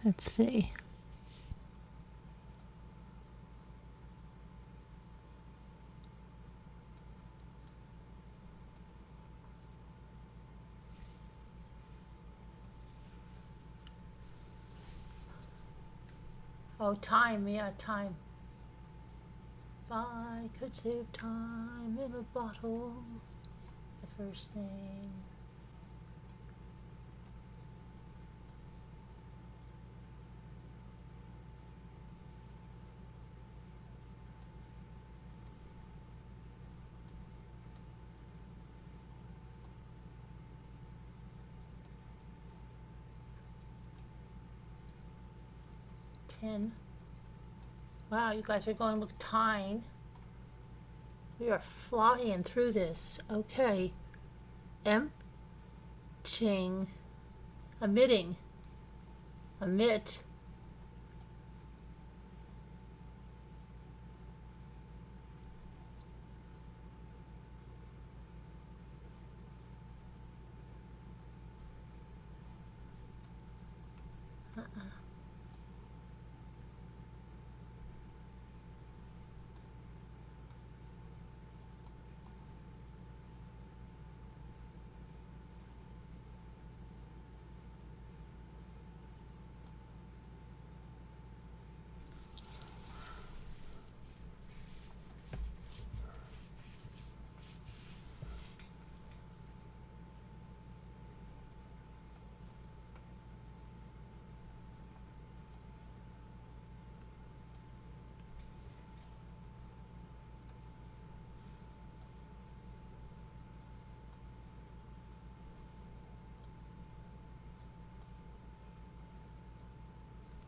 Let's see. Oh, time, yeah, time. If I could save time in a bottle, the first thing. Wow, you guys are going to look time. We are flying through this. Okay. Emitting. Emit.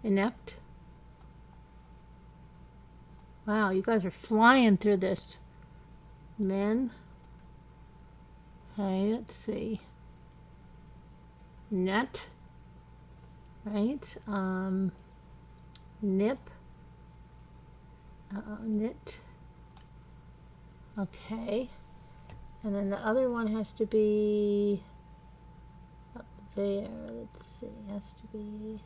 Inept. Wow, you guys are flying through this. Men. Okay, let's see. Net. Right. Nip. Knit. Okay. And then the other one has to be up there. Let's see. Has to be.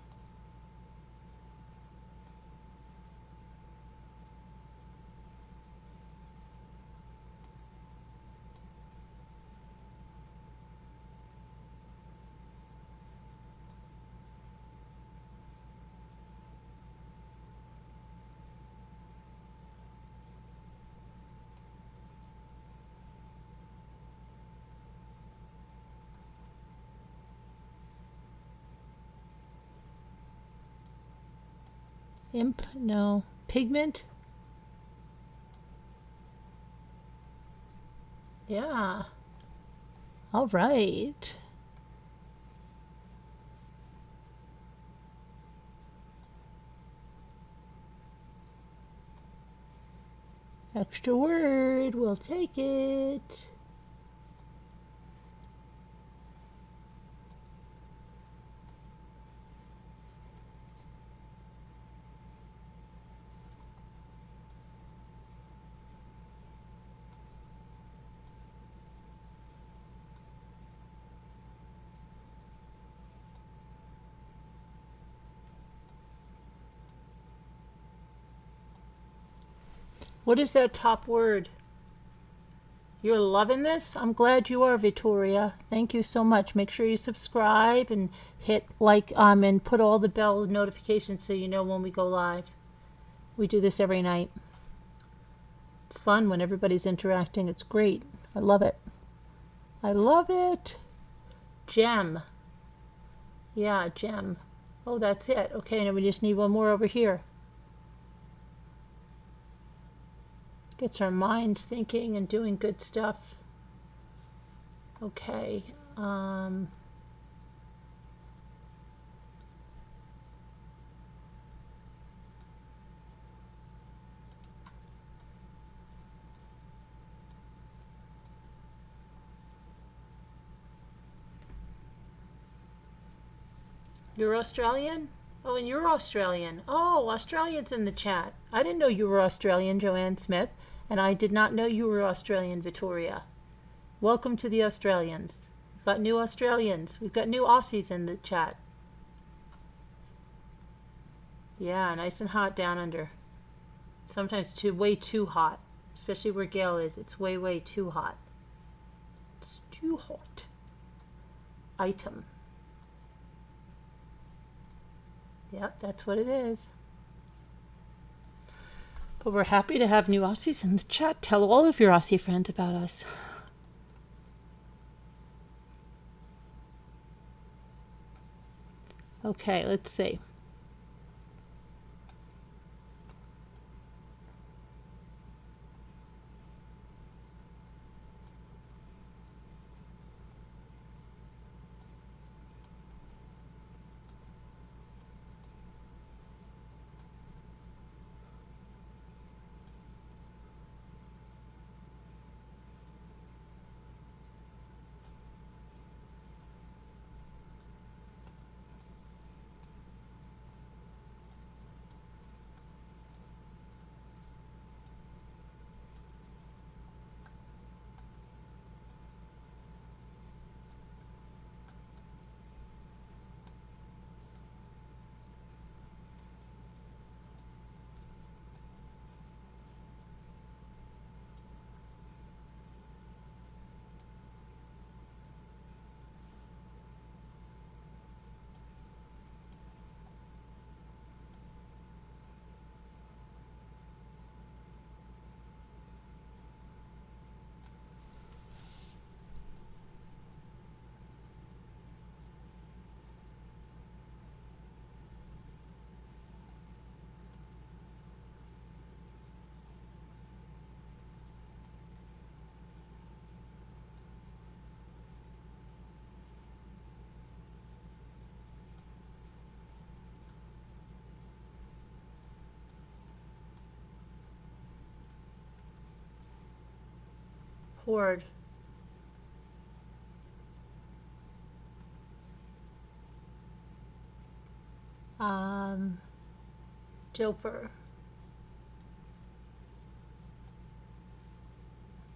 Imp? No. Pigment? Yeah. All right. Extra word. We'll take it. What is that top word? You're loving this? I'm glad you are, Victoria. Thank you so much. Make sure you subscribe and hit like and put all the bell notifications so you know when we go live. We do this every night. It's fun when everybody's interacting. It's great. I love it. I love it. Gem. Yeah, gem. Oh, that's it. Okay, now we just need one more over here. Gets our minds thinking and doing good stuff. Okay. You're Australian? Oh, and you're Australian. Oh, Australians in the chat. I didn't know you were Australian, Joanne Smith, and I did not know you were Australian, Victoria. Welcome to the Australians. We've got new Australians. We've got new Aussies in the chat. Yeah, nice and hot down under. Sometimes way too hot, especially where Gail is. It's way too hot. It's too hot. Item. Yep, that's what it is. But we're happy to have new Aussies in the chat. Tell all of your Aussie friends about us. Okay, let's see. Horde. Doper.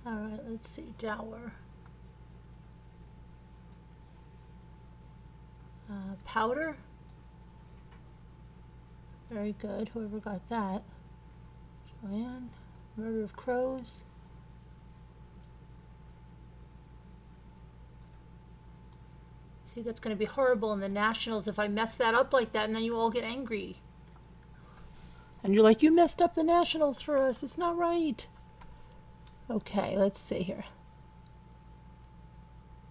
All right, let's see. Dower. Powder. Very good. Whoever got that. Joanne. Murder of Crows. See, that's going to be horrible in the nationals if I mess that up like that, and then you all get angry. And you're like, you messed up the nationals for us. It's not right. Okay, let's see here.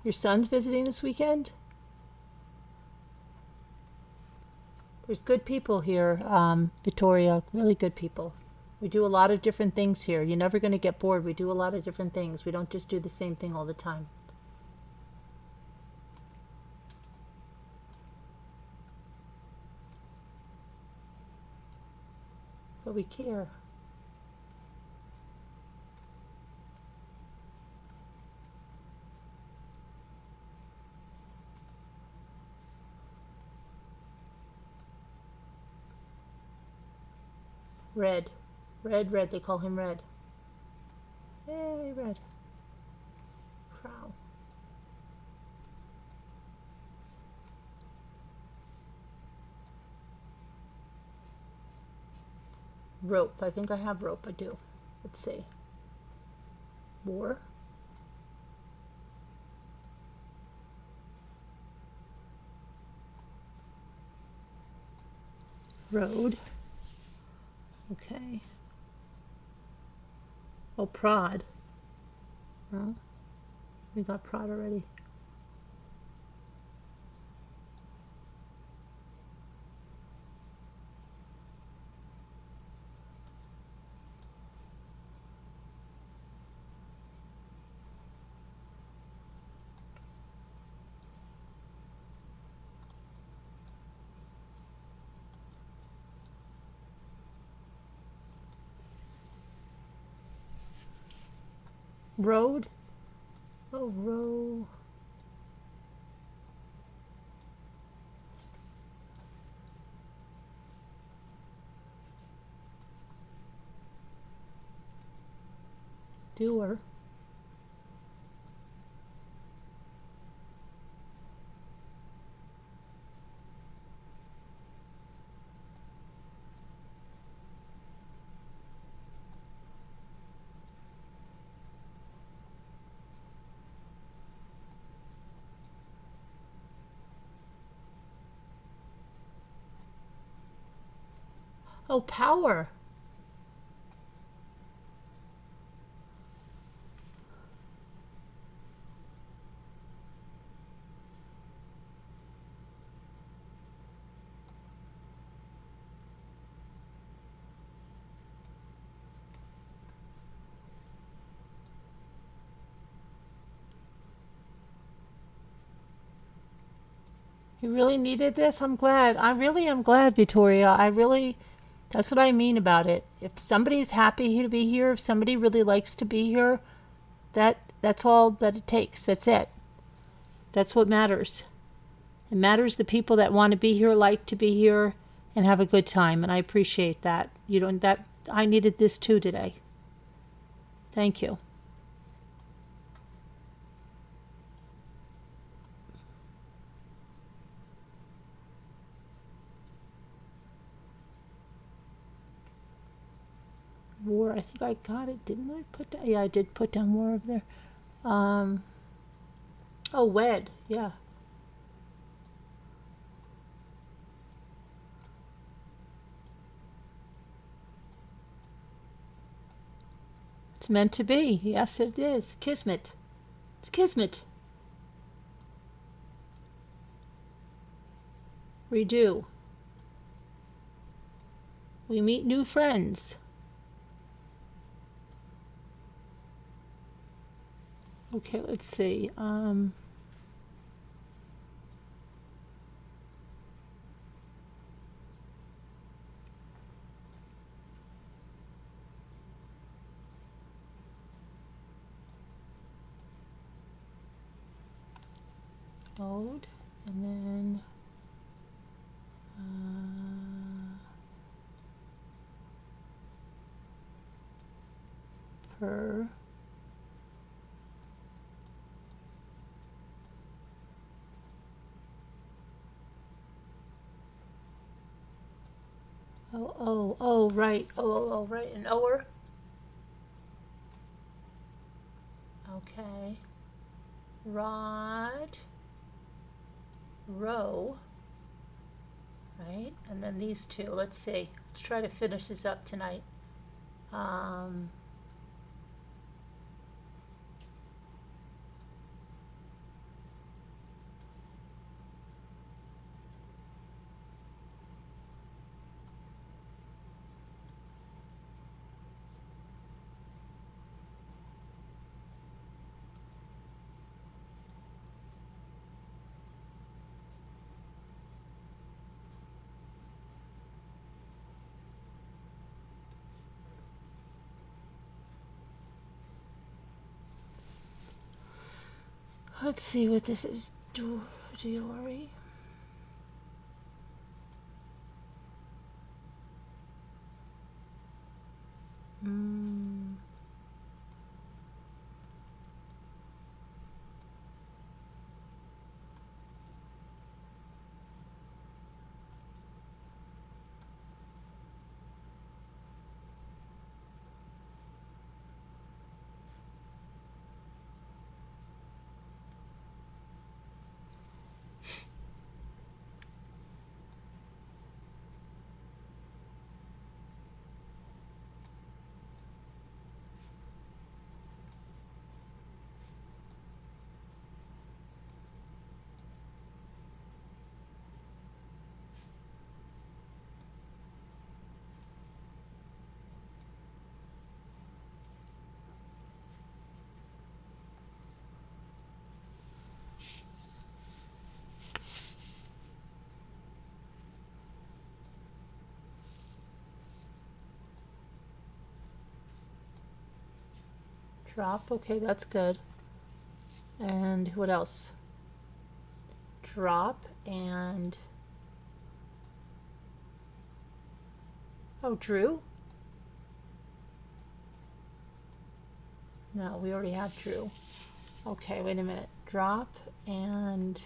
Your son's visiting this weekend? There's good people here, Victoria. Really good people. We do a lot of different things here. You're never going to get bored. We do a lot of different things. We don't just do the same thing all the time. But we care. Red. Red, red. They call him Red. Hey, Red. Crow. Rope. I think I have rope. I do. Let's see. War. Road. Okay. Oh, prod. Oh, we got prod already. Road. Oh, row. Doer. Oh, power. You really needed this? I'm glad. I really am glad, Victoria. That's what I mean about it. If somebody's happy to be here, if somebody really likes to be here, that's all that it takes. That's it. That's what matters. It matters the people that want to be here, like to be here, and have a good time. And I appreciate that. I needed this too today. Thank you. War. I think I got it, didn't I? Yeah, I did put down war over there. Oh, wed. Yeah. It's meant to be. Yes, it is. Kismet. It's kismet. Redo. We meet new friends. Okay, let's see. Code, and then per right. Right. An ower. Okay. Rod. Row. Right. And then these two. Let's see. Let's try to finish this up tonight. Let's see what this is. Dory. Drop. Okay, that's good. And what else? Drop and... Oh, Drew? No, we already have Drew. Okay, wait a minute. Drop and...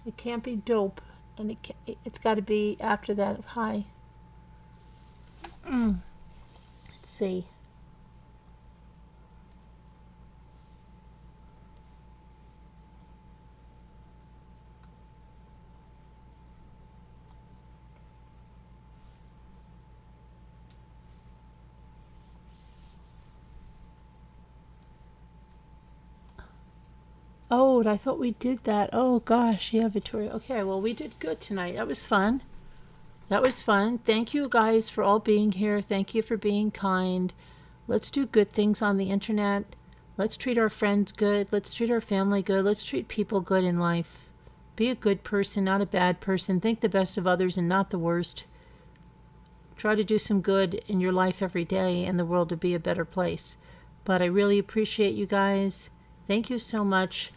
It can't be dope, and it's got to be after that of high. Let's see. Oh, I thought we did that. Oh gosh, yeah, Victoria. Okay, well, we did good tonight. That was fun. That was fun. Thank you guys for all being here. Thank you for being kind. Let's do good things on the internet. Let's treat our friends good. Let's treat our family good. Let's treat people good in life. Be a good person, not a bad person. Think the best of others and not the worst. Try to do some good in your life every day, and the world will be a better place. But I really appreciate you guys. Thank you so much.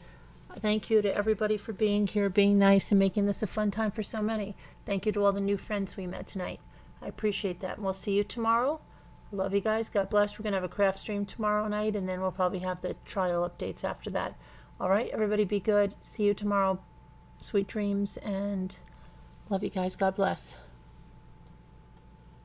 Thank you to everybody for being here, being nice, and making this a fun time for so many. Thank you to all the new friends we met tonight. I appreciate that. And we'll see you tomorrow. Love you guys. God bless. We're going to have a craft stream tomorrow night, and then we'll probably have the trial updates after that. All right, everybody be good. See you tomorrow. Sweet dreams, and love you guys. God bless.